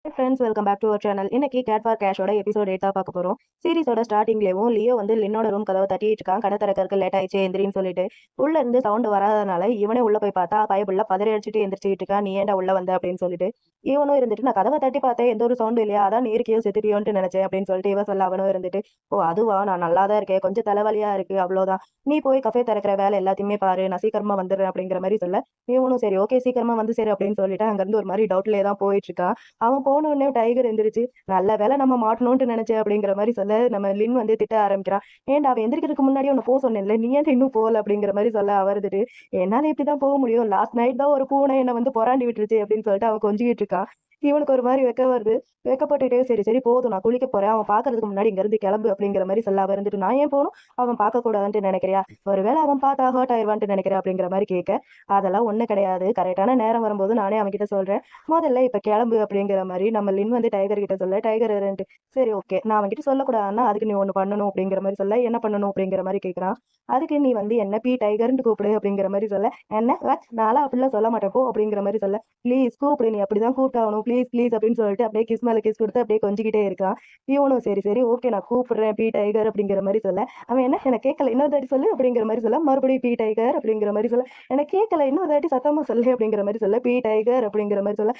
Friends welcome back to our channel. இன்னைக்கு cat for கேஷோட episode 8 பார்க்க போறோம். சீரிஸோட ஸ்டார்டிங்லேயும் லியோ வந்து லின்னோட ரூம் கதவை தட்டிட்டு இருக்கான். கடை திறக்கறதுக்கு லேட் ஆயிடுச்சு எந்திரின்னு சொல்லிட்டு உள்ள இருந்து சவுண்ட் வராதனால இவனே உள்ள போய் பார்த்தா பயப்புள்ள பதறி அடிச்சுட்டு எந்திரிச்சிட்டு இருக்கான். நீ ஏன்டா உள்ள வந்த அப்படின்னு சொல்லிட்டு இவனும் இருந்துட்டு நான் கதவை தட்டி பார்த்தேன், எந்த ஒரு சவுண்டும் இல்லையா, அதான் நீ இருக்கியோ செத்துட்டியோன்ட்டு நினைச்சேன் அப்படின்னு சொல்லிட்டு இவன் சொல்ல அவனும் இருந்துட்டு ஓ அதுவா, நான் நல்லா தான் இருக்கேன், கொஞ்சம் தலைவலியா இருக்கு அவ்வளவுதான், நீ போய் கஃபே திறக்கிற வேலை எல்லாத்தையுமே பாரு, நான் சீக்கிரமா வந்துடுறேன் அப்படிங்கிற மாதிரி சொல்ல இவனும் சரி ஓகே சீக்கிரமா வந்து சரி அப்படின்னு சொல்லிட்டு அங்கிருந்து ஒரு மாதிரி டவுட்லேயே தான் போயிட்டு இருக்கான். அவன் போன உடனே டைகர் எந்திரிச்சு நல்ல வேலை நம்ம மாட்டணும்னு நினைச்சேன் அப்படிங்கிற மாதிரி சொல்ல நம்ம லின் வந்து திட்ட ஆரம்பிக்கிறான். ஏன்டா அவன் எந்திரிக்கிறதுக்கு முன்னாடி உன்னை போக சொன்னேன்ல, நீ ஏன் இன்னும் போகல அப்படிங்கிற மாதிரி சொல்ல அவர்ந்துட்டு என்னால இப்படிதான் போக முடியும், லாஸ்ட் நைட் தான் ஒரு பூனை என்னை வந்து புறாண்டி விட்டுருச்சு அப்படின்னு சொல்லிட்டு அவன் கொஞ்சிக்கிட்டு இருக்கான். இவனுக்கு ஒரு மாதிரி வெக்க வருது. வெக்கப்பட்டுட்டே சரி சரி போதும் நான் குளிக்க போறேன், அவன் பாக்குறதுக்கு முன்னாடி இங்க இருந்து கிளம்பு அப்படிங்கிற மாதிரி சொல்ல அவர் இருந்துட்டு நான் ஏன் போகணும், அவன் பார்க்க கூடாதுன்ட்டு நினைக்கிறியா, ஒருவேளை அவன் பார்த்தா ஹர்ட் ஆயிடுவான்ட்டு நினைக்கிறேன் அப்படிங்கிற மாதிரி கேட்க அதெல்லாம் ஒண்ணு கிடையாது, கரெக்டான நேரம் வரும்போது நானே அவன் கிட்ட சொல்றேன், முதல்ல இப்ப கிளம்பு அப்படிங்கிற மாதிரி நம்ம லின் வந்து டைகர் கிட்ட சொல்ல டைகர் ரெண்டு சரி ஓகே நான் அவன்கிட்ட சொல்லக்கூடாதுன்னா அதுக்கு நீ ஒண்ணு பண்ணணும் அப்படிங்கிற மாதிரி சொல்ல என்ன பண்ணணும் அப்படிங்கிற மாதிரி கேட்கறான். அதுக்கு நீ வந்து என்ன பி டைகர்னு கூப்பிடு அப்படிங்கிற மாதிரி சொல்ல என்ன நானும் அப்படிலாம் சொல்ல மாட்டேன் போ அப்படிங்கிற மாதிரி சொல்ல ப்ளீஸ் கூப்பிடு, நீ அப்படிதான் கூப்பிட்டாகணும் ப்ளீஸ் ப்ளீஸ் அப்படின்னு சொல்லிட்டு அப்படியே கிஸ் மேல கிஸ் கொடுத்து அப்படியே கொஞ்சிக்கிட்டே இருக்கான். இவனும் சரி சரி ஓகே நான் கூப்பிடுறேன் பி டைகர் அப்படிங்கிற மாதிரி சொல்ல அவன் என்ன எனக்கு கேட்கல இன்னொரு தாட்டி சொல்லு அப்படிங்கிற மாதிரி சொல்ல மறுபடியும் பி டைகர் அப்படிங்கிற மாதிரி சொல்ல எனக்கு கேட்கல இன்னொரு தாட்டி சத்தமா சொல்லு அப்படிங்கிற மாதிரி சொல்ல பி டைகர் அப்படிங்கிற மாதிரி சொல்ல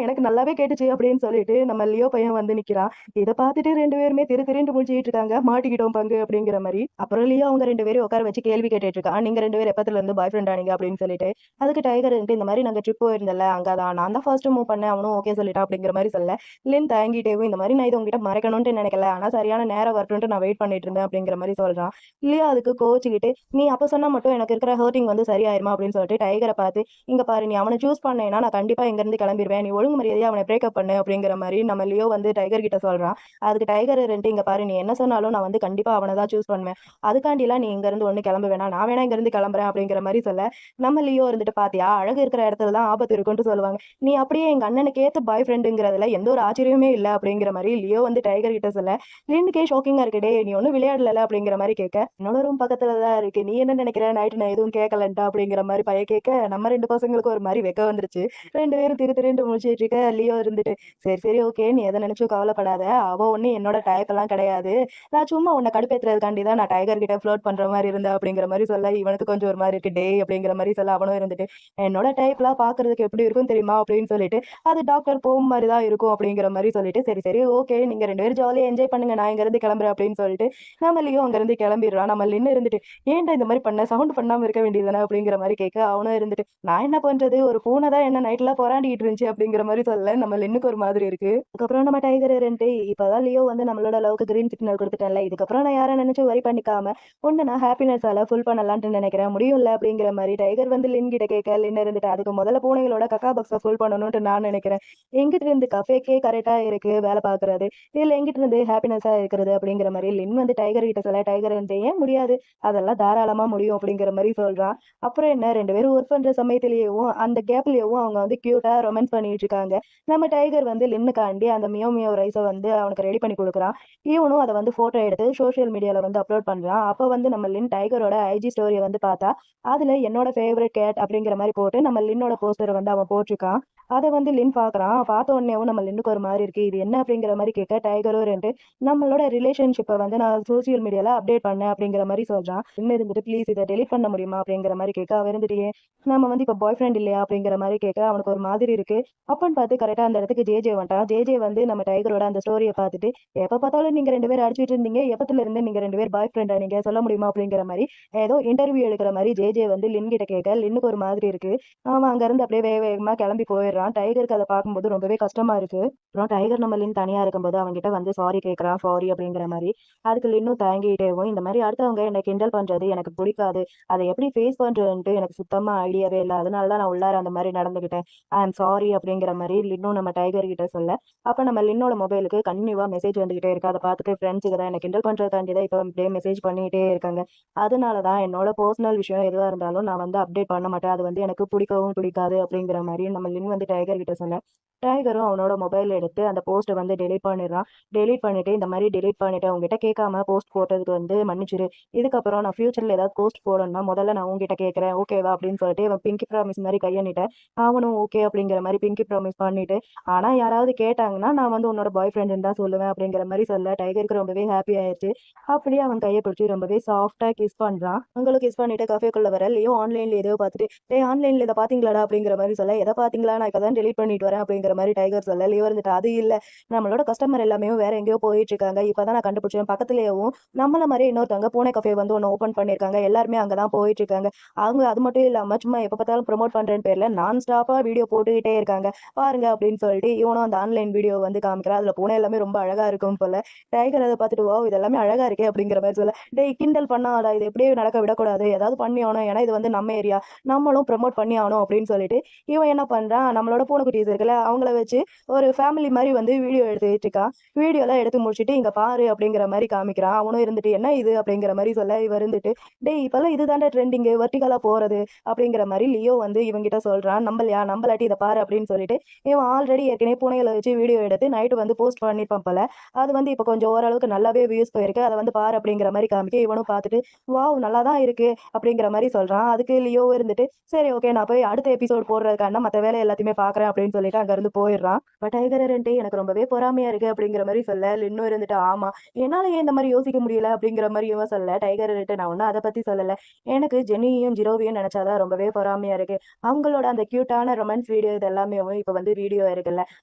எனக்கு நல்லாவே கேட்டுச்சு அப்படின்னு சொல்லிட்டு நம்ம லியோ பையன் வந்து நிக்கிறான். இதை பார்த்துட்டு ரெண்டு பேருமே திரு திருண்டு முடிச்சுட்டு இருக்காங்க, மாட்டிக்கிட்டோம் பங்கு அப்படிங்கிற மாதிரி. அப்புறம் லியோ அவங்க ரெண்டு பேரும் உட்கார வச்சு கேள்வி கேட்டுட்டு இருக்கான், நீங்க ரெண்டு பேரும் எப்பத்துல இருந்து பாய் ஃப்ரெண்ட் ஆனீங்க அப்படின்னு சொல்லிட்டு. அதுக்கு டைகர் இந்த மாதிரி நாங்க ட்ரிப் போயிருந்தல அங்கதான் நான் தான் ஃபர்ஸ்ட் மூவ் பண்ணேன், அவனும் ஓகே சொல்லிட்டான் அப்படிங்கிற மாதிரி சொல்ல லின் தயங்கிட்டேவும் இந்த மாதிரி நான் இது உங்ககிட்ட மறைக்கணும்னு நினைக்கல, ஆனா சரியான நேரம் வரட்டும்ட்டு நான் வெயிட் பண்ணிட்டு இருந்தேன் அப்படிங்கிற மாதிரி சொல்றான். லியோ அதுக்கு கோச்சுக்கிட்டு நீ அப்ப சொன்னா மட்டும் எனக்கு இருக்கிற ஹர்ட்டிங் வந்து சரியாயிருமா அப்படின்னு சொல்லிட்டு டைகரை பார்த்து இங்க பாரு நீ அவனை சூஸ் பண்ணேன்னா நான் கண்டிப்பா இங்க இருந்து கிளம்பிடுவேன், நீ ஒழுங்கு மரியாதையா அவனை பிரேக்கப் பண்ணு அப்படிங்கிற மாதிரி நம்ம லியோ வந்து டைகர் கிட்ட சொல்றான். அதுக்கு டைகர் ரெண்டு இங்க பாரு நீ என்ன சொன்னாலும் நான் வந்து கண்டிப்பா அவனை தான் சூஸ் பண்ணுவேன், அதுக்காண்டிலாம் நீ இங்க இருந்து ஒண்ணு கிளம்ப வேணாம், நான் வேணா இங்க இருந்து கிளம்புறேன் அப்படிங்கிற மாதிரி சொல்ல நம்ம லியோ இருந்துட்டு பாத்தியா அழகு இருக்கிற இடத்துல தான் ஆபத்து இருக்குன்னு சொல்லுவாங்க, நீ அப்படியே எங்க அண்ணனுக்கு ஏத்த பாய் ஃப்ரெண்டுங்கிறதுல எந்த ஒரு ஆச்சரியமே இல்லை அப்படிங்கிற மாதிரி லியோ வந்து டைகர் கிட்ட சொல்ல லின்னுக்கே ஷாக்கிங்கா இருக்குடே நீ ஒன்னும் விளையாடல அப்படிங்கிற மாதிரி கேட்க என்னோட ரூம் பக்கத்துல தான் இருக்கு, நீ என்ன நினைக்கிற நைட்டு நான் எதுவும் கேட்கலன்ட்டா அப்படிங்கிற மாதிரி பைய கேட்க நம்ம ரெண்டு பசங்களுக்கு ஒரு மாதிரி வெக்க வந்துருச்சு. ரெண்டு பேரும் திரு திருண்டு முடிச்சிட்டு இருக்க லியோ இருந்துட்டு சரி சரி ஓகே நீ எதை நினைச்சும் கவலைப்படாத, அவ ஒண்ணு என்னோட டைப் எல்லாம் கிடையாது, நான் சும்மா உன்னை கடுப்பேத்துறதுக்காண்டி தான் நான் டைகர் கிட்ட ஃப்ளோட் பண்ற மாதிரி இருந்தேன் அப்படிங்கிற மாதிரி சொல்ல இவனுக்கு கொஞ்சம் ஒரு மாதிரி இருக்கு டே அப்படிங்கிற மாதிரி சொல்ல அவனும் இருந்துட்டு என்னோட டைப்லாம் பாக்குறதுக்கு எப்படி இருக்கும் தெரியுமா அப்படின்னு சொல்லிட்டு அது டாக்டர் போம் மாதிரி தான் இருக்கும் அப்படிங்கிற மாதிரி சொல்லிட்டு சரி சரி ஓகே நீங்க ரெண்டு பேரும் ஜாலியா என்ஜாய் பண்ணுங்க நான் இங்க இருந்து கிளம்புறேன் அப்படின்னு சொல்லிட்டு நம்மளையும் அங்க இருந்து கிளம்பிடுறான். நம்ம நின்று இருந்துட்டு ஏன்டா இந்த மாதிரி பண்ண, சவுண்ட் பண்ணாம இருக்க வேண்டியதுதானே அப்படிங்கிற மாதிரி கேட்க அவனும் இருந்துட்டு நான் என்ன பண்றது, ஒரு பூனை தான் என்ன நைட்ல போராடிட்டு இருந்துச்சு அப்படிங்கிற மாதிரி சொல்ல நம்ம லின்னுக்கு ஒரு மாதிரி இருக்கு. அதுக்கப்புறம் நம்ம டைகர் ரெண்டு இப்பதான் லியோ வந்து நம்மளோட லவ்க்கு கிரீன் சிக்னல் கொடுத்துட்டேன்ல, இதுக்கப்புறம் நான் யாரை நினைச்சு வரி பண்ணிக்காம ஒண்ணு நான் ஹாப்பினஸால ஃபுல் பண்ணலான்ட்டு நினைக்கிறேன், முடியும்ல அப்படிங்கிற மாதிரி டைகர் வந்து லின் கிட்ட கேட்க லின் இருந்துட்டு அதுக்கு முதல்ல பூனைகளோட கக்கா பாக்ஸை ஃபுல் பண்ணணும்னு நான் நினைக்கிறேன், எங்கிட்ட இருந்து கஃபேக்கே கரெக்டா இருக்கு வேலை பாக்குறது, இதுல எங்கிட்ட இருந்து ஹாப்பினஸா இருக்கிறது அப்படிங்கிற மாதிரி லின் வந்து டைகர் கிட்ட சொல்ல டைகர் வந்து ஏன் முடியாது, அதெல்லாம் தாராளமா முடியும் அப்படிங்கிற மாதிரி சொல்றான். அப்புறம் என்ன ரெண்டு பேரும் ஒர்க் பண்ற சமயத்திலேயும் அந்த கேப்லயும் அவங்க வந்து கியூட்டா ரொமான்ஸ் பண்ணிட்டு இருக்காங்க. நம்ம டைகர் வந்து லின்னுக்காண்டி அந்த மியோ மியோ ரைஸை வந்து அவனுக்கு ரெடி பண்ணி கொடுக்குறான். இவனும் அதை வந்து போட்டோ எடுத்து சோஷியல் மீடியால வந்து அப்லோட் பண்றான். அப்ப வந்து நம்ம லின் டைகரோட ஐஜி ஸ்டோரியை வந்து பார்த்தா அதுல என்னோட ஃபேவரட் கேட் அப்படிங்கிற மாதிரி போட்டு நம்ம லின்னோட போஸ்டரை வந்து அவன் போட்டிருக்கான். அதை வந்து லின் பாக்குறான். பார்த்த உடனேவும் நம்ம லின்னுக்கு ஒரு மாதிரி இருக்கு, இது என்ன அப்படிங்கிற மாதிரி கேட்க டைகரும் ரெண்டு நம்மளோட ரிலேஷன்ஷிப்பை வந்து நான் சோசியல் மீடியால அப்டேட் பண்ணேன் அப்படிங்கிற மாதிரி சொல்றான். இன்னும் இருந்துட்டு ப்ளீஸ் இதை டெலிட் பண்ண முடியுமா அப்படிங்கிற மாதிரி கேட்க அவன் இருந்துட்டு நம்ம வந்து இப்ப பாய் ஃப்ரெண்ட் இல்லையா அப்படிங்கிற மாதிரி கேட்க அவனுக்கு ஒரு மாதிரி இருக்கு. அப்பன்னு பார்த்து கரெக்டா அந்த இடத்துக்கு ஜேஜே வந்துட்டான். ஜேஜே வந்து நம்ம டைகரோட அந்த ஸ்டோரியை பார்த்துட்டு எப்ப பார்த்தாலும் நீங்க ரெண்டு பேரும் அடிச்சிட்டு இருந்தீங்க, எப்பத்துல இருந்து நீங்க ரெண்டு பேர் பாய் ஃப்ரெண்டா நீங்க சொல்ல முடியுமா அப்படிங்கிற மாதிரி ஏதோ இன்டர்வியூ எடுக்கிற மாதிரி ஜேஜே வந்து லின் கிட்ட கேட்க லின்னுக்கு ஒரு மாதிரி இருக்கு. அவன் அங்க இருந்து அப்படியே வேக வேகமா கிளம்பி போயிடுறான். டைகருக்கு அதை பார்க்கும்போது ரொம்பவே கஷ்டமா இருக்கு. அப்புறம் டைகர் நம்ம லின் தனியா இருக்கும்போது அவன்கிட்ட வந்து சாரி கேட்கறான், சாரி அப்படிங்கிற மாதிரி. அதுக்கு லின்னும் தயங்கிட்டேவும் இந்த மாதிரி அடுத்தவங்க என்னை கிண்டல் பண்றது எனக்கு பிடிக்காது, அதை எப்படி ஃபேஸ் பண்றதுன்ட்டு எனக்கு சுத்தமா ஐடியாவே இல்லை, அதனாலதான் நான் உள்ளார அந்த மாதிரி நடந்துகிட்டேன், ஐ எம் சாரி அப்படிங்கிற மாதிரி லின்னும் நம்ம டைகர் கிட்ட சொல்ல அப்ப நம்ம லின்னோட மொபைலுக்கு கன்னியூவா மெசேஜ் வந்துகிட்டே இருக்கு. அதை பார்த்துட்டு ஃப்ரெண்ட்ஸுக்கு தான் என்ன கிண்டல் பண்றதாண்டி தான் இப்போ இப்படியே மெசேஜ் பண்ணிட்டே இருக்காங்க, அதனாலதான் என்னோட பர்சனல் விஷயம் எதுவா இருந்தாலும் நான் வந்து அப்டேட் பண்ண மாட்டேன், அது வந்து எனக்கு பிடிக்கவும் பிடிக்காது அப்படிங்கிற மாதிரி நம்ம லின் வந்து டைகர் கிட்ட சொன்னேன். டைகரும் அவனோட மொபைல் எடுத்து அந்த போஸ்ட்டை வந்து டெலீட் பண்ணிடுறான். டெலீட் பண்ணிட்டு இந்த மாதிரி டெலீட் பண்ணிட்டு உங்ககிட்ட கேட்காம போஸ்ட் போட்டதுக்கு வந்து மன்னிச்சிரு. இதுக்கப்புறம் நான் ஃபியூச்சர்ல ஏதாவது போஸ்ட் போடணும்னா முதல்ல நான் உங்ககிட்ட கேட்கறேன், ஓகேவா அப்படின்னு சொல்லிட்டு இவன் பிங்கி ப்ராமிஸ் மாதிரி கையண்ணிட்ட அவனும் ஓகே அப்படிங்கிற மாதிரி பிங்கி ப்ராமிஸ் பண்ணிட்டு, ஆனா யாராவது கேட்டாங்கன்னா நான் வந்து உன்னோட பாய் ஃப்ரெண்டுன்னு தான் சொல்லுவேன் அப்படிங்கிற மாதிரி சொல்ல டைகருக்கு ரொம்பவே ஹாப்பி ஆயிடுச்சு. அப்படியே அவன் கையை பிடிச்சி ரொம்பவே சாஃப்டா கிஸ் பண்றான். அவங்களும் கிஸ் பண்ணிட்டு கஃபேக்குள்ள வர லியோ ஆன்லைன்ல ஏதோ பார்த்துட்டு, டேய் ஆன்லைன்ல இதை பாத்தீங்களாடா அப்படிங்கிற மாதிரி சொல்ல, எதை பாத்தீங்களா நான் இப்பதான் டெலீட் பண்ணிட்டு வரேன் அப்படிங்கிற மாதிரி டைகர் சொல்ல, லியோ இருந்துட்டு அது இல்ல, நம்மளோட கஸ்டமர் எல்லாமே வேற எங்கேயோ போயிட்டு இருக்காங்க, இப்பதான் நான் கண்டுபிடிச்சேன், பக்கத்துலயேவும் நம்மள மாதிரி இன்னொருத்தவங்க பூனை கஃபே வந்து ஒன்று ஓப்பன் பண்ணிருக்காங்க, எல்லாருமே அங்கதான் போயிட்டு இருக்காங்க. அவங்க அது மட்டும் இல்லாம சும்மா எப்ப பார்த்தாலும் ப்ரொமோட் பண்றேன்னு பேர்ல நான் ஸ்டாப்பா வீடியோ போட்டுக்கிட்டே இருக்காங்க பாருங்க அப்படின்னு சொல்லிட்டு இவனும் அந்த ஆன்லைன் வீடியோ வந்து காமிக்கிறான். அதுல பூனை எல்லாமே ரொம்ப அழகா இருக்கும் போல. டைகர் அதை பார்த்துட்டு வா இதெல்லாமே அழகா இருக்கே அப்படிங்கிற மாதிரி சொல்ல, டேய் கிண்டல் பண்ணாடா, இது எப்படியே நடக்க விடக்கூடாது, ஏதாவது பண்ணி ஆகணும், ஏன்னா இது வந்து நம்ம ஏரியா, நம்மளும் ப்ரொமோட் பண்ணி ஆகணும் அப்படின்னு சொல்லிட்டு இவன் என்ன பண்றான், நம்மளோட பூனைக்குட்டீஸ் இருக்குல்ல அவங்கள வச்சு ஒரு ஃபேமிலி மாதிரி வந்து வீடியோ எடுத்துட்டு இருக்கான். வீடியோலாம் எடுத்து முடிச்சுட்டு இங்க பாரு அப்படிங்கிற மாதிரி காமிக்கிறான். அவனும் இருந்துட்டு என்ன இது அப்படிங்கிற மாதிரி சொல்ல, இவன் இருந்துட்டு டேய் இப்பெல்லாம் இதுதான்டா ட்ரெண்டிங்கு வெர்டிகலா போறது அப்படிங்கிற மாதிரி லியோ வந்து இவங்கிட்ட சொல்றான். நம்பலையா, நம்பலாட்டி இதை பாரு அப்படின்னு சொல்லிட்டு இவன் ஆல்ரெடி ஏற்கனவே பூனைகளை வச்சு வீடியோ எடுத்து நைட்டு வந்து போஸ்ட் பண்ணிருப்பான் போல. அது வந்து இப்போ கொஞ்சம் ஓரளவுக்கு நல்லாவே வியூஸ் போயிருக்கு, அதை வந்து பாரு அப்படிங்கிற மாதிரி காமிக்க இவனும் பார்த்துட்டு வாவ் நல்லா தான் இருக்கு அப்படிங்கிற மாதிரி சொல்றான். அதுக்கு லியோ இருந்துட்டு சரி ஓகே நான் போய் அடுத்த எபிசோட் போடுறதுக்கான மற்ற வேலை எல்லாத்தையுமே பாக்குறேன் அப்படின்னு சொல்லிட்டு அங்க இருந்து போயிடுறான். பட் டைகர் ரெண்டு எனக்கு ரொம்பவே பொறாமையா இருக்கு அப்படிங்கிற மாதிரி சொல்ல, லின்னும் இருந்துட்டு ஆமா என்னால ஏன் இந்த மாதிரி யோசிக்க முடியல அப்படிங்கிற மாதிரி இவன் சொல்ல, டைகர் ரெண்டு நான் ஒன்னும் அதை பத்தி சொல்லல, எனக்கு ஜெனியும் ஜிரோவையும் நினைச்சாதான் ரொம்பவே பொறாமையா இருக்கு, அவங்களோட அந்த கியூட்டான ரொமான்ஸ் வீடியோ இது எல்லாமே இப்ப வந்து வீடியோ இருக்குல்ல,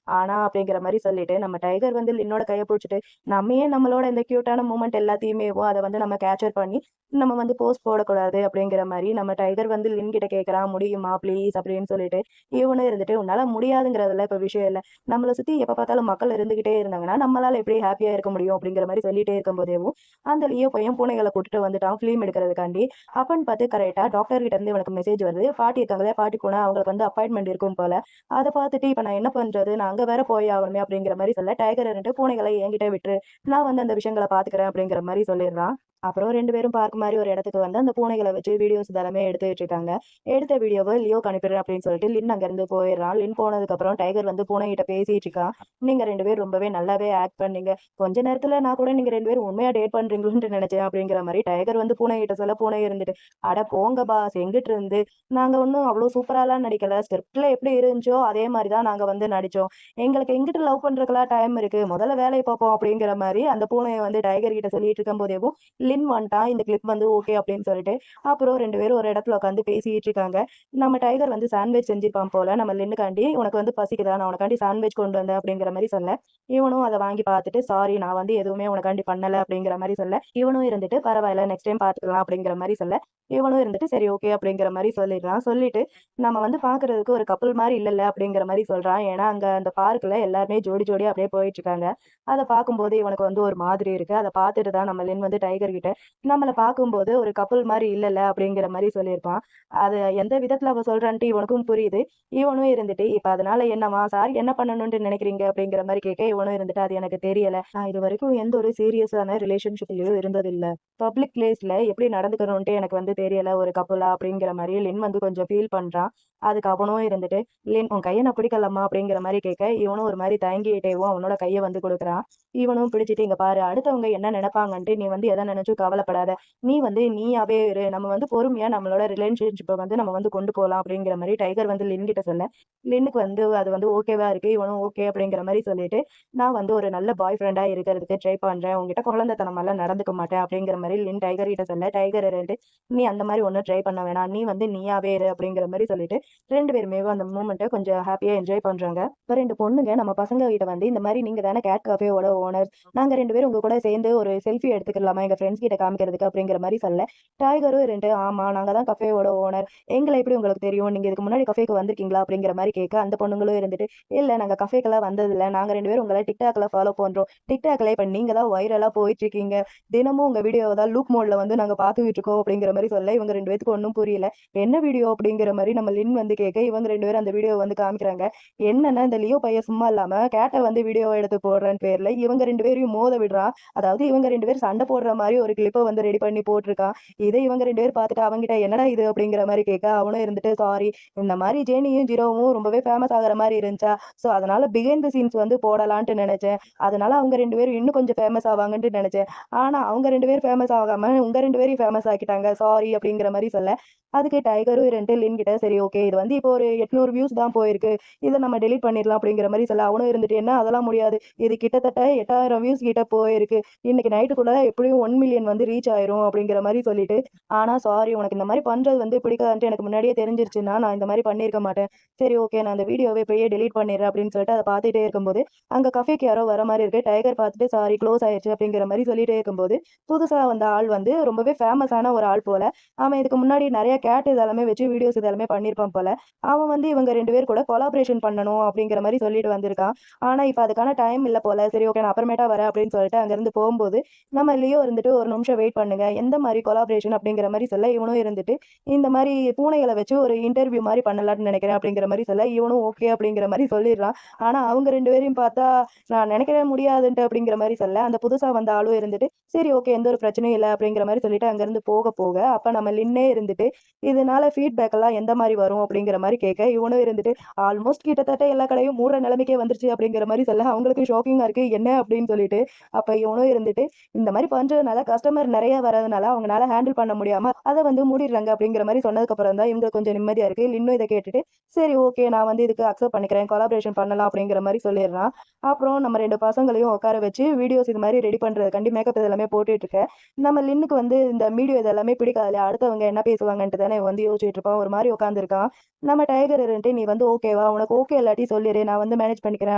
ஆனா அப்படிங்கிற மாதிரி சொல்லிட்டு நம்ம டைகர் வந்து லின்னோட கையை பிடிச்சிட்டு நம்ம ஏன் நம்மளோட இந்த கியூட்டான மூமெண்ட் எல்லாத்தையுமே அதை வந்து நம்ம கேப்சர் பண்ணி நம்ம வந்து போஸ்ட் போடக்கூடாது அப்படிங்கிற மாதிரி நம்ம டைகர் வந்து லின் கிட்ட கேட்கறான், முடியுமா ப்ளீஸ் அப்படின்னு சொல்லிட்டு இவனும் இருந்துட்டு உன்னால முடியாதுங்கிறதுல இப்ப விஷயம் இல்லை, நம்மளை சுத்தி எப்ப பார்த்தாலும் மக்கள் இருந்துகிட்டே இருந்தாங்கன்னா நம்மளால எப்படி ஹாப்பியா இருக்க முடியும் அப்படிங்கிற மாதிரி சொல்லிட்டே இருக்கும் போதேவும் அந்த லியோ பையன் பூனைகளை கூட்டிட்டு வந்துட்டான் ஃபிலிம் எடுக்கிறதுக்காண்டி. அப்பன்னு பார்த்து கரெக்டா டாக்டர் கிட்ட இருந்து இவனுக்கு மெசேஜ் வருது, பாட்டி இருக்காங்களே பாட்டி போனா அவங்களுக்கு வந்து அப்பாயின்மெண்ட் இருக்கும் போல. அதை பார்த்துட்டு இப்ப நான் என்ன பண்றது, நான் அங்க வேற போய் ஆகணுமே அப்படிங்கிற மாதிரி சொல்ல, டைகர் இருந்துட்டு பூனைகளை என்கிட்ட விட்டுரு, நான் வந்து அந்த விஷயங்களை பாத்துக்கிறேன் அப்படிங்கிற மாதிரி சொல்லிடுறான். அப்புறம் 2 பேரும் பார்க் மாரி ஒரு இடத்துக்கு வந்து அந்த பூனைகள வச்சு வீடியோஸ் இதெல்லாமே எடுத்துட்டு இருக்காங்க. எடுத்த வீடியோவ லியோக்கு அனுப்பிடுறேன் அப்படின்னு சொல்லிட்டு லின் அங்கருந்து போயிடுறான். லின் போனதுக்கப்புறம் டைகர் வந்து பூனைகிட்ட பேசிட்டு இருக்கான். நீங்க 2 பேரும் ரொம்பவே நல்லாவே ஆக்ட் பண்ணீங்க. கொஞ்ச நேரத்துல நான் கூட நீங்க 2 பேரும் உண்மையா டேட் பண்றீங்களோன்னு நினைச்சேன் அப்படிங்கிற மாரி டைகர் வந்து பூனைகிட்ட சொல்ல, பூனை இருந்துட்டு அட போங்க பாஸ் எங்கிட்டு இருந்து, நாங்க ஒன்னும் அவ்வளோ சூப்பராலாம் நடிக்கல. ஸ்கிரிப்ட்ல எப்படி இருந்துச்சோ அதே மாரி தான் நாங்க வந்து நடிச்சோம். எங்களுக்கு எங்கிட்டு லவ் பண்றதுக்கெல்லாம் டைம் இருக்கு. முதல்ல வேலைய பார்ப்போம் அப்படிங்கிற மாரி அந்த பூனைய வந்து டைகர் கிட்ட சொல்லிட்டு இருக்கும்போதேவும் லின் வந்துட்டான். இந்த கிளிப் வந்து ஓகே அப்படின்னு சொல்லிட்டு அப்புறம் 2 பேரும் ஒரு இடத்துல உட்காந்து பேசிட்டு இருக்காங்க. நம்ம டைகர் வந்து சாண்ட்விச் செஞ்சிருப்பான் போல நம்ம லின்னுக்காண்டி, உனக்கு வந்து பசிக்குதா நான் உனக்காண்டி சாண்ட்விச் கொண்டு வந்தேன் அப்படிங்கிற மாதிரி சொல்ல, இவனும் அதை வாங்கி பார்த்துட்டு சாரி நான் வந்து எதுவுமே உனக்காண்டி பண்ணல அப்படிங்கிற மாதிரி சொல்ல, இவனும் இருந்துட்டு பரவாயில்ல நெக்ஸ்ட் டைம் பார்த்துக்கலாம் அப்படிங்கிற மாதிரி சொல்ல, இவனும் இருந்துட்டு சரி ஓகே அப்படிங்கிற மாதிரி சொல்லிடுறான். சொல்லிட்டு நம்ம வந்து பாக்குறதுக்கு ஒரு கப்பல் மாதிரி இல்லல்ல அப்படிங்கிற மாதிரி சொல்றான். ஏன்னா அங்க அந்த பார்க்ல எல்லாருமே ஜோடி ஜோடியா அப்படியே போயிட்டு இருக்காங்க. அதை பார்க்கும்போது இவனுக்கு வந்து ஒரு மாதிரி இருக்கு. அதை பார்த்துட்டு தான் நம்ம லின் வந்து டைகர் கிட்ட நம்மள பார்க்கும்போது ஒரு கப்பல் மாதிரி இல்லல்ல அப்படிங்கிற மாதிரி சொல்லியிருப்பான். அது எந்த விதத்துல அவ சொல்றான்ட்டு இவனுக்கும் புரியுது. இவனும் இருந்துட்டு இப்ப அதனால என்னவா சார் என்ன பண்ணணும்னு நினைக்கிறீங்க அப்படிங்கிற மாதிரி கேட்க, இவனும் இருந்துட்டு அது எனக்கு தெரியல, நான் இது வரைக்கும் எந்த ஒரு சீரியஸான ரிலேஷன்ஷிப்லயும் இருந்ததில்ல, பப்ளிக் பிளேஸ்ல எப்படி நடந்துக்கணும்ட்டு எனக்கு வந்து தெரியல ஒரு கப்பலா அப்படிங்கிற மாதிரி லின் வந்து கொஞ்சம் ஃபீல் பண்றான். அதுக்கு அவனும் இருந்துட்டு லின் உன் கையை நான் பிடிக்கலாமா அப்படிங்கிற மாதிரி கேட்க, இவனும் ஒரு மாதிரி தயங்கிட்டேவும் அவனோட கையை வந்து கொடுக்குறான். இவனும் பிடிச்சிட்டு இங்க பாரு அடுத்தவங்க என்ன நினைப்பாங்கன்ட்டு நீ வந்து எதை நினைச்சும் கவலைப்படாத, நீ வந்து நீயாவே இரு, நம்ம வந்து பொறுமையா நம்மளோட ரிலேஷன்ஷிப்பை வந்து நம்ம வந்து கொண்டு போகலாம் அப்படிங்கிற மாதிரி டைகர் வந்து லின் கிட்ட சொல்ல, லின்னுக்கு வந்து அது வந்து ஓகேவா இருக்கு. இவனும் ஓகே அப்படிங்கிற மாதிரி சொல்லிட்டு நான் வந்து ஒரு நல்ல பாய் ஃப்ரெண்டா இருக்கிறதுக்கு ட்ரை பண்றேன், உங்ககிட்ட குழந்தைத்தனமெல்லாம் நடந்துக்க மாட்டேன் அப்படிங்கிற மாதிரி லின் டைகர் கிட்ட சொல்ல, டைகர் ரெண்டு நீ அந்த மாதிரி ஒன்றும் ட்ரை பண்ண வேணாம், நீ வந்து நீயாவே இரு அப்படிங்கிற மாதிரி சொல்லிட்டு 2 பேருமே அந்த மூமெண்ட்டை கொஞ்சம் ஹாப்பியா என்ஜாய் பண்றாங்க. இப்போ 2 பொண்ணுங்க நம்ம பசங்க கிட்ட வந்து இந்த மாதிரி நீங்க தானே கேட் காஃபேவோட ஓனர், நாங்க 2 பேரும் உங்க கூட சேர்ந்து ஒரு செல்ஃபி எடுத்துக்கலாமா எங்க ஃப்ரெண்ட்ஸ் கிட்ட காமிக்கிறதுக்கு அப்படிங்கிற மாதிரி சொல்ல, டைகரும் 2 ஆமா நாங்க தான் கஃபேவோட ஓனர், எங்களை எப்படி உங்களுக்கு தெரியும், நீங்க இதுக்கு முன்னாடி கஃபேக்கு வந்திருக்கீங்களா அப்படிங்கிற மாதிரி கேட்க, அந்த பொண்ணுங்களும் இருந்துட்டு இல்ல நாங்க கஃபேக்கெல்லாம் வந்ததில்ல, நாங்க 2 பேரும் உங்களை டிக்டாக்ல ஃபாலோ பண்றோம், டிக்டாக்ல இப்ப நீங்க தான் வைரலா போயிட்டு இருக்கீங்க, தினமும் உங்க வீடியோ தான் லூப் மோட்ல வந்து நாங்க பார்த்துக்கிட்டு இருக்கோம் அப்படிங்கிற மாதிரி சொல்ல, இவங்க 2 பேத்துக்கு ஒன்றும் புரியல. என்ன வீடியோ அப்படிங்கிற மாதிரி நம்ம லின் வந்து கேட்க, இவங்க 2 பேரும் அந்த வீடியோ வந்து காமிக்கிறாங்க. என்னன்னா இந்த லியோ பையன் சும்மா இல்லாம கேட்டை வந்து வீடியோ எடுத்து போடுறேன்னு பேர்ல இவங்க 2 பேரையும் மோத விடுறான். அதாவது இவங்க 2 பேரும் சண்டை போடுற மாதிரி ஒரு கிளிப்பை வந்து ரெடி பண்ணி போட்டிருக்கான். இதை இவங்க 2 பேரும் பார்த்துட்டு அவன்கிட்ட என்னடா இது அப்படிங்கிற மாரி கேட்க, அவனும் இருந்துட்டு சாரி இந்த மாரி ஜெனியும், ஜிரோவும் ரொம்பவே ஃபேமஸ் ஆகுற மாரி இருந்துச்சா, ஸோ அதனால பிஹைண்ட் தி சீன்ஸ் வந்து போடலான்ட்டு நெனச்சேன். அதனால அவங்க 2 பேரும் இன்னும் கொஞ்சம் ஃபேமஸ் ஆவாங்கன்ட்டு நெனச்சேன். ஆனா அவங்க 2 பேரும் ஃபேமஸ் ஆகாம உங்க 2 பேரையும் ஃபேமஸ் ஆக்கிட்டாங்க. சாரி அப்படிங்கிற மாரி சொல்ல, அதுக்கு டைகரும் இருந்துட்டு லின் கிட்ட சரி ஓகே இது வந்து இப்போ ஒரு 800 வியூஸ் தான் போயிருக்கு. இத நம்ம டெலீட் பண்ணிடலாம் அப்படிங்கிற மாரி சொல்ல, அவனும் இருந்துட்டு என்ன அதெல்லாம் முடியாது. இது கிட்டத்தட்ட 8000 வியூஸ் கிட்ட போயிருக்கு. இன்னைக்கு நைட்டுக்குள்ள எப்படியும் 1 மில்லியன் வந்து ரீச் ஆயிரும் அப்படிங்கிற மாரி சொல்லிட்டு, ஆனா சாரி உனக்கு இந்த மாரி பண்றது வந்து பிடிக்காதுன்ட்டு எனக்கு முன்னாடியே தெரிஞ்சிருச்சுன்னா, நான் இந்த மாரி பண்ணியிருக்க மாட்டேன். சரி ஓகே நான் அந்த வீடியோவ இப்பயே டெலீட் பண்ணிடுறேன் அப்படின்னு சொல்லிட்டு அத பார்த்துட்டே இருக்கும்போது, அங்க கஃபேக்கு யாரோ வர மாரி இருக்கு. டைகர் பார்த்துட்டு சாரி க்ளோஸ் ஆயிருச்சு அப்படிங்கிற மாரி சொல்லிட்டே இருக்கும்போது, புதுசா வந்த ஆள் வந்து ரொம்பவே ஃபேமஸான ஒரு ஆள் போல. அவன் இதுக்கு முன்னாடி நெறைய கேட் இதெல்லாமே வச்சு வீடியோஸ் இதெல்லாமே பண்ணியிருப்பான் போல. அவன் வந்து இவங்க 2 பேர் கூட கொலாபரேஷன் பண்ணணும் அப்படிங்கிற மாரி சொல்லிட்டு வந்திருக்கான். ஆனா இப்ப அதுக்கான டைம் இல்ல போல. சரி ஓகே நான் அப்புறமேட்டா வரேன் அப்படின்னு சொல்லிட்டு அங்கருந்து போம்போது, நம்ம லியோ இருந்துட்டு ஒரு நிமிஷம் வெயிட் பண்ணுங்க. எந்த மாரி கொலாபரேஷன் அப்படிங்கிற மாரி சொல்ல, இவனும் இருந்துட்டு இந்த மாரி பூனைகள வச்சு ஒரு இன்டர்வியூ மாரி பண்ணலாம்னு நெனைக்கிறேன் அப்படிங்கிற மாரி சொல்ல, இவனும் ஓகே அப்படிங்கிற மாரி சொல்லிடுறான். ஆனா அவங்க 2 பேரையும் பார்த்தா, நான் நெனைக்கவே முடியாதுன்ட்டு அப்படிங்கிற மாரி சொல்ல, அந்த புதுசா வந்த ஆளும் இருந்துட்டு, சரி ஓகே எந்த ஒரு பிரச்சனையும் இல்ல அப்படிங்கிற மாரி சொல்லிட்டு அங்கருந்து போக போக, அப்ப நம்ம லின்னே இருந்துட்டு, இதனால ஃபீட்பேக் எல்லாம் எந்த மாரி வரும் அப்படிங்கிற மாரி கேட்க, இவனும் இருந்துட்டு ஆல்மோஸ்ட் கிட்டத்தட்ட எல்லா கடையும் மூடுற நிலைமைக்கே வந்துருச்சு அப்படிங்கிற மாரி சொல்ல, அவங்களுக்கு ஷாக்கிங்கா இருக்கு. என்ன அப்படின்னு சொல்லிட்டு, அப்ப இவனும் இருந்துட்டு, இந்த மாரி பண்றதுனால கஸ்டமர் நெறைய வரதுனால அவங்கனால ஹேண்டில் பண்ண முடியாம அத வந்து மூடிடுறாங்க அப்படிங்கிற மாரி சொன்னதுக்கு அப்புறம் தான் இவங்களுக்கு கொஞ்சம் நிம்மதியா இருக்கு. லின்னும் இத கேட்டுட்டு, சரி ஓகே நான் வந்து இதுக்கு அக்செப்ட் பண்ணிக்கிறேன். கொலாபரேஷன் பண்ணலாம் அப்படிங்கிற மாரி சொல்லிடுறான். அப்புறம் நம்ம 2 பசங்களையும் உட்கார வச்சு வீடியோஸ் இது மாரி ரெடி பண்றதுக்காண்டி மேக்கப் இதெல்லாமே போட்டுட்டு இருக்க. நம்ம லின்னுக்கு வந்து இந்த வீடியோ இதெல்லாமே பிடிக்காது இல்லையா? அடுத்தவங்க என்ன பேசுவாங்கன்ட்டு தானே இவன் வந்து யோசிச்சுட்டு இருப்பான். ஒரு மாரி உட்காந்துருக்கான். நம்ம டைகர் இருந்துட்டு, "நீ வந்து ஓகேவா? உனக்கு ஓகே இல்லாட்டி சொல்லிரு. நான் வந்து மேனேஜ் பண்ணிக்கிறேன்."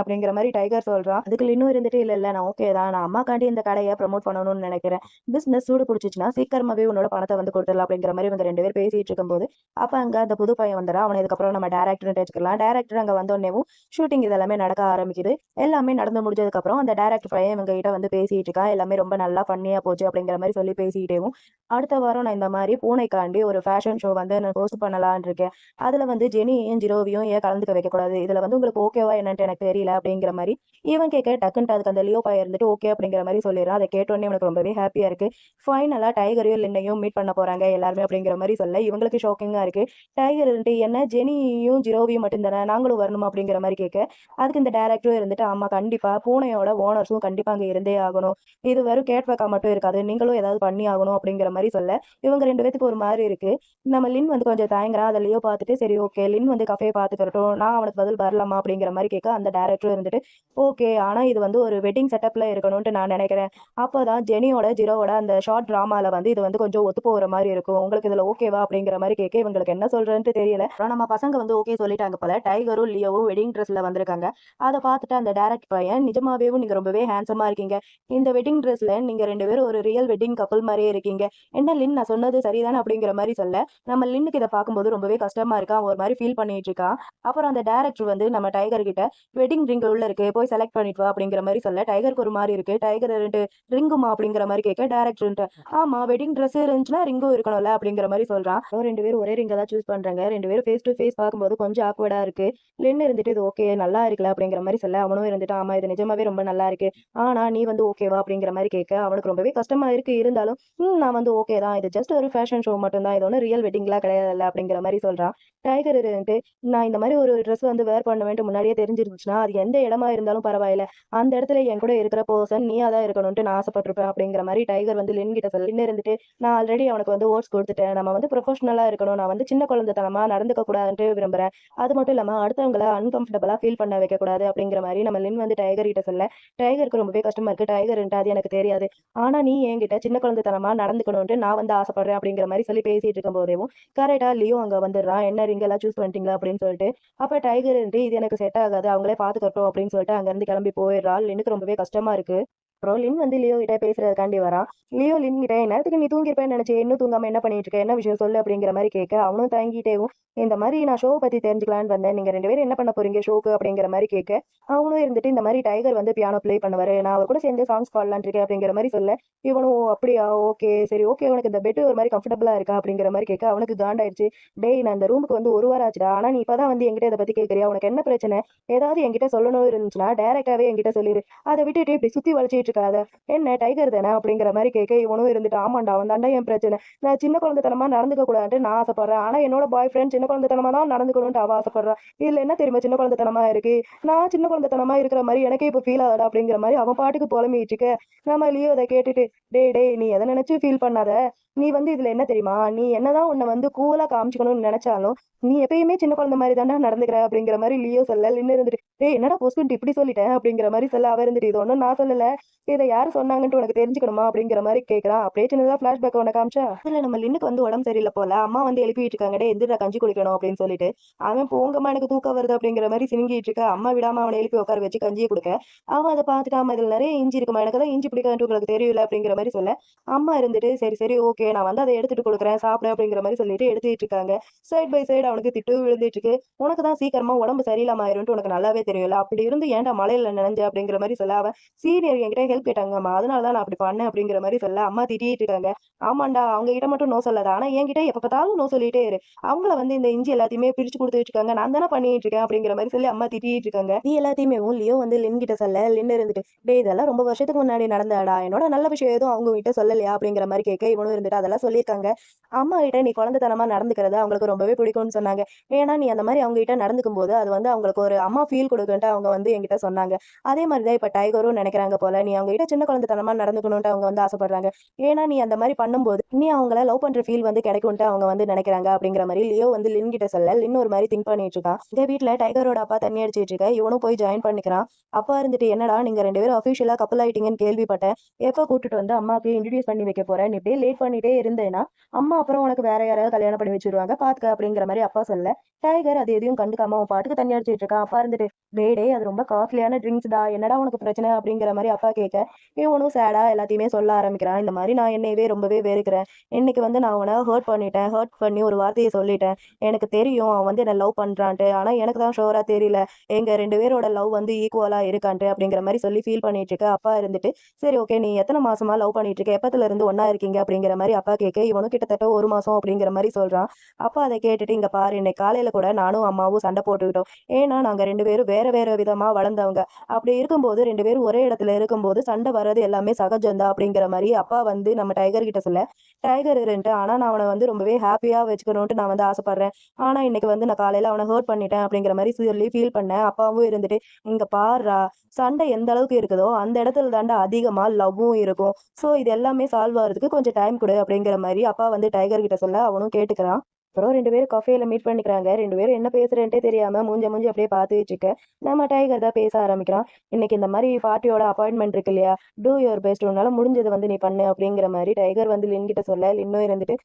அப்படிங்கிற மாரி டைகர் சொல்றான். அதுக்கு லின்னும் இருந்துட்டு, "இல்ல, இல்ல நான் ஓகே தான். நான் அம்மாக்காண்டி இந்த கடைய ப்ரமோட் பண்ணணும்னு நெனைக்கிறேன். பிசினஸ் சூடு புடிச்சுச்சுன்னா சீக்கிரமாவே உன்னோட பணத்த வந்து குடுத்துடலாம்." அப்படிங்கிற மாரி இவங்க 2 பேரும் பேசிட்டு இருக்கும்போது, அப்ப அங்க அந்த புது பையன் வந்துடுறான். அவன இதுக்கப்புறம் நம்ம டைரக்டர்ன்ட்டு வச்சுக்கலாம். டைரக்டர் அங்க வந்தோன்னேவும் ஷூட்டிங் இது எல்லாமே நடக்க ஆரம்பிக்குது. எல்லாமே நடந்து முடிஞ்சதுக்கப்புறம் அந்த டைரக்டர் பையன் இவங்க கிட்ட வந்து பேசிட்டு இருக்கான். எல்லாமே ரொம்ப நல்லா ஃபன்னியா போச்சு அப்படிங்கிற மாரி சொல்லி பேசிக்கிட்டேவும், அடுத்த வாரம் நான் இந்த மாரி பூனைக்காண்டி ஒரு ஃபேஷன் ஷோ வந்து நான் ஹோஸ்ட் பண்ணலான்னு இருக்கேன். அதுல வந்து ஜெனியையும், ஜிரோவையும் ஏன் கலந்துக்க வைக்கக்கூடாது? இதுல வந்து உங்களுக்கு ஓகேவா என்னன்ட்டு எனக்கு தெரியல அப்படிங்கிற மாரி இவன் கேட்க டக்குன்ட்டு அதுக்கு அந்த லியோ பையன் இருந்துட்டு ஓகே அப்படிங்கிற மாரி சொல்லிடுறான். அத கேட்டோனே எனக்கு ரொம்பவே ஹாப்பியா இருக்கு. ஃபைனலா டைகரையும், லின்னையும் மீட் பண்ண போறாங்க எல்லாருமே அப்படிங்கிற மாரி சொல்ல, இவங்களுக்கு ஷாக்கிங்கா இருக்கு. டைகர் இருந்துட்டு என்ன ஜெனியையும், ஜிரோவையும் மட்டும் தானே நாங்களும் வரணுமா? அப்படிங்கிற மாரி கேட்க, அதுக்கு இந்த டைரக்டரும் இருந்துட்டு ஆமா கண்டிப்பா பூனையோட ஓனர்ஸும் கண்டிப்பா அங்க இருந்தே ஆகணும். இது வெறும் கேட் வாக்கா மட்டும் இருக்காது. நீங்களும் ஏதாவது பண்ணி ஆகணும் அப்படிங்கிற மாரி சொல்ல, இவங்க 2 பேத்துக்கு ஒரு மாரி இருக்கு. நம்ம லின் வந்து கொஞ்சம் தயங்குறான். அத லியோ பார்த்துட்டு, சரி ஓகே லின் வந்து கஃபே பார்த்துக்கறட்டும். நான் அவனுக்கு பதில் வரலாமா? அப்படிங்கிற மாரி கேட்க, அந்த டைரக்டரும் இருந்துட்டு, ஓகே. ஆனா இது வந்து ஒரு வெட்டிங் செட்டப்ல இருக்கணும்ன்ட்டு நான் நெனைக்கிறேன். அப்பதான் ஜெனியோட, ஜிரோவோட அந்த ஷார்ட் டிராமால வந்து இது வந்து கொஞ்சம் ஒத்து போற மாரி இருக்கும். உங்களுக்கு இதுல ஓகேவா? அப்படிங்கிற மாரி கேட்க, இவங்களுக்கு என்ன சொல்றதுன்ட்டு தெரியல. அப்புறம் நம்ம பசங்க வந்து ஓகே சொல்லிட்டாங்க போல. டைகரும், லியோவும் வெட்டிங் ட்ரெஸ்ல வந்திருக்காங்க. அத பார்த்துட்டு அந்த டைரக்ட் பையன், நிஜமாவேவும் நீங்க ரொம்பவே ஹேண்ட்ஸமா இருக்கீங்க. இந்த வெட்டிங் ட்ரெஸ்ல நீங்க 2 பேரும் ஒரு ரியல் வெட்டிங் கப்புள் மாரியே இருக்கீங்க. என்ன லின் நான் சொன்னது சரிதானே? அப்படிங்கிற மாரி சொல்ல, நம்ம லின்னுக்கு இத பார்க்கும்போது ரொம்பவே கஷ்டமா இருக்கா. அவன் ஒரு மாரி ஃபீல் பண்ணிட்டு இருக்கான். அப்புறம் அந்த டைரக்டர் வந்து நம்ம டைகர் கிட்ட வெட்டிங் ரிங் உள்ள இருக்கு. போய் செலக்ட் பண்ணிட்டு வா அப்படிங்கிற மாரி சொல்ல, டைகருக்கு ஒரு மாரி இருக்கு. டைகர் இருந்துட்டு ரிங்குமா அப்படிங்கிற மாரி கேட்க, டைரக்டர்ன்ட்டு ஆமா வெட்டிங் ட்ரெஸ் இருந்துச்சுன்னா ரிங்கும் இருக்கணும்ல அப்படிங்கிற மாரி சொல்றான். அப்புறம் 2 பேரும் ஒரே ரிங்க தான் சூஸ் பண்றாங்க. 2 பேரும் ஃபேஸ் டு ஃபேஸ் பார்க்கும்போது கொஞ்சம் ஆக்வர்டா இருக்கு. லின் இருந்துட்டு இது ஓகே நல்லா இருக்குல்ல அப்படிங்கிற மாரி சொல்ல, அவனும் இருந்துட்டு ஆமா இது நிஜமாவே ரொம்ப நல்லா இருக்கு. ஆனா நீ வந்து ஓகேவா? அப்படிங்கிற மாரி கேட்க, அவனுக்கு ரொம்பவே கஷ்டமா இருக்கு. இருந்தாலும் நான் வந்து ஓகே தான். இது ஜஸ்ட் ஒரு ஃபேஷன் ஷோ மட்டும் தான். இது ஒண்ணும் ரியல் வெட்டிங்லாம் கிடையாதுல்ல அப்படிங்கிற மாரி சொல்றான். டைகர் இருந்துட்டு, நான் இந்த மாரி ஒரு ட்ரெஸ் வந்து வேர் பண்ணுவேன்ட்டு முன்னாடியே தெரிஞ்சிருந்துச்சுன்னா, அது எந்த இடமா இருந்தாலும் பரவாயில்ல. அந்த இடத்துல என் கூட இருக்கிற பெர்சன் நீயா தான் இருக்கணும்ன்ட்டு நான் ஆசைப்பட்டுருப்பேன் அப்படிங்கிற மாரி டைகர் வந்து லின் கிட்ட சொல்ல, லின் இருந்துட்டு, நான் ஆல்ரெடி அவனுக்கு வந்து ஓட்ஸ் குடுத்துட்டேன். நம்ம வந்து ப்ரொஃபஷனலா இருக்கணும். நான் வந்து சின்ன குழந்தைத்தனமா நடந்துக்க கூடாதுன்ட்டு விரும்புறேன். அது மட்டும் இல்லாம அடுத்தவங்கள அன்கம்ஃபர்டபுளா ஃபீல் பண்ண வைக்கக்கூடாது அப்படிங்கிற மாரி நம்ம லின் வந்து டைகர் கிட்ட சொல்ல, டைகருக்கு ரொம்பவே கஷ்டமா இருக்கு. டைகர்ன்ட்டு அது எனக்கு தெரியாது. ஆனா நீ என்கிட்ட சின்ன குழந்தைத்தனமா நடந்துக்கணும்ன்ட்டு நான் வந்து ஆசைப்படுறேன் அப்படிங்கிற மாரி சொல்லி பேசிட்டு இருக்கும்போதேவும், கரெக்ட்டா லியோ அங்க வந்துடுறான். என்ன ரிங் எல்லாம் சூஸ் பண்ணிட்டீங்களா? அப்படின்னு சொல்லிட்டு. அப்ப டைகர் இருந்துட்டு இது எனக்கு செட் ஆகாது. அவங்களே பார்த்துக்கட்டும் அப்படின்னு சொல்லிட்டு அங்கருந்து கிளம்பி போயிடுறான். லின்னுக்கு ரொம்பவே கஷ்டமா இருக்கு. அப்புறம் லின் வந்து லியோ கிட்ட பேசுறதுக்காண்டி வரான். லியோ லின் கிட்ட "இந்நேரத்துக்கு நீ தூங்கியிருப்பேன்னு நினைச்சேன். இன்னும் தூங்காம என்ன பண்ணிட்டு இருக்க? என்ன விஷயம் சொல்லு?" அப்படிங்கிற மாரி கேட்க, அவனும் தயங்கிட்டேவும், "இந்த மாரி நான் ஷோவ பத்தி தெரிஞ்சுக்கலான்னு வந்தேன். நீங்க 2 பேரும் என்ன பண்ண போறீங்க ஷோக்கு?" அப்படிங்கிற மாரி கேட்க, அவனும் இருந்துட்டு இந்த மாரி டைகர் வந்து பியானோ ப்ளே பண்ணுவாரு. நான் அவர் கூட சேர்ந்து சாங்ஸ் பாடலான்னு இருக்கேன் அப்படிங்கிற மாரி சொல்ல, இவனும் "ஓ! அப்படியா? ஓகே. சரி ஓகே. உனக்கு இந்த பெட் ஒரு மாரி கம்ஃபர்டபுளா இருக்கா?" அப்படிங்கிற மாரி கேட்க, அவனுக்கு காண்டாயிருச்சு. "டேய் நான் இந்த ரூமுக்கு வந்து 1 வாரம் ஆச்சுடா. ஆனா நீ இப்ப தான் வந்து என்கிட்ட இத பத்தி கேட்கறியா? உனக்கு என்ன பிரச்சனை? ஏதாவது என்கிட்ட சொல்லணும் இருந்துச்சுன்னா டைரக்ட்டாவே என்கிட்ட சொல்லிரு. அத விட்டுட்டு இப்படி சுத்தி வளைச்சுட்டு இருக்காத, என்ன டைகர் தானே அப்படிங்கிற மாதிரி கேட்க இவனும் இருந்துட்டு ஆமாண்டா அவன் தாண்டா என் பிரச்சனை. நான் சின்ன குழந்தைத்தனமா நடந்துக்க கூடாதுன்ட்டு நான் ஆசைப்படுறேன். ஆனா என்னோட பாய் ஃப்ரெண்ட் சின்ன குழந்தைத்தனமா தான் நடந்துக்கணும்ட்டு அவ ஆசைப்படுறான். இதுல என்ன தெரியுமா சின்ன குழந்தைத்தனமா இருக்கு? நான் சின்ன குழந்தைத்தனமா இருக்கிற மாதிரி எனக்கே இப்போ ஃபீல் ஆகுதா அப்படிங்கிற மாதிரி அவன் பாட்டுக்கு புலம்பிட்டு இருக்க. நம்ம லியோ அதை கேட்டுட்டு டேய் டேய் நீ எதை நினைச்சு ஃபீல் பண்ணாத. நீ வந்து இதுல என்ன தெரியுமா, நீ என்னதான் உன்னை வந்து கூலா காமிச்சுக்கணும்னு நினைச்சாலும் நீ எப்பயுமே சின்ன குழந்தை மாதிரி தாண்டா நடந்துக்கிற அப்படிங்கிற மாதிரி லியோ சொல்ல. லின்னு இருந்துட்டு டேய் என்னடா பொசுக்கிட்டு இப்படி சொல்லிட்டேன் அப்படிங்கிற மாதிரி சொல்ல. அவ இருந்துட்டு இது ஒன்றும் நான் சொல்லல, இதை யார் சொன்னாங்கன்ட்டு உனக்கு தெரிஞ்சுக்கணுமா அப்படிங்கிற மாதிரி கேட்கறான். அப்படியே சின்னதா பிளாஷ்பேக் உனக்கு காமிச்சா அதுல நம்ம லின்னுக்கு வந்து உடம்பு சரியில்லை போல. அம்மா வந்து எழுப்பிட்டு இருக்காங்க, டே எந்திரா கஞ்சி குடிக்கணும் அப்படின்னு சொல்லிட்டு. அவன் போங்கம்மா எனக்கு தூக்கம் வருது அப்படிங்கிற மாதிரி சினிங்கிட்டு இருக்க. அம்மா விடாம அவனை எழுப்பி உட்கார வச்சு கஞ்சியை கொடுக்க அவன் அதை பார்த்துட்டு அம்மா இதுல நிறைய இஞ்சி இருக்குமா, எனக்கு தான் இஞ்சி பிடிக்காதுன்னு உங்களுக்கு தெரியல அப்படிங்கிற மாதிரி சொல்ல. அம்மா இருந்துட்டு சரி சரி ஓகே நான் வந்து அதை எடுத்துட்டு கொடுக்குறேன் சாப்பிடு அப்படிங்கிற மாதிரி சொல்லிட்டு எடுத்துட்டு இருக்காங்க. சைட் பை சைடு அவனுக்கு திட்டு விழுந்துட்டு இருக்கு. உனக்கு தான் சீக்கிரமா உடம்பு சரியில்லாம ஆயிரும்ட்டு உனக்கு நல்லாவே தெரியல, அப்படி இருந்து ஏன்டா மழையில நினைஞ்ச அப்படிங்கிற மாதிரி சொல்ல. அவன் சீனியர் என்கிட்ட ஹெல்ப் கேட்டாங்கம்மா அதனால தான் நான் அப்படி பண்ணேன் அப்படிங்கிற மாதிரி சொல்ல. அம்மா திட்டிட்டு இருக்காங்க. ஆமாண்டா அவங்க கிட்ட மட்டும் நோ சொல்லாத, ஆனா என்கிட்ட எப்ப பார்த்தாலும் நோ சொல்லிட்டே இரு. அவங்கள வந்து இந்த இஞ்சி எல்லாத்தையுமே பிரிச்சு கொடுத்துட்டு இருக்காங்க, நான் தானே பண்ணிட்டு இருக்கேன் அப்படிங்கிற மாதிரி சொல்லி அம்மா திட்டிட்டு இருக்காங்க. நீ எல்லாத்தையுமே லியோ வந்து லின் கிட்ட சொல்ல. லின் இருந்துட்டு டே இதெல்லாம் ரொம்ப வருஷத்துக்கு முன்னாடி நடந்தாடா, என்னோட நல்ல விஷயம் எதுவும் அவங்க கிட்ட சொல்லலையா அப்படிங்கிற மாதிரி கேட்க இவனும் இருந்துட்டு அதெல்லாம் சொல்லியிருக்காங்க. அம்மா கிட்ட நீ குழந்தைத்தனமா நடந்துக்கிறது அவங்களுக்கு ரொம்பவே பிடிக்கும்னு சொன்னாங்க. ஏன்னா நீ அந்த மாதிரி அவங்க கிட்ட நடந்துக்கும் போது அது வந்து அவங்களுக்கு ஒரு அம்மா ஃபீல் கொடுக்குன்ட்டு அவங்க வந்து என்கிட்ட சொன்னாங்க. அதே மாதிரி தான் இப்ப டைகரும் நினைக்கிறாங்க போல, நீ அவங்க கிட்ட சின்ன குழந்தைத்தனமா நடந்துக்கணும்ட்டு அவங்க வந்து ஆசைப்படுறாங்க. ஏன்னா நீ அந்த மாதிரி பண்ணும்போது நீ அவங்கள லவ் பண்ற ஃபீல் வந்து கிடைக்கும்ட்டு அவங்க வந்து நினைக்கிறாங்க அப்படிங்கிற மாதிரி லியோ வந்து லின் கிட்ட சொல்ல. லின் ஒரு மாதிரி திங்க் பண்ணிட்டு இருக்கான். இந்த வீட்டுல டைகரோட அப்பா தண்ணி அடிச்சிட்டு இருக்க. இவனும் போய் ஜாயின் பண்ணிக்கிறான். அப்பா இருந்துட்டு என்னடா நீங்க ரெண்டு பேரும் அபிஷியலா கப்பல் ஆயிட்டீங்கன்னு கேள்விப்பட்டேன், எப்ப கூட்டிட்டு வந்து அம்மாவுக்கு இன்ட்ரடியூஸ் பண்ணி வைக்க போறேன், இப்படியே லேட் பண்ணிட்டே இருந்தேன்னா அம்மா அப்புறம் உனக்கு வேற யாராவது கல்யாணம் பண்ணி வச்சிருவாங்க பாத்துக்க அப்படிங்கிற மாதிரி அப்பா சொல்ல. டைகர் அது எதையும் கண்டுக்காம அவன் பாட்டுக்கு தண்ணி அடிச்சிட்டு இருக்கான். அப்பா இருந்துட்டு டேடே அது ரொம்ப காஸ்ட்லியான ட்ரிங்க்ஸ் டா, என்னடா உனக்கு பிரச்சனை அப்படிங்கிற மாதிரி அப்பா கேட்க இவனும் சேடா எல்லாத்தையுமே சொல்ல ஆரம்பிக்கிறான். இந்த மாதிரி நான் என்னையவே ரொம்பவே வெறுக்கிறேன், இன்னைக்கு வந்து நான் அவனை ஹர்ட் பண்ணிட்டேன், ஹர்ட் பண்ணி ஒரு வார்த்தையை சொல்லிட்டேன், எனக்கு தெரியும் அவன் வந்து என்ன லவ் பண்றான்ட்டு, ஆனா எனக்கு தான் ஷோரா தெரியல எங்க ரெண்டு பேரோட லவ் வந்து ஈக்குவலா இருக்கான்ட்டு அப்படிங்கிற மாதிரி சொல்லி ஃபீல் பண்ணிட்டு இருக்க. அப்பா இருந்துட்டு சரி ஓகே நீ எத்தனை மாசமா லவ் பண்ணிட்டு இருக்க, எப்பத்துல இருந்து ஒண்ணா இருக்கீங்க அப்படிங்கிற மாதிரி அப்பா கேட்க இவனும் கிட்டத்தட்ட ஒரு மாசம் அப்படிங்கிற மாதிரி சொல்றான். அப்பா அதை கேட்டுட்டு இங்க பாரு இன்னைக்கு காலையில கூட நானும் அம்மாவும் சண்டை போட்டுக்கிட்டோம், ஏன்னா நாங்க ரெண்டு பேரும் வேற வேற விதமா வளர்ந்தவங்க, அப்படி இருக்கும்போது ரெண்டு பேரும் ஒரே இடத்துல இருக்கும்போது சண்டை வர்றது எல்லாமே சகஜம்தான் அப்படிங்கிற மாதிரி அப்பா வந்து நம்ம டைகர் கிட்ட சொல்ல. டைகர் இருந்துட்டு ஆனா நான் அவனை வந்து ரொம்பவே ஹாப்பியா வச்சுக்கணும்ட்டு நான் வந்து ஆசைப்படுறேன், ஆனா இன்னைக்கு வந்து நான் காலையில அவனை ஹர்ட் பண்ணிட்டேன் அப்படிங்கிற மாதிரி சொல்லி ஃபீல் பண்ணேன். அப்பாவும் இருந்துட்டு இங்க பாருடா சண்டை எந்த அளவுக்கு இருக்குதோ அந்த இடத்துல தாண்டா அதிகமா லவ்வும் இருக்கும், சோ இது எல்லாமே சால்வ் ஆகிறதுக்கு கொஞ்சம் டைம் கொடு அப்படிங்கிற மாதிரி அப்பா வந்து டைகர் கிட்ட சொல்ல அவனும் கேட்டுக்கிறான். அப்புறம் ரெண்டு பேரும் கஃபேல மீட் பண்ணிக்கிறாங்க. ரெண்டு பேரும் என்ன பேசுறேன்ட்டே தெரியாம மூஞ்ச மூஞ்சி அப்படியே பார்த்துட்டு இருக்க. நம்ம டைகர் தான் பேச ஆரம்பிக்கிறான். இன்னைக்கு இந்த மாதிரி பார்ட்டியோட அப்பாயின்மெண்ட் இருக்கு இல்லையா, டூ யுவர் பெஸ்ட், உன்னால முடிஞ்சது வந்து நீ பண்ணு அப்படிங்கிற மாதிரி டைகர் வந்து லின் கிட்ட சொல்ல. லின்னும் இருந்துட்டு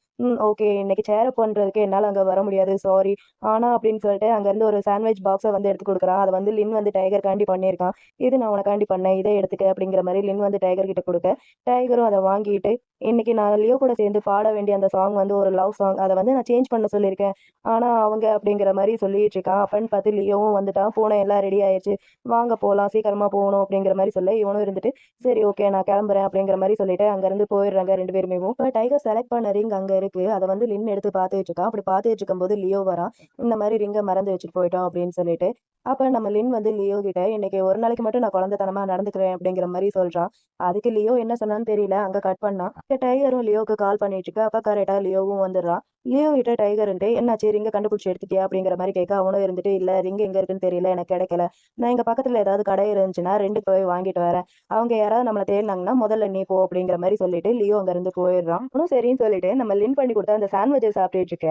ஓகே இன்னைக்கு சேர் பண்றதுக்கு என்னால அங்க வர முடியாது சாரி, ஆனா அப்படின்னு சொல்லிட்டு அங்க இருந்து ஒரு சாண்ட்விச் பாக்ஸை வந்து எடுத்து கொடுக்குறான். அதை வந்து லின் வந்து டைகர் காண்டி பண்ணியிருக்கான். இது நான் உனக்காண்டி பண்ணேன் இதை எடுத்துக்க அப்படிங்கிற மாதிரி லின் வந்து டைகர் கிட்ட கொடுக்க. டைகரும் அதை வாங்கிட்டு இன்னைக்கு நான் லியோ கூட சேர்ந்து பாட வேண்டிய அந்த சாங் வந்து ஒரு லவ் சாங், அதை வந்து நான் சேஞ்ச் பண்ண சொல்லியிருக்கேன், ஆனா அவங்க அப்படிங்கிற மாதிரி சொல்லிட்டு இருக்கான். அப்பன்னு பார்த்து லியோவும் வந்துட்டான். பூனை எல்லாம் ரெடி ஆயிடுச்சு, வாங்க போகலாம் சீக்கிரமா போகணும் அப்படிங்கிற மாதிரி சொல்ல இவனும் இருந்துட்டு சரி ஓகே நான் கிளம்புறேன் அப்படிங்கிற மாதிரி சொல்லிட்டு அங்க இருந்து போயிடுறாங்க ரெண்டு பேருமே. இப்போ டைகர் செலக்ட் பண்ண ரிங் அங்க இருக்கு, அதை வந்து லின் எடுத்து பார்த்துட்டு இருக்கான். அப்படி பார்த்துட்டு இருக்கும்போது லியோ வரான். இந்த மாதிரி ரிங்கை மறந்து வச்சுட்டு போயிட்டோம் அப்படின்னு சொல்லிட்டு. அப்ப நம்ம லின் வந்து லியோ கிட்ட இன்னைக்கு ஒரு நாளைக்கு மட்டும் நான் குழந்தைத்தனமா நடந்துக்கிறேன் அப்படிங்கிற மாதிரி சொல்றான். அதுக்கு லியோ என்ன சொன்னான்னு தெரியல, அங்க கட் பண்ணா. டைகரும் லியோக்கு கால் பண்ணிட்டு இருக்கு. அப்ப கரெக்டா லியோவும் வந்துடுறான். லியோ கிட்ட டைகர்ன்ட்டு என்னாச்சு ரிங்க கண்டுபிடிச்சி எடுத்துட்டியா அப்படிங்கிற மாதிரி கேட்க அவனும் இருந்துட்டு இல்ல ரிங் எங்க இருக்குன்னு தெரியல எனக்கு கிடைக்கல, நான் இங்க பக்கத்துல ஏதாவது கடை இருந்துச்சுன்னா ரெண்டு போய் வாங்கிட்டு வரேன், அவங்க யாராவது நம்மளை தேடினாங்கன்னா முதல்ல நீ போ அப்படிங்கிற மாதிரி சொல்லிட்டு லியோ அங்க இருந்து போயிடுறான். அவனும் சரின்னு சொல்லிட்டு நம்ம லின் பண்ணி கொடுத்த அந்த சாண்ட்விச்சை சாப்பிட்டுட்டு இருக்க.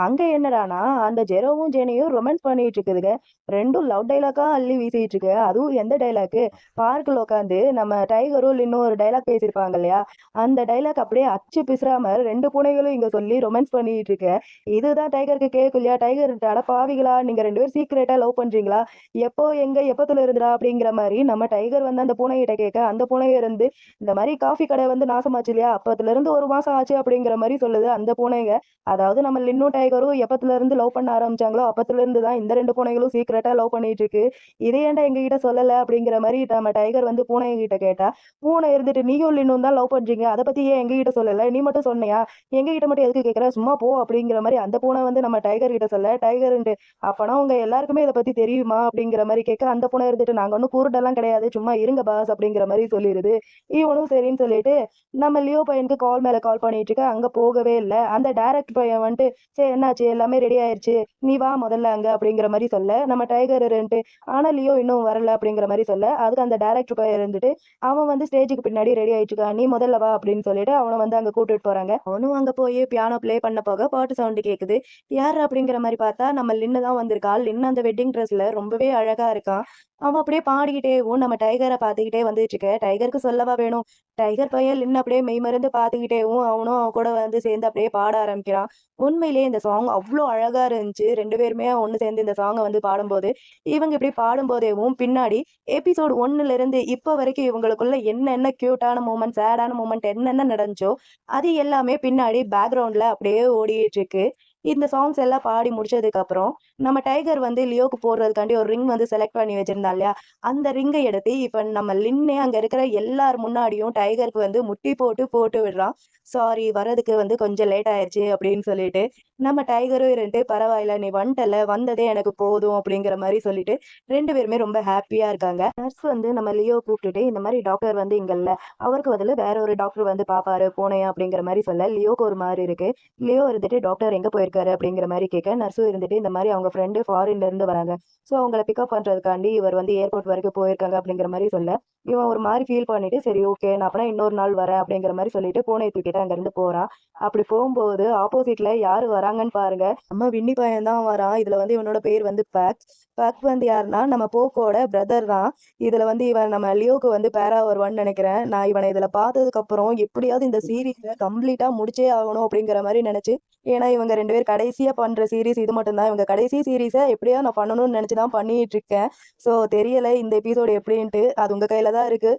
அங்க என்னடானா அந்த ஜெரோவும் ஜெனியும் ரொமான்ஸ் பண்ணிட்டு இருக்குதுங்க. ரெண்டும் லவ் டைலாக்கா அள்ளி வீசிட்டு இருக்கு. அதுவும் எந்த டைலாக்கு, பார்க்கில் உட்காந்து நம்ம டைகரும் இன்னும் ஒரு டைலாக் பேசியிருப்பாங்க இல்லையா, அந்த டைலாக் அப்படியே அச்சு பிசுறாம ரெண்டு பூனைகளும் இங்க சொல்லி ரொமான்ஸ் பண்ணிட்டு இருக்க. இதுதான் டைகருக்கு கேட்கும் இல்லையா, டைகர் அட பாவிகளா நீங்க ரெண்டு பேரும் சீக்கிரட்டா லவ் பண்றீங்களா, எப்போ எங்க எப்பத்துல இருந்துடா அப்படிங்கிற மாதிரி நம்ம டைகர் வந்து அந்த பூனை கிட்ட கேட்க அந்த பூனை இருந்து இந்த மாதிரி காஃபி கடை வந்து நாசமாச்சு இல்லையா, அப்பத்துல இருந்து ஒரு மாசம் ஆச்சு அப்படிங்கிற மாதிரி சொல்லுது அந்த பூனைங்க. அதாவது நம்ம லின்னும் டைகரும் எப்பத்துல இருந்து லவ் பண்ண ஆரம்பிச்சாங்களோ அப்பத்துல இருந்து தான் இந்த ரெண்டு பூனைகளும் சீக்கிரட்டா லவ் பண்ணிட்டு இருக்கு. இதே ஏன்டா எங்க கிட்ட சொல்லல அப்படிங்கிற மாதிரி நம்ம டைகர் வந்து பூனை கிட்ட கேட்டா, பூனை இருந்துட்டு நீயும் லின்னும் தான் லவ் பண்றீங்க, அதை பத்தி ஏன் எங்க கிட்ட சொல்லல, நீ மட்டும் சொன்னியா, எங்க கிட்ட மட்டும் எதுக்கு கேட்கற, சும்மா போ அப்படிங்கிற மாதிரி அந்த பூனை வந்து நம்ம டைகர் கிட்ட சொல்ல, டைகர்ன்ட்டு அப்பனா உங்க எல்லாருக்குமே இதை பத்தி தெரியுமா அப்படிங்கிற மாதிரி கேட்க, அந்த பூனை இருந்துட்டு நாங்க ஒன்றும் குருடெல்லாம் கிடையாது, சும்மா இருங்க பாஸ் அப்படிங்கிற மாதிரி சொல்லிடுது. இவனும் சரின்னு சொல்லிட்டு நம்ம லியோ பையனுக்கு கால் மேல கால் பண்ணிட்டு இருக்க, அங்க போகவே இல்லை. அந்த டைரக்ட் பையன் வந்துட்டு சரி என்னாச்சு எல்லாமே ரெடி ஆயிருச்சு, நீ வா முதல்ல அங்க அப்படிங்கிற மாதிரி சொல்ல, நம்ம டைகர் இருந்துட்டு ஆனா லியோ இன்னும் வரல அப்படிங்கிற மாதிரி சொல்ல, அதுக்கு அந்த டைரக்டர் பையன் இருந்துட்டு அவன் வந்து ஸ்டேஜுக்கு பின்னாடி ரெடி ஆயிட்டு இருக்கான், நீ முதல்ல வா அப்படின்னு சொல்லிட்டு அவனை வந்து அங்க கூட்டிட்டு போறாங்க. அவனும் அங்க போய் பியானோ ப்ளே பண்ண போக பாட்டு சவுண்ட் கேக்குது. யாரு அப்படிங்கிற மாதிரி பார்த்தா நம்ம லின்னு தான் வந்திருக்கா. லின்னு அந்த வெட்டிங் ட்ரெஸ்ல ரொம்பவே அழகா இருக்கான். அவன் அப்படியே பாடிக்கிட்டேவும் நம்ம டைகரை பார்த்துக்கிட்டே வந்துட்டு இருக்க. டைகருக்கு சொல்லவா வேணும். டைகர் பையன் லின்னு அப்படியே மெய்மறந்து பார்த்துக்கிட்டேவும் அவனும் அவன் கூட வந்து சேர்ந்து அப்படியே பாட ஆரம்பிக்கிறான். உண்மையிலேயே இந்த சாங் அவ்வளோ அழகா இருந்துச்சு. 2 பேருமே ஒண்ணு சேர்ந்து இந்த சாங்கை வந்து பாடும்போது, இவங்க இப்படி பாடும்போதேவும் பின்னாடி எபிசோட் 1ல இருந்து இப்ப வரைக்கும் இவங்களுக்குள்ள என்னென்ன கியூட்டான மூமெண்ட், சேடான மூமெண்ட் என்னென்ன நடந்துச்சோ, அது எல்லாமே பின்னாடி பேக்ரவுண்ட்ல அப்படியே ஓடிட்டு இருக்கு. இந்த சாங்ஸ் எல்லாம் பாடி முடிச்சதுக்கு அப்புறம், நம்ம டைகர் வந்து லியோக்கு போடுறதுக்காண்டி ஒரு ரிங் வந்து செலக்ட் பண்ணி வச்சிருந்தா இல்லையா? அந்த ரிங்கை எடுத்து இப்ப நம்ம லின்னே அங்க இருக்கிற எல்லார் முன்னாடியும் டைகருக்கு வந்து முட்டி போட்டு போட்டு விடுறான். சாரி வரதுக்கு வந்து கொஞ்சம் லேட் ஆயிருச்சு அப்படின்னு சொல்லிட்டு. நம்ம டைகரும் இருந்துட்டு பரவாயில்ல நீ வந்துட்டல, வந்ததே எனக்கு போதும் அப்படிங்கிற மாதிரி சொல்லிட்டு 2 பேருமே ரொம்ப ஹாப்பியா இருக்காங்க. நர்ஸ் வந்து நம்ம லியோ கூப்பிட்டுட்டு இந்த மாதிரி டாக்டர் வந்து இங்க இல்ல, அவருக்கு பதிலா வேற ஒரு டாக்டர் வந்து பாப்பாரு போனேன் அப்படிங்கிற மாதிரி சொல்ல, லியோக்கு ஒரு மாதிரி இருக்கு. லியோ இருந்துட்டு டாக்டர் எங்க போயிருக்காரு அப்படிங்கிற மாதிரி கேட்க, நர்ஸும் இருந்துட்டு இந்த மாதிரி அவங்க ஃப்ரெண்டு ஃபாரின்ல இருந்து வராங்க, ஸோ அவங்கள பிக்கப் பண்றதுக்காண்டி இவர் வந்து ஏர்போர்ட் வரைக்கும் போயிருக்காங்க அப்படிங்கிற மாதிரி சொல்ல, இவன் ஒரு மாதிரி ஃபீல் பண்ணிட்டு சரி ஓகே நான் அப்பனா இன்னொரு நாள் வரேன் அப்படிங்கிற மாதிரி சொல்லிட்டு பூனையை தூக்கிட்டு அங்க இருந்து போறான். அப்படி போகும்போது ஆப்போசிட்ல யாரு வராங்கன்னு பாருங்க, நம்ம வின்னி பையன் தான் வரான். இதுல வந்து இவனோட பேர் வந்து பேக்ஸ். பேக் வந்து யாருன்னா நம்ம போக்கோட பிரதர் தான். இதுல வந்து இவன் நம்ம லியோக்கு வந்து பேரா வருவான்னு நினைக்கிறேன். நான் இவனை இதுல பார்த்ததுக்கு அப்புறம் எப்படியாவது இந்த சீரீஸை கம்ப்ளீட்டா முடிச்சே ஆகணும் அப்படிங்கிற மாதிரி நினைச்சு, ஏன்னா இவங்க 2 பேர் கடைசியா பண்ற சீரிஸ் இது மட்டும்தான். இவங்க கடைசி சீரிஸை எப்படியா நான் பண்ணணும்னு நினைச்சுதான் பண்ணிட்டு இருக்கேன். ஸோ தெரியல இந்த எபிசோடு எப்படின்ட்டு, அது உங்க கையில தான் இருக்கு.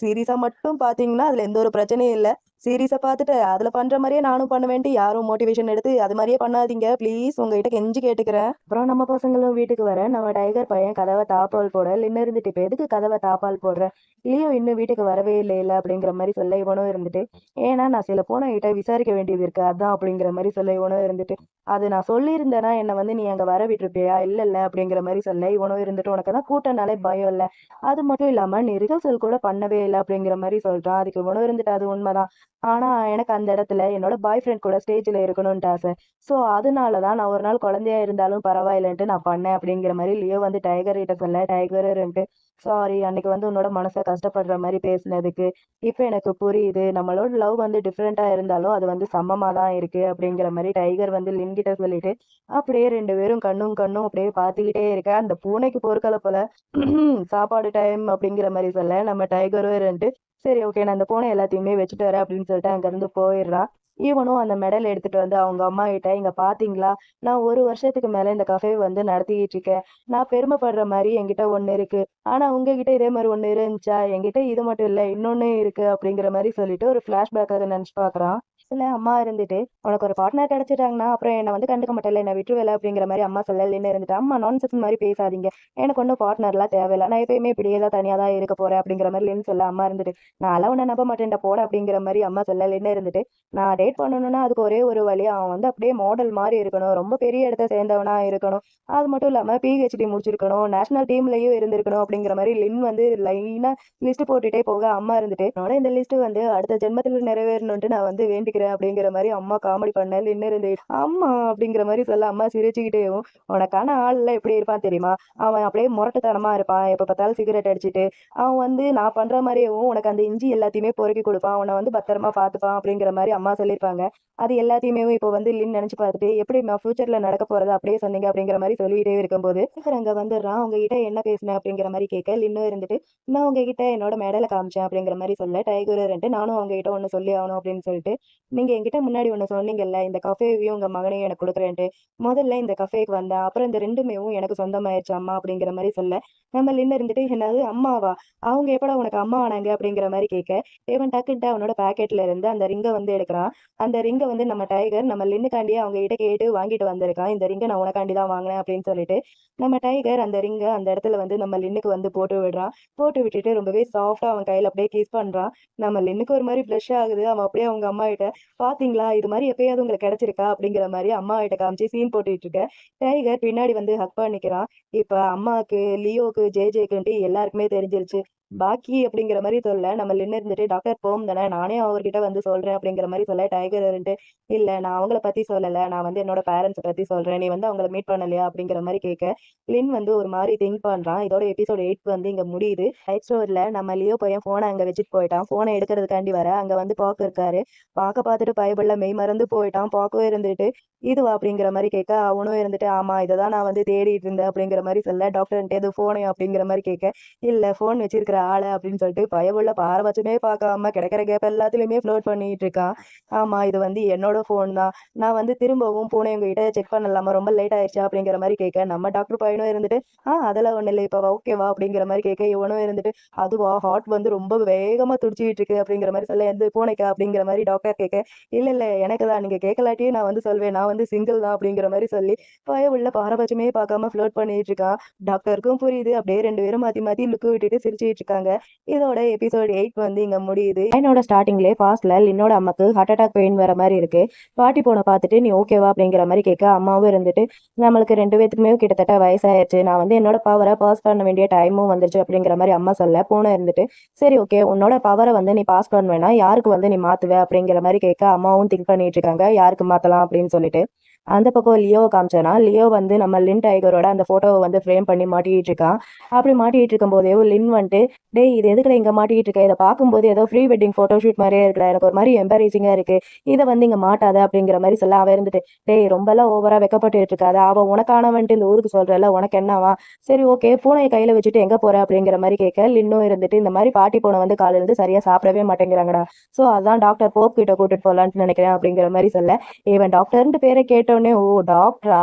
சீரிஸா மட்டும் பாத்தீங்கன்னா அதுல எந்த ஒரு பிரச்சனையும் இல்ல. சீரிஸை பார்த்துட்டு அதுல பண்ற மாதிரியே நானும் பண்ணுவேன்ட்டு யாரும் மோட்டிவேஷன் எடுத்து அது மாதிரியே பண்ணாதீங்க ப்ளீஸ், உங்ககிட்ட கெஞ்சி கேட்டுக்கிறேன். அப்புறம் நம்ம பசங்களும் வீட்டுக்கு வர நம்ம டைகர் பையன் கதவை தாப்பால் போட, லின்னு இருந்துட்டு இப்ப எதுக்கு கதவை தாப்பால் போடுற, லியோ இன்னும் வீட்டுக்கு வரவே இல்லை அப்படிங்கிற மாதிரி சொல்ல, இவனும் இருந்துட்டு ஏன்னா நான் சில பூனைகிட்ட விசாரிக்க வேண்டியது இருக்கு அதான் அப்படிங்கிற மாதிரி சொல்ல, இவனும் இருந்துட்டு அது நான் சொல்லியிருந்தேன்னா என்னை வந்து நீ அங்க வர விட்டுருப்பியா, இல்ல அப்படிங்கிற மாதிரி சொல்ல, இவனும் இருந்துட்டு உனக்கு தான் கூட்டம்னாலே பயம் இல்ல, அது மட்டும் இல்லாம நீ ரிஹர்சல் கூட பண்ணவே இல்லை அப்படிங்கிற மாதிரி சொல்றான். அதுக்கு இவனும் இருந்துட்டு அது உண்மைதான், ஆனா எனக்கு அந்த இடத்துல என்னோட பாய் ஃப்ரெண்ட் கூட ஸ்டேஜ்ல இருக்கணும்னு ஆசை, ஸோ அதனாலதான் நான் ஒரு நாள் குழந்தையா இருந்தாலும் பரவாயில்லைன்ட்டு நான் பண்ணேன் அப்படிங்கிற மாதிரி லியோ வந்து டைகர் கிட்ட சொல்ல, டைகர் இருந்துட்டு சாரி அன்னைக்கு வந்து உன்னோட மனசை கஷ்டப்படுற மாதிரி பேசினதுக்கு இப்ப எனக்கு புரியுது, நம்மளோட லவ் வந்து டிஃப்ரெண்டா இருந்தாலும் அது வந்து சமமா தான் இருக்கு அப்படிங்கிற மாதிரி டைகர் வந்து லின் கிட்ட சொல்லிட்டு அப்படியே 2 பேரும் கண்ணும் கண்ணும் அப்படியே பார்த்துக்கிட்டே இருக்க, அந்த பூனைக்கு போர்க்கல போல. சாப்பாடு டைம் அப்படிங்கிற மாதிரி சொல்ல, நம்ம டைகரும் இருந்துட்டு சரி ஓகே நான் அந்த பூனை எல்லாத்தையுமே வச்சுட்டு வரேன் அப்படின்னு சொல்லிட்டு அங்க இருந்து போயிடுறான். இவனும் அந்த மெடல் எடுத்துட்டு வந்து அவங்க அம்மா கிட்ட இங்க பாத்தீங்களா, நான் 1 வருஷத்துக்கு மேல இந்த கஃபே வந்து நடத்திக்கிட்டு இருக்கேன், நான் பெருமைப்படுற மாதிரி என்கிட்ட ஒண்ணு இருக்கு, ஆனா உங்ககிட்ட இதே மாதிரி ஒண்ணு இருந்துச்சா, என்கிட்ட இது மட்டும் இல்ல இன்னொன்னு இருக்கு அப்படிங்கிற மாதிரி சொல்லிட்டு ஒரு பிளாஷ்பேக் அதை நினைச்சு பாக்குறான். இல்ல அம்மா இருந்துட்டு உனக்கு ஒரு பார்ட்னர் கிடைச்சிட்டாங்கன்னா அப்புறம் என்ன வந்து கண்டுக்க மாட்டேன்ல, என்ன விட்டுருவேல அப்படிங்கிற மாதிரி அம்மா சொல்லலன்னு இருந்துட்டு, அம்மா நான்சென்ஸ் மாதிரி பேசாதீங்க, எனக்கு ஒன்றும் பார்ட்னர்லாம் தேவையில்ல, நான் எப்பயுமே இப்படியே தான் தனியா தான் இருக்க போறேன் அப்படிங்கிற மாதிரி லின்னு சொல்ல, அம்மா இருந்துட்டு நான் எல்லாம் உன்னை நம்ப மாட்டேன்டா போட அப்படிங்கிற மாதிரி அம்மா சொல்லலன்னு இருந்துட்டு, நான் டேட் பண்ணணும்னா அதுக்கு ஒரே ஒரு வழி, அவன் வந்து அப்படியே மாடல் மாதிரி இருக்கணும், ரொம்ப பெரிய இடத்த சேர்ந்தவனா இருக்கணும், அது மட்டும் இல்லாம பிஹெச்டி முடிச்சிருக்கணும், நேஷனல் டீம்லயும் இருந்திருக்கணும் அப்படிங்கிற மாதிரி லின் வந்து லைனா லிஸ்ட் போட்டுட்டே போக, அம்மா இருந்துட்டு என்னோட இந்த லிஸ்ட் வந்து அடுத்த ஜென்மத்துல நிறைவேறணும்ட்டு நான் வந்து வேண்டிக்கிறேன் அப்படிங்கிற மாதிரி அம்மா காமெடி பண்ண, லின்னு இருந்து அம்மா அப்படிங்கிற மாதிரி சொல்ல, அம்மா சிரிச்சுக்கிட்டேவும் உனக்கான ஆள்ல எப்படி இருப்பான் தெரியுமா, அவன் அப்படியே முரட்டுத்தனமா இருப்பான், எப்ப பார்த்தாலும் சிகரெட் அடிச்சுட்டு, அவன் வந்து நான் பண்ற மாதிரியும் உனக்கு அந்த இஞ்சி எல்லாத்தையுமே பொறுக்கி கொடுப்பான், அவனை வந்து பத்திரமா பார்த்துப்பான் அப்படிங்கிற மாதிரி அம்மா சொல்லியிருப்பாங்க. அது எல்லாத்தையுமே இப்போ வந்து லின் நினைச்சு பார்த்துட்டு எப்படி ஃபியூச்சர்ல நடக்க போறது அப்படியே சொன்னீங்க அப்படிங்கிற மாதிரி சொல்லிட்டே இருக்கும்போது அங்க வந்துடுறான். உங்ககிட்ட என்ன பேசினேன் அப்படிங்கிற மாதிரி கேட்க, லின்னும் இருந்துட்டு நான் உங்ககிட்ட என்னோட மெடலை காமிச்சேன் அப்படிங்கிற மாதிரி சொல்ல, டைகர் இருந்துட்டு நானும் உங்ககிட்ட ஒண்ணு சொல்லி ஆகணும் அப்படின்னு சொல்லிட்டு, நீங்க என்கிட்ட முன்னாடி ஒண்ணு சொன்னீங்கல்ல இந்த கஃபேவையும் உங்க மகனையும் எனக்கு கொடுக்குறேன்ட்டு, முதல்ல இந்த கஃபேக்கு வந்தேன், அப்புறம் இந்த ரெண்டுமேவும் எனக்கு சொந்தமாயிருச்சு அம்மா அப்படிங்கிற மாதிரி சொல்ல, நம்ம லின்னு இருந்துட்டு என்னது அம்மாவா, அவங்க எப்படா உனக்கு அம்மா ஆனாங்க அப்படிங்கிற மாதிரி கேட்க, இவன் டக்குன்ட்டு அவனோட பாக்கெட்ல இருந்து அந்த ரிங்கை வந்து எடுக்கிறான். அந்த ரிங்கை வந்து நம்ம டைகர் நம்ம லின்னுக்காண்டியே அவங்க கிட்ட கேட்டு வாங்கிட்டு வந்திருக்கான், இந்த ரிங்கை நான் உனக்காண்டி தான் வாங்கினேன் அப்படின்னு சொல்லிட்டு, நம்ம டைகர் அந்த ரிங்கை அந்த இடத்துல வந்து நம்ம லின்னுக்கு வந்து போட்டு விடுறான். போட்டு விட்டுட்டு ரொம்பவே சாஃப்டா அவன் கையில அப்படியே கிஸ் பண்றான். நம்ம லின்னுக்கு ஒரு மாதிரி ஃப்ளஷ் ஆகுது, அவன் அப்படியே அவங்க அம்மா கிட்ட பாத்தீங்களா இது மாதிரி எப்பயாவது உங்களுக்கு கிடைச்சிருக்கா அப்படிங்கிற மாதிரி அம்மா கிட்ட காமிச்சு சீன் போட்டுட்டு இருக்க டைகர் பின்னாடி வந்து ஹக் பண்ணிக்கிறான். இப்ப அம்மாக்கு, லியோக்கு, ஜேஜேக்குன்ட்டு எல்லாருக்குமே தெரிஞ்சிருச்சு. பாக்கி அப்படிங்கிற மாதிரி சொல்ல நம்ம லின்னு இருந்துட்டு டாக்டர் போம் தானே நானே அவர்கிட்ட வந்து சொல்றேன் அப்படிங்கிற மாதிரி சொல்ல டைகர் இருந்துட்டு இல்ல நான் அவங்கள பத்தி சொல்லல, நான் வந்து என்னோட பேரண்ட்ஸ் பத்தி சொல்றேன், நீ வந்து அவங்கள மீட் பண்ணலையா அப்படிங்கிற மாதிரி கேட்க லின் வந்து ஒரு மாதிரி திங்க் பண்றான். இதோட எபிசோட் 8 வந்து இங்க முடியுது. எபிசோட்ல நம்ம லியோ பையன் போனை அங்க வச்சுட்டு போயிட்டான். போனை எடுக்கிறதுக்காண்டி வர அங்க வந்து பாக்கு இருக்காரு. பாக்க பார்த்துட்டு பயபுள்ள மெய் மறந்து போயிட்டான். பாக்கும் இருந்துட்டு இதுவா அப்படிங்கிற மாதிரி கேட்க அவனும் இருந்துட்டு ஆமா இதைதான் நான் வந்து தேடிட்டு இருந்தேன் அப்படிங்கிற மாதிரி சொல்ல டாக்டர் இது போனே அப்படிங்கிற மாதிரி கேட்க இல்ல போன் வச்சிருக்கிற ஆளு அப்படின்னு சொல்லிட்டு பயவுள்ள பாரபட்சமே பார்க்காம கிடைக்கிற கேப் எல்லாத்துலயுமே ஃப்ளோட் பண்ணிட்டு இருக்கான். ஆமா இது வந்து என்னோட போன் தான், நான் வந்து திரும்பவும் பூனை உங்ககிட்ட செக் பண்ணலாமா, ரொம்ப லேட் ஆயிடுச்சா அப்படிங்கிற மாதிரி கேட்க நம்ம டாக்டர் பையனும் இருந்துட்டு அதெல்லாம் ஒண்ணு இல்லை இப்ப ஓகேவா அப்படிங்கிற மாதிரி கேட்க இவனும் இருந்துட்டு அதுவா ஹார்ட் வந்து ரொம்ப வேகமா துடிச்சிட்டு இருக்கு அப்படிங்கிற மாதிரி சொல்ல எந்த பூனைக்கா அப்படிங்கிற மாதிரி டாக்டர் கேட்க இல்ல இல்ல எனக்கு தான், நீங்க கேட்கலாட்டியும் நான் வந்து சொல்வேன், நான் வந்து சிங்கிள் தான் அப்படிங்கிற மாதிரி சொல்லி பயவுள்ள பாரபட்சமே பார்க்காம ஃப்ளோட் பண்ணிட்டு இருக்கான். டாக்டருக்கும் புரியுது. அப்படியே ரெண்டு பேரும் மாத்தி மாத்தி லுக்கு விட்டுட்டு சிரிச்சுட்டு இருக்காங்க. இதோட எபிசோட் 8 வந்து இங்க முடியுது. என்னோட ஸ்டார்டிங்லேயே ஃபாஸ்ட்ல லின்னோட அம்மாக்கு ஹார்ட் அட்டாக் பெயின் வர மாதிரி இருக்கு. பாட்டி போனை பார்த்துட்டு நீ ஓகேவா அப்படிங்கிற மாதிரி கேட்க அம்மாவும் இருந்துட்டு நம்மளுக்கு ரெண்டு பேத்துக்குமே கிட்டத்தட்ட வயசாயிருச்சு, நான் வந்து என்னோட பவரை பாஸ் பண்ண வேண்டிய டைமும் வந்துருச்சு அப்படிங்கிற மாதிரி அம்மா சொல்ல பூனை இருந்துட்டு சரி ஓகே உன்னோட பவரை வந்து நீ பாஸ் பண்ணுவேனா யாருக்கு வந்து நீ மாத்துவ அப்படிங்கிற மாதிரி கேட்க அம்மாவும் திங்க் பண்ணிட்டு இருக்காங்க யாருக்கு மாத்தலாம் அப்படின்னு சொல்லிட்டு. அந்த பக்கம் லியோவை காமிச்சோன்னா லியோ வந்து நம்ம லின் டைகரோட அந்த போட்டோவை வந்து ஃப்ரேம் பண்ணி மாட்டிட்டு இருக்கான். அப்படி மாட்டிட்டு இருக்கும் போதே லின் வந்துட்டு டேய் இது எதுக்குடா இங்க மாட்டிட்டு இருக்க, இதை பார்க்கும்போது ஏதோ ப்ரீ வெட்டிங் போட்டோ ஷூட் மாதிரியே இருக்குடா, எனக்கு ஒரு மாதிரி எம்பரேசிங்கா இருக்கு, இதை வந்து இங்க மாட்டாத அப்படிங்கிற மாதிரி சொல்ல அவன் இருந்துட்டு டேய் ரொம்பலாம் ஓவரா வெக்கப்பட்டு இருக்காது, அவன் உனக்கானவன்ட்டு இந்த ஊருக்கு சொல்றல உனக்கு என்னவா, சரி ஓகே பூனையை கையில வச்சுட்டு எங்க போற அப்படிங்கிற மாதிரி கேட்க லின்னும் இருந்துட்டு இந்த மாதிரி பாட்டி பூனை வந்து காலையில இருந்து சரியா சாப்பிடவே மாட்டேங்கிறாங்கடா, சோ அதான் டாக்டர் போப் கிட்ட கூட்டிட்டு போலான்னு நினைக்கிறேன் அப்படிங்கிற மாதிரி சொல்ல இவன் டாக்டர்ன்ட்டு பேரை கேட்டோடனே ஓ டாக்டரா,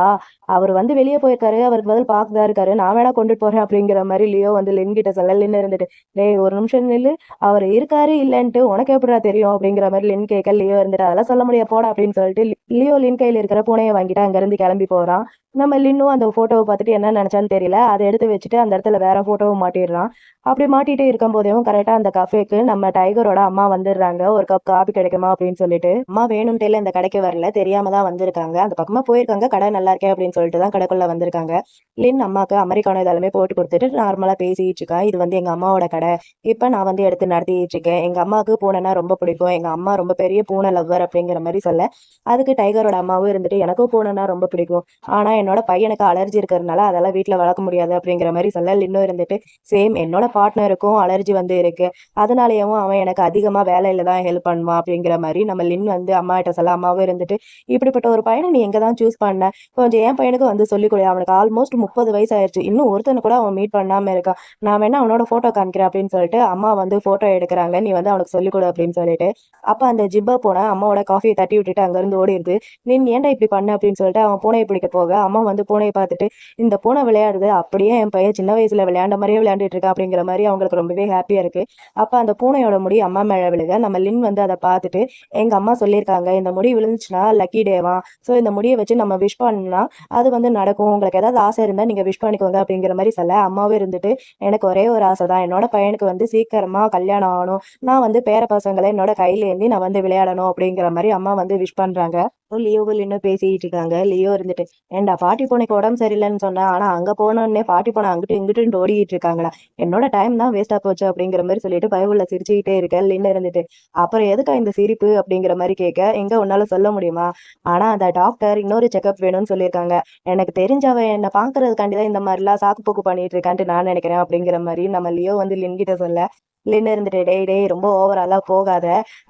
அவர் வந்து வெளியே போயிருக்காரு, அவருக்கு பதில் பார்க்கதா இருக்காரு, நான் வேணா கொண்டுட்டு போறேன் அப்படிங்கிற மாதிரி லியோ வந்து லின் கிட்ட சொல்ல லின் இருந்துட்டு டேய் ஒரு நிமிஷம் நில்லு, அவர் இருக்காரு இல்லன்ட்டு உனக்கு எப்படிடா தெரியும் அப்படிங்கிற மாதிரி லின் கேட்க லியோ இருந்துட்டு அதெல்லாம் சொல்ல முடியாது போடா அப்படின்னு சொல்லிட்டு லியோ லின் கையில இருக்கிற பூனையை வாங்கிட்டு அங்க இருந்து கிளம்பி போறான். நம்ம லின்னும் அந்த போட்டோவை பார்த்துட்டு என்ன நினைச்சான்னு தெரியல, அதை எடுத்து வச்சுட்டு அந்த இடத்துல வேற போட்டோவை மாட்டிடுறான். அப்படி மாட்டிட்டு இருக்கும் போதேவும் கரெக்டா அந்த கஃபேக்கு நம்ம டைகரோட அம்மா வந்துடுறாங்க. ஒரு கப் காபி கிடைக்குமா அப்படின்னு சொல்லிட்டு அம்மா வேணும்ட்டே இந்த கடைக்கு வரல, தெரியாம தான் வந்திருக்காங்க, அந்த பக்கமா போயிருக்காங்க, கடை நல்லா இருக்கே அப்படின்னு சொல்லிட்டு தான் கடைக்குள்ள வந்திருக்காங்க. லின் அம்மாக்கு அமெரிக்கானோ இதெல்லாமே போட்டு கொடுத்துட்டு நார்மலா பேசிட்டு இருக்கா. இது வந்து எங்க அம்மாவோட கடை, இப்ப நான் வந்து எடுத்து நடத்திட்டு இருக்கேன், எங்க அம்மாவுக்கு பூனைனா ரொம்ப பிடிக்கும், எங்க அம்மா ரொம்ப பெரிய பூனை லவ்வர் அப்படிங்கிற மாதிரி சொல்ல அதுக்கு டைகரோட அம்மாவும் இருந்துட்டு எனக்கும் பூனைனா ரொம்ப பிடிக்கும், ஆனா என்னோட பையனுக்கு அலர்ஜி இருக்கிறதுனால அதெல்லாம் வீட்டுல வளர்க்க முடியாது அப்படிங்கிற மாதிரி சொல்ல லின்னும் இருந்துட்டு சேம் என்னோட பார்ட்னருக்கும் அலர்ஜி வந்து இருக்கு, அதனாலயும் அவன் எனக்கு அதிகமா வேலையில தான் ஹெல்ப் பண்ணுவான் அப்படிங்கிற மாதிரி நம்ம லின் வந்து அம்மா கிட்ட சொல்ல அம்மாவும் இருந்துட்டு இப்படிப்பட்ட ஒரு பையனை நீ எங்க தான் சூஸ் பண்ண, கொஞ்சம் என் பையனுக்கு வந்து சொல்லிக் கொடு, அவனுக்கு ஆல்மோஸ்ட் 30 வயசு ஆயிடுச்சு, இன்னும் ஒருத்தனை கூட அவன் மீட் பண்ணாம இருக்கான், நான் வேணா அவனோட போட்டோ காமிக்கிறேன் அப்படின்னு சொல்லிட்டு அம்மா வந்து போட்டோ எடுக்கிறாங்க, நீ வந்து அவனுக்கு சொல்லிக் கொடு அப்படின்னு சொல்லிட்டு. அப்ப அந்த ஜிப்பா போன அம்மாவோட காஃபியை தட்டி விட்டுட்டு அங்க இருந்து ஓடிடுது. நீ ஏன்டா இப்படி பண்ண அப்படின்னு சொல்லிட்டு அவன் பூனையை பிடிக்க போக அம்மா வந்து பூனையை பார்த்துட்டு இந்த பூனை விளையாடுது அப்படியே என் பையன் சின்ன வயசுல விளையாண்ட மாதிரியே விளையாண்டுட்டு இருக்கா அப்படிங்கிற மாதிரி அவங்களுக்கு ரொம்பவே ஹாப்பியா இருக்கு. அப்ப அந்த பூனையோட முடி அம்மா மேல விழுக நம்ம லின் வந்து அதை பார்த்துட்டு எங்க அம்மா சொல்லியிருக்காங்க இந்த முடி விழுந்துச்சுன்னா லக்கி டேவா, ஸோ இந்த முடியை வச்சு நம்ம விஷ் பண்ணா அது வந்து நடக்கும், உங்களுக்கு ஏதாவது ஆசை இருந்தா நீங்க விஷ் பண்ணிக்கோங்க அப்படிங்கிற மாதிரி சொல்ல அம்மாவே இருந்துட்டு எனக்கு ஒரே ஒரு ஆசை தான், என்னோட பையனுக்கு வந்து சீக்கிரமா கல்யாணம் ஆகணும், நான் வந்து பேர பசங்களை என்னோட கையில ஏந்தி நான் வந்து விளையாடணும் அப்படிங்கிற மாதிரி அம்மா வந்து விஷ் பண்றாங்க. லியோவில் இன்னும் பேசிட்டு இருக்காங்க. லியோ இருந்துட்டு ஏன்டா பாட்டி பூனைக்கு உடம்பு சரியில்லைன்னு சொன்னேன், ஆனா அங்க போனோடனே பாட்டி பூனை அங்கிட்டு இங்கிட்டு ஓடிட்டு இருக்காங்களா, என்னோட டைம் தான் வேஸ்டா போச்சு அப்படிங்கிற மாதிரி சொல்லிட்டு பயவுள்ள சிரிச்சுக்கிட்டே இருக்க லின்னு இருந்துட்டு அப்புறம் எதுக்கா இந்த சிரிப்பு அப்படிங்கிற மாதிரி கேட்க எங்க உன்னால சொல்ல முடியுமா, ஆனா அந்த டாக்டர் இன்னொரு செக்அப் வேணும்னு சொல்லியிருக்காங்க, எனக்கு தெரிஞ்சவ என்னை பாக்குறதுக்காண்டிதான் இந்த மாதிரிலாம் சாக்கு போக்கு பண்ணிட்டு இருக்கான்ட்டு நான் நினைக்கிறேன் அப்படிங்கிற மாதிரி நம்ம லியோ வந்து லின் கிட்ட சொல்ல லின்னு இருந்துட்டு டேய் டேய் ரொம்ப ஓவராலா போகாத,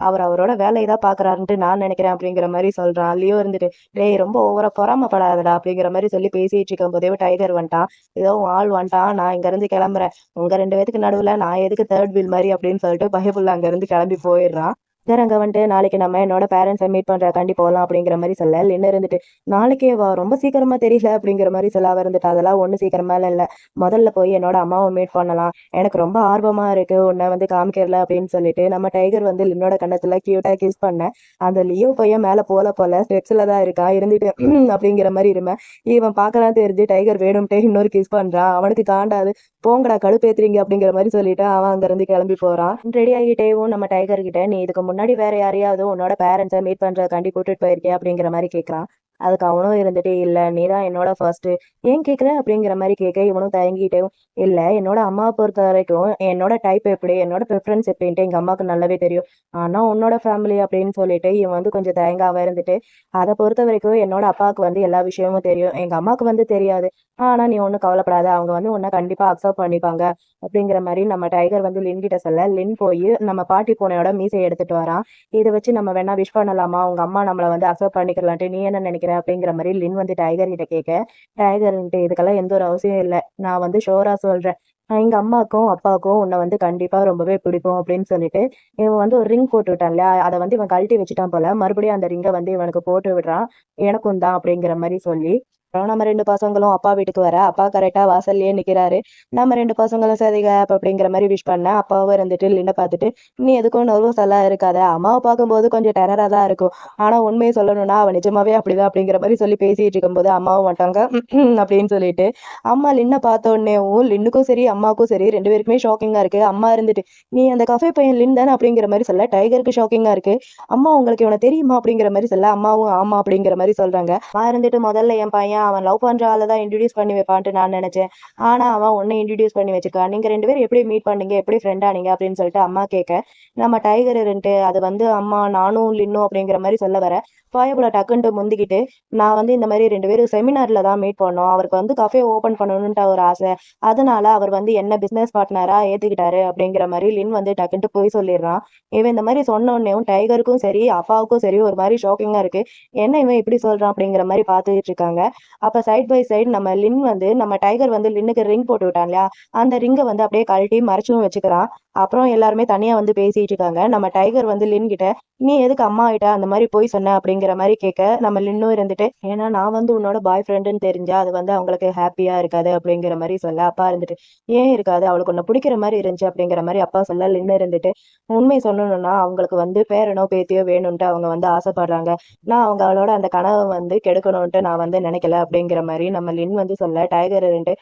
அவர் அவரோட வேலையை தான் பாக்குறாருன்ட்டு நான் நினைக்கிறேன் அப்படிங்கிற மாதிரி சொல்றான். லியோ இருந்துட்டு டேய் ரொம்ப ஓவரா பொறாமப்படாதடா அப்படிங்கிற மாதிரி சொல்லி பேசிட்டு இருக்கும் போதே டைகர் வந்துட்டான். ஏதோ ஆள் வந்துட்டான், நான் இங்க இருந்து கிளம்புறேன், உங்க ரெண்டு பேத்துக்கு நடுவுல நான் எதுக்கு தேர்ட் வீல் மாதிரி அப்படின்னு சொல்லிட்டு பயப்புள்ள அங்க இருந்து கிளம்பி போயிடுறான். சார் அங்க வந்துட்டு நாளைக்கு நம்ம என்னோட பேரண்ட்ஸை மீட் பண்றக்காண்டி போகலாம் அப்படிங்கிற மாதிரி சொல்ல லின்னு இருந்துட்டு நாளைக்கே வா, ரொம்ப சீக்கிரமா தெரியல அப்படிங்கிற மாதிரி சொல்ல அவர் இருந்துட்டு அதெல்லாம் ஒண்ணு சீக்கிரமா இல்ல, முதல்ல போய் என்னோட அம்மாவை மீட் பண்ணலாம், எனக்கு ரொம்ப ஆர்வமா இருக்கு உன்னை வந்து காமிக்கிறல அப்படின்னு சொல்லிட்டு நம்ம டைகர் வந்து லின்னோட கண்ணத்துல கியூட்டா கிஸ் பண்ண அந்த லியோ பையன் மேல போல ஸ்டெப்ஸ்ல தான் இருக்கா இருந்துட்டு அப்படிங்கிற மாதிரி இருமே இவன் பார்க்கலாம் தெரிஞ்சு டைகர் வேணும்ட்டே இன்னொரு கிஸ் பண்றான். அவனுக்கு காண்டாது, போங்கடா கடுப்பேத்துறீங்க அப்படிங்கிற மாதிரி சொல்லிட்டு அவன் அங்க இருந்து கிளம்பி போறான். ரெடி ஆகிட்டேவும் நம்ம டைகர் கிட்ட நீ இதுக்கு முன்னாடி வேற யாரையாவது உன்னோட பேரண்ட்ஸை மீட் பண்றதுக்காண்டி கூட்டிட்டு போயிருக்கே அப்படிங்கிற மாதிரி கேட்கறான். அதுக்கு அவனும் இருந்துட்டு இல்ல நீதான் என்னோட ஃபர்ஸ்ட், ஏன் கேட்குற அப்படிங்கிற மாதிரி கேட்க இவனும் தயங்கிட்டே இல்ல என்னோட அம்மாவை பொறுத்த வரைக்கும் என்னோட டைப் எப்படி என்னோட ப்ரிஃபரன்ஸ் எப்படின்ட்டு எங்க அம்மாவுக்கு நல்லாவே தெரியும். ஆனா உன்னோட ஃபேமிலி அப்படின்னு சொல்லிட்டு இவன் வந்து கொஞ்சம் தயங்காம இருந்துட்டு அதை பொறுத்த வரைக்கும் என்னோட அப்பாவுக்கு வந்து எல்லா விஷயமும் தெரியும், எங்க அம்மாவுக்கு வந்து தெரியாது. ஆனா நீ ஒன்றும் கவலைப்படாத, அவங்க வந்து உன்னை கண்டிப்பா அக்செப்ட் பண்ணிப்பாங்க அப்படிங்கிற மாதிரி நம்ம டைகர் வந்து லின் கிட்ட சொல்ல லின் போய் நம்ம பாட்டி பூனையோட மீசை எடுத்துட்டு வரான். இதை வச்சு நம்ம வேணா விஷ் பண்ணலாமா, உங்க அம்மா நம்மளை வந்து அக்செப்ட் பண்ணிக்கலான்ட்டு நீ என்ன நினைக்கிற அப்படிங்கிற மாதிரி லின் வந்து டைகர் கிட்ட கேட்க டைகர்ன்ட்டு இதுக்கெல்லாம் எந்த ஒரு அவசியம் இல்லை, நான் வந்து ஷோரா சொல்றேன், எங்க அம்மாக்கும் அப்பாவுக்கும் உன்னை வந்து கண்டிப்பா ரொம்பவே பிடிக்கும் அப்படின்னு சொல்லிட்டு இவன் வந்து ஒரு ரிங் போட்டு விட்டான் இல்லையா, அதை வந்து இவன் கழட்டி வச்சுட்டான் போல, மறுபடியும் அந்த ரிங்கை வந்து இவனுக்கு போட்டு விடுறான். எனக்கும் தான் அப்படிங்கிற மாதிரி சொல்லி அப்புறம் நம்ம ரெண்டு பசங்களும் அப்பா வீட்டுக்கு வர அப்பா கரெக்டா வாசல்லயே நிக்கிறாரு. நம்ம ரெண்டு பசங்களும் சரிங்க அப்படிங்கிற மாதிரி விஷ் பண்ண அப்பாவும் இருந்துட்டு லின்ன பார்த்துட்டு நீ எதுக்கும் நர்வஸ் எல்லாம் இருக்காத, அம்மாவை பார்க்கும்போது கொஞ்சம் டெரரா தான் இருக்கும், ஆனா உண்மையை சொல்லணும்னா அவன் நிஜமாவே அப்படிதான் அப்படிங்கிற மாதிரி சொல்லி பேசிட்டு இருக்கும்போது அம்மாவும் மாட்டாங்க அப்படின்னு சொல்லிட்டு அம்மா லின்ன பார்த்த உடனேவும் லின்னுக்கும் சரி அம்மாவுக்கும் சரி ரெண்டு பேருக்குமே ஷாக்கிங்கா இருக்கு. அம்மா இருந்துட்டு நீ அந்த கஃபே பையன் லின் தானே அப்படிங்கிற மாதிரி சொல்ல டைகருக்கு ஷாக்கிங்கா இருக்கு. அம்மா உங்களுக்கு இவனை தெரியுமா அப்படிங்கிற மாதிரி சொல்ல அம்மாவும் ஆமா அப்படிங்கிற மாதிரி சொல்றாங்க. நான் இருந்துட்டு முதல்ல என் பையன் அவன் லவ் பண்ற ஆளை தான் இன்ட்ரடியூஸ் பண்ணி வைப்பான்ட்டு நான் நினைச்சேன், ஆனா அவன் உன்னை இன்ட்ரடியூஸ் பண்ணி வச்சிருக்கான், நீங்க ரெண்டு பேரும் எப்படி மீட் பண்ணீங்க எப்படி ஃப்ரெண்ட் ஆனீங்க அப்படின்னு சொல்லிட்டு அம்மா கேட்க நம்ம டைகர் இருந்துட்டு அது வந்து அம்மா நானும் லின்னும் அப்படிங்கிற மாதிரி சொல்ல வர பாயபுல டக்குன்ட்டு முந்திக்கிட்டு நான் வந்து இந்த மாதிரி ரெண்டு பேரும் செமினார்ல தான் மீட் பண்ணோம், அவருக்கு வந்து கஃபே ஓபன் பண்ணணும்ன்ற ஒரு ஆசை, அதனால அவர் வந்து என்ன பிசினஸ் பார்ட்னரா ஏத்துக்கிட்டாரு அப்படிங்கிற மாதிரி லின் வந்து டக்குன்ட்டு போய் சொல்லிடுறான். இவன் இந்த மாதிரி சொன்ன உடனேவும் டைகருக்கும் சரி அப்பாவுக்கும் சரி ஒரு மாதிரி ஷாக்கிங்கா இருக்கு, என்ன இவன் இப்படி சொல்றான் அப்படிங்கிற மாதிரி பார்த்துட்டு இருக்காங்க. அப்ப சைட் பை சைடு நம்ம லின் வந்து நம்ம டைகர் வந்து லின்னுக்கு ரிங் போட்டு விட்டான் இல்லையா, அந்த ரிங்கை வந்து அப்படியே கழட்டி மறைச்சும் வச்சுக்கிறான். அப்புறம் எல்லாருமே தனியா வந்து பேசிட்டு இருக்காங்க. நம்ம டைகர் வந்து லின் கிட்ட நீ எதுக்கு அம்மா கிட்ட அந்த மாதிரி போய் சொன்ன அப்படிங்கிற மாதிரி கேட்க நம்ம லின்னும் இருந்துட்டு ஏன்னா நான் வந்து உன்னோட பாய் ஃப்ரெண்டுன்னு தெரிஞ்சா அது வந்து அவங்களுக்கு ஹாப்பியா இருக்காது அப்படிங்கிற மாதிரி சொல்ல அப்பா இருந்துட்டு ஏன் இருக்காது, அவளுக்கு உன்னை பிடிக்கிற மாதிரி இருந்துச்சு அப்படிங்கிற மாதிரி அப்பா சொல்ல லின்னு இருந்துட்டு உண்மை சொல்லணும்னா அவங்களுக்கு வந்து பேரனோ பேத்தியோ வேணும்ட்டு அவங்க வந்து ஆசைப்படுறாங்க, நான் அவங்களோட அந்த கனவை வந்து கெடுக்கணும்ட்டு நான் வந்து நினைக்கல அப்படிங்கிற மாதிரி நம்ம லின் வந்து சொல்ல டைகர் இருந்துட்டு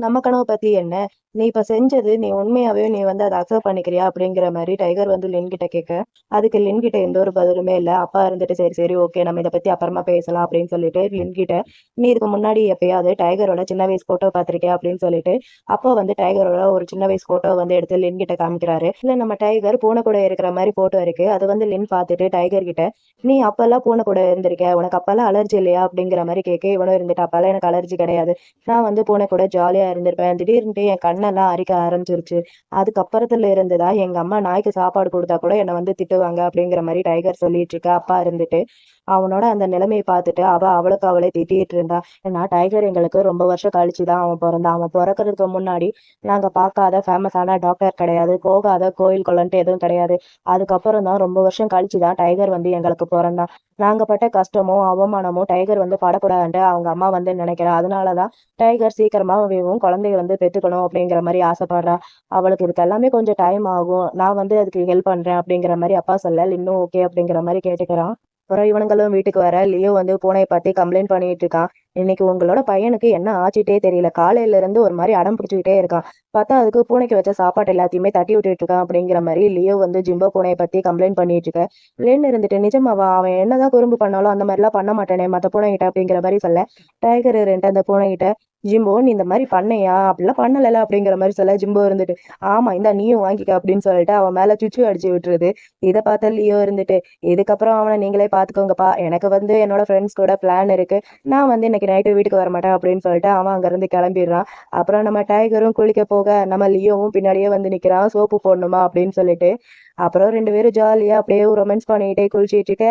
நம்ம கனவு பத்தி என்ன, நீ இப்ப செஞ்சது நீ உண்மையாவே நீ வந்து அதை அக்செப்ட் பண்ணிக்கிறியா அப்படிங்கிற மாதிரி டைகர் வந்து லின் கிட்ட கேட்க அதுக்கு லின் கிட்ட எந்த ஒரு பதிலுமே இல்லை. அப்பா இருந்துட்டு சரி சரி ஓகே நம்ம இதை பத்தி அப்புறமா பேசலாம் அப்படின்னு சொல்லிட்டு லின் கிட்ட நீ இதுக்கு முன்னாடி எப்பயாவது டைகரோட சின்ன வயசு போட்டோ பார்த்திருக்கியா அப்படின்னு சொல்லிட்டு அப்போ வந்து டைகரோட ஒரு சின்ன வயசு போட்டோ வந்து எடுத்து லின் கிட்ட காமிக்கிறாரு. இல்ல நம்ம டைகர் பூனை கூட இருக்கிற மாதிரி போட்டோ இருக்கு, அது வந்து லின் பார்த்துட்டு டைகர் கிட்ட நீ அப்பெல்லாம் பூனை கூட இருந்திருக்க, உனக்கு அப்பெல்லாம் அலர்ஜி இல்லையா அப்படிங்கிற மாதிரி கேட்க இவனும் இருந்துட்டு அப்பெல்லாம் எனக்கு அலர்ஜி கிடையாது, நான் வந்து பூனை கூட ஜாலியா இருந்திருப்பேன், திடீர்னு என் கண்ணெல்லாம் அரிக்க ஆரம்பிச்சிருச்சு, அதுக்கப்புறத்துல இருந்துதான் எங்க அம்மா நாய்க்கு சாப்பாடு கொடுத்தா கூட என்னை வந்து திட்டுவாங்க அப்படிங்கிற மாதிரி டைகர் சொல்லிட்டு இருக்க. அப்பா இருந்துட்டு அவனோட அந்த நிலைமையை பார்த்துட்டு அவளுக்கு அவளே திட்டிட்டு இருந்தா. ஏன்னா டைகர் எங்களுக்கு ரொம்ப வருஷம் கழிச்சுதான் அவன் பிறந்தான், அவன் பிறக்கிறதுக்கு முன்னாடி நாங்க பார்க்காத ஃபேமஸான டாக்டர் கிடையாது, போகாத கோயில் குளம்ட்டு எதுவும் கிடையாது, அதுக்கப்புறம் தான் ரொம்ப வருஷம் கழிச்சுதான் டைகர் வந்து எங்களுக்கு பிறந்தான், நாங்க பட்ட கஷ்டமும் அவமானமும் டைகர் வந்து படக்கூடாதுன்ட்டு அவங்க அம்மா வந்து நினைக்கிறா, அதனாலதான் டைகர் சீக்கிரமாவும் குழந்தைய வந்து பெற்றுக்கணும் அப்படிங்கிற மாதிரி ஆசைப்படுறா, அவளுக்கு இதுக்கு எல்லாமே கொஞ்சம் டைம் ஆகும், நான் வந்து அதுக்கு ஹெல்ப் பண்றேன் அப்படிங்கிற மாதிரி அப்பா சொல்ல இன்னும் ஓகே அப்படிங்கிற மாதிரி கேட்டுக்கிறான். அப்புறம் இவனுங்களும் வீட்டுக்கு வர லியோ வந்து பூனையை பத்தி கம்ப்ளைண்ட் பண்ணிட்டு இருக்கான். இன்னைக்கு உங்களோட பையனுக்கு என்ன ஆச்சுட்டே தெரியல, காலையில இருந்து ஒரு மாதிரி அடம் பிடிச்சிக்கிட்டே இருக்கான், பார்த்தா அதுக்கு பூனைக்கு வச்ச சாப்பாடு எல்லாத்தையுமே தட்டி விட்டுட்டு இருக்கான் அப்படிங்கிற மாதிரி லியோ வந்து ஜிம்போ பூனையை பத்தி கம்ப்ளைண்ட் பண்ணிட்டு இருக்க. லின் இருந்துட்டு நிஜமாவா, அவன் என்னதான் குறும்பு பண்ணாலும் அந்த மாதிரிலாம் பண்ண மாட்டானே மத்த பூனைகிட்ட அப்படிங்கிற மாதிரி சொல்ல டைகர் இருந்துட்டு அந்த பூனைகிட்ட ஜிம்போ நீ இந்த மாதிரி பண்ணையா அப்படிலாம் பண்ணல அப்படிங்கிற மாதிரி சொல்ல ஜிம்போ இருந்துட்டு ஆமா இந்த நீயும் வாங்கிக்க அப்படின்னு சொல்லிட்டு அவன் மேல சுச்சு அடிச்சு விட்டுருது. இதை பார்த்த லியோ இருந்துட்டு இதுக்கப்புறம் அவனை நீங்களே பாத்துக்கோங்கப்பா, எனக்கு வந்து என்னோட ஃப்ரெண்ட்ஸ் கூட பிளான் இருக்கு, நான் வந்து இன்னைக்கு நைட்டு வீட்டுக்கு வர மாட்டேன் அப்படின்னு சொல்லிட்டு அவன் அங்க இருந்து கிளம்பிடுறான். அப்புறம் நம்ம டைகரும் குளிக்க போக நம்ம லியோவும் பின்னாடியே வந்து நிக்கிறான், சோப்பு போடணுமா அப்படின்னு சொல்லிட்டு. அப்புறம் ரெண்டு பேரும் ஜாலியா அப்படியே ரொமான்ஸ் பண்ணிக்கிட்டே குளிச்சிட்டு இருக்க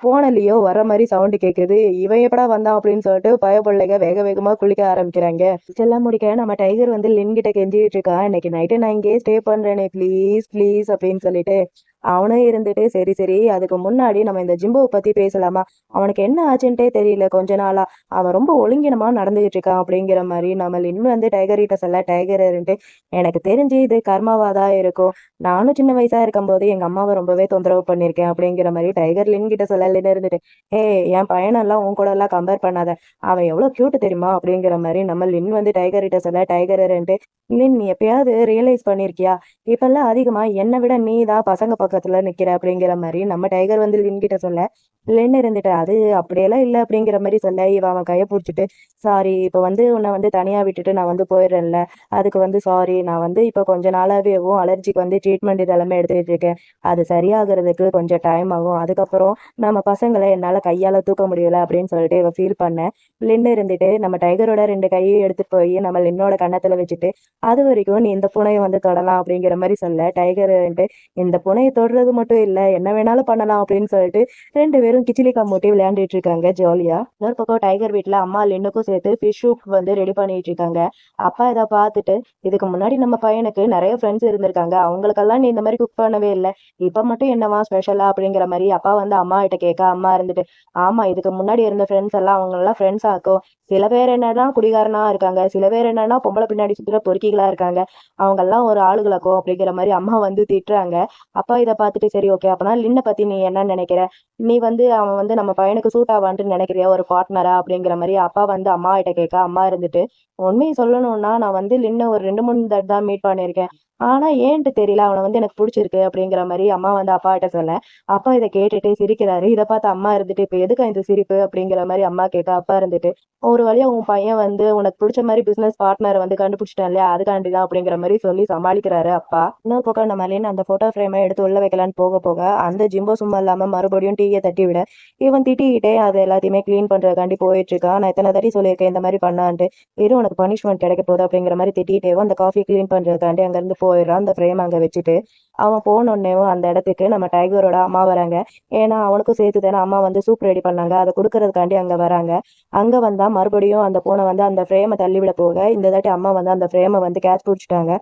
போன லியோ வர மாதிரி சவுண்டு கேக்குது, இவன் எப்படா வந்தான் அப்படின்னு சொல்லிட்டு பயப்பிள்ளைங்க வேக வேகமா குளிக்க ஆரம்பிக்கிறாங்க. இதெல்லாம் முடிக்க நம்ம டைகர் வந்து லின் கிட்ட கெஞ்சிட்டு இருக்கான், இன்னைக்கு நைட்டு நான் இங்கேயே ஸ்டே பண்றேனே ப்ளீஸ் ப்ளீஸ் அப்படின்னு சொல்லிட்டு அவனும் இருந்துட்டு சரி சரி அதுக்கு முன்னாடி நம்ம இந்த ஜிம்போவை பத்தி பேசலாமா, அவனுக்கு என்ன ஆச்சுன்ட்டே தெரியல கொஞ்ச நாளா, அவன் ரொம்ப ஒழுங்கினமா நடந்துகிட்டு இருக்கான் அப்படிங்கிற மாதிரி நம்ம லின் வந்து டைகர் கிட்ட சொல்ல டைகர் இருந்துட்டு எனக்கு தெரிஞ்சு இது கர்மாவாதான் இருக்கும், நானும் சின்ன வயசா இருக்கும் போது எங்க அம்மாவை ரொம்பவே தொந்தரவு பண்ணிருக்கேன் அப்படிங்கிற மாதிரி டைகர் லின் கிட்ட சொல்ல லின் இருந்துட்டு என் பையனெல்லாம் உன் கூட எல்லாம் கம்பேர் பண்ணாத, அவன் எவ்வளவு கியூட் தெரியுமா அப்படிங்கிற மாதிரி நம்ம லின் வந்து டைகர் கிட்ட சொல்ல டைகர் இருந்துட்டு லின் நீ எப்பயாவது ரியலைஸ் பண்ணிருக்கியா, இப்பெல்லாம் அதிகமா என்னை விட நீ தான் பசங்க பக்கம் பக்கத்துல நிக்கிற அப்படிங்கிற மாதிரி நம்ம டைகர் வந்து லின் கிட்ட சொல்ல, லின் இருந்துட்டு அது அப்படியெல்லாம் இல்லை அப்படிங்கிற மாதிரி சொல்ல, அவன் கையை பிடிச்சிட்டு சாரி, இப்போ வந்து உன்னை வந்து தனியா விட்டுட்டு நான் வந்து போயிடுறேன்ல, அதுக்கு வந்து சாரி, நான் வந்து இப்போ கொஞ்ச நாளாவேவும் அலர்ஜிக்கு வந்து ட்ரீட்மெண்ட் இதெல்லாமே எடுத்துக்கிட்டு இருக்கேன். அது சரியாகிறதுக்கு கொஞ்சம் டைம் ஆகும். அதுக்கப்புறம் நம்ம பசங்களை என்னால கையால தூக்க முடியல அப்படின்னு சொல்லிட்டு இவ ஃபீல் பண்ண, லின்னு இருந்துட்டு நம்ம டைகரோட 2 கையையும் எடுத்துட்டு போய் நம்ம லின்னோட கன்னத்துல வச்சுட்டு, அது வரைக்கும் நீ இந்த பூனையை வந்து தொடலாம் அப்படிங்கிற மாதிரி சொல்ல, டைகர் வந்துட்டு இந்த பூனையை தொடுறது மட்டும் இல்ல, என்ன வேணாலும் பண்ணலாம் அப்படின்னு சொல்லிட்டு 2 பேரும் கிச்சிலி கம்மூட்டி விளையாண்டுட்டு இருக்காங்க ஜாலியா. இன்னொரு பக்கம் டைகர் வீட்ல அம்மா லின்னுக்கும் சேர்த்து ஃபிஷ் சூப் வந்து ரெடி பண்ணிட்டு இருக்காங்க. அப்பா இதை பார்த்துட்டு, இதுக்கு முன்னாடி நம்ம பையனுக்கு நிறைய ஃப்ரெண்ட்ஸ் இருந்திருக்காங்க, அவங்களுக்கெல்லாம் நீ இந்த மாதிரி குக் பண்ணவே இல்லை, இப்ப மட்டும் என்னவா ஸ்பெஷலா அப்படிங்கிற மாதிரி அப்பா வந்து அம்மா கிட்ட கேட்க, அம்மா இருந்துட்டு ஆமா, இதுக்கு முன்னாடி இருந்த ஃப்ரெண்ட்ஸ் எல்லாம் அவங்க எல்லாம் ஃப்ரெண்ட்ஸ் ஆக்கும், சில பேர் என்னன்னா குடிகாரனா இருக்காங்க, சில பேர் என்னன்னா பொம்பளை பின்னாடி சுத்துற பொறுக்கிகளா இருக்காங்க, அவங்க எல்லாம் ஒரு ஆளுகளாக்கும் அப்படிங்கிற மாதிரி அம்மா வந்து திட்டுறாங்க. அப்பா இதை பார்த்துட்டு சரி ஓகே, அப்பனா லின்னை பத்தி நீ என்ன நினைக்கிற, நீ வந்து அவன் வந்து நம்ம பையனுக்கு சூட் ஆவான்ட்டு நினைக்கிறியா ஒரு பார்ட்னரா அப்படிங்கிற மாதிரி அப்பா வந்து அம்மா கிட்ட கேட்க, அம்மா இருந்துட்டு உண்மையை சொல்லணும்னா நான் வந்து லின்ன ஒரு 2 3 தடவை தான் மீட் பண்ணியிருக்கேன், ஆனா ஏன்ட்டு தெரியல அவனை வந்து எனக்கு பிடிச்சிருக்கு அப்படிங்கிற மாதிரி அம்மா வந்து அப்பா கிட்ட சொல்ல, அப்பா இதை கேட்டுட்டு சிரிக்கிறாரு. இதை பார்த்து அம்மா இருந்துட்டு இப்ப எதுக்கு இந்த சிரிப்பு அப்படிங்கிற மாதிரி அம்மா கேட்க, அப்பா இருந்துட்டு ஒரு வழியா உன் பையன் வந்து உனக்கு பிடிச்ச மாதிரி பிசினஸ் பார்ட்னர் வந்து கண்டுபிடிச்சிட்டான் இல்லையா, அதுக்காண்டிதான் அப்படிங்கிற மாதிரி சொல்லி சமாளிக்கிறாரு அப்பா. இன்னொரு பக்கம் நம்ம லின் அந்த போட்டோ ஃப்ரேமை எடுத்து உள்ள வைக்கலான்னு போக போக அந்த ஜிம்போ சும்மா இல்லாம மறுபடியும் டீயை தட்டி விட, இவன் திட்டிக்கிட்டே அது எல்லாத்தையுமே கிளீன் பண்றதுக்காண்டி போயிட்டு இருக்கான். நான் எத்தனை தட்டி சொல்லியிருக்கேன் இந்த மாதிரி பண்ணான்ட்டு, வெறும் உனக்கு பனிஷ்மெண்ட் கிடைக்க போகுது அப்படிங்கிற மாதிரி திட்டிகிட்டேவும் அந்த காஃபி கிளீன் பண்றதுக்காண்டி அங்கிருந்து போயிடுறான். அந்த ஃப்ரேம் அங்க வச்சுட்டு அவன் போனோடனேவும் அந்த இடத்துக்கு நம்ம டைகரோட அம்மா வராங்க. ஏன்னா அவனுக்கும் சேர்த்து தானே அம்மா வந்து சூப் ரெடி பண்ணாங்க, அதை கொடுக்கறதுக்காண்டி அங்க வராங்க. அங்க வந்தா மறுபடியும் அந்த பூனை வந்து அந்த ஃப்ரேமை தள்ளிவிட போக, இந்த தாட்டி அம்மா வந்து அந்த ஃப்ரேமை வந்து கேட்ச் பிடிச்சிட்டாங்க.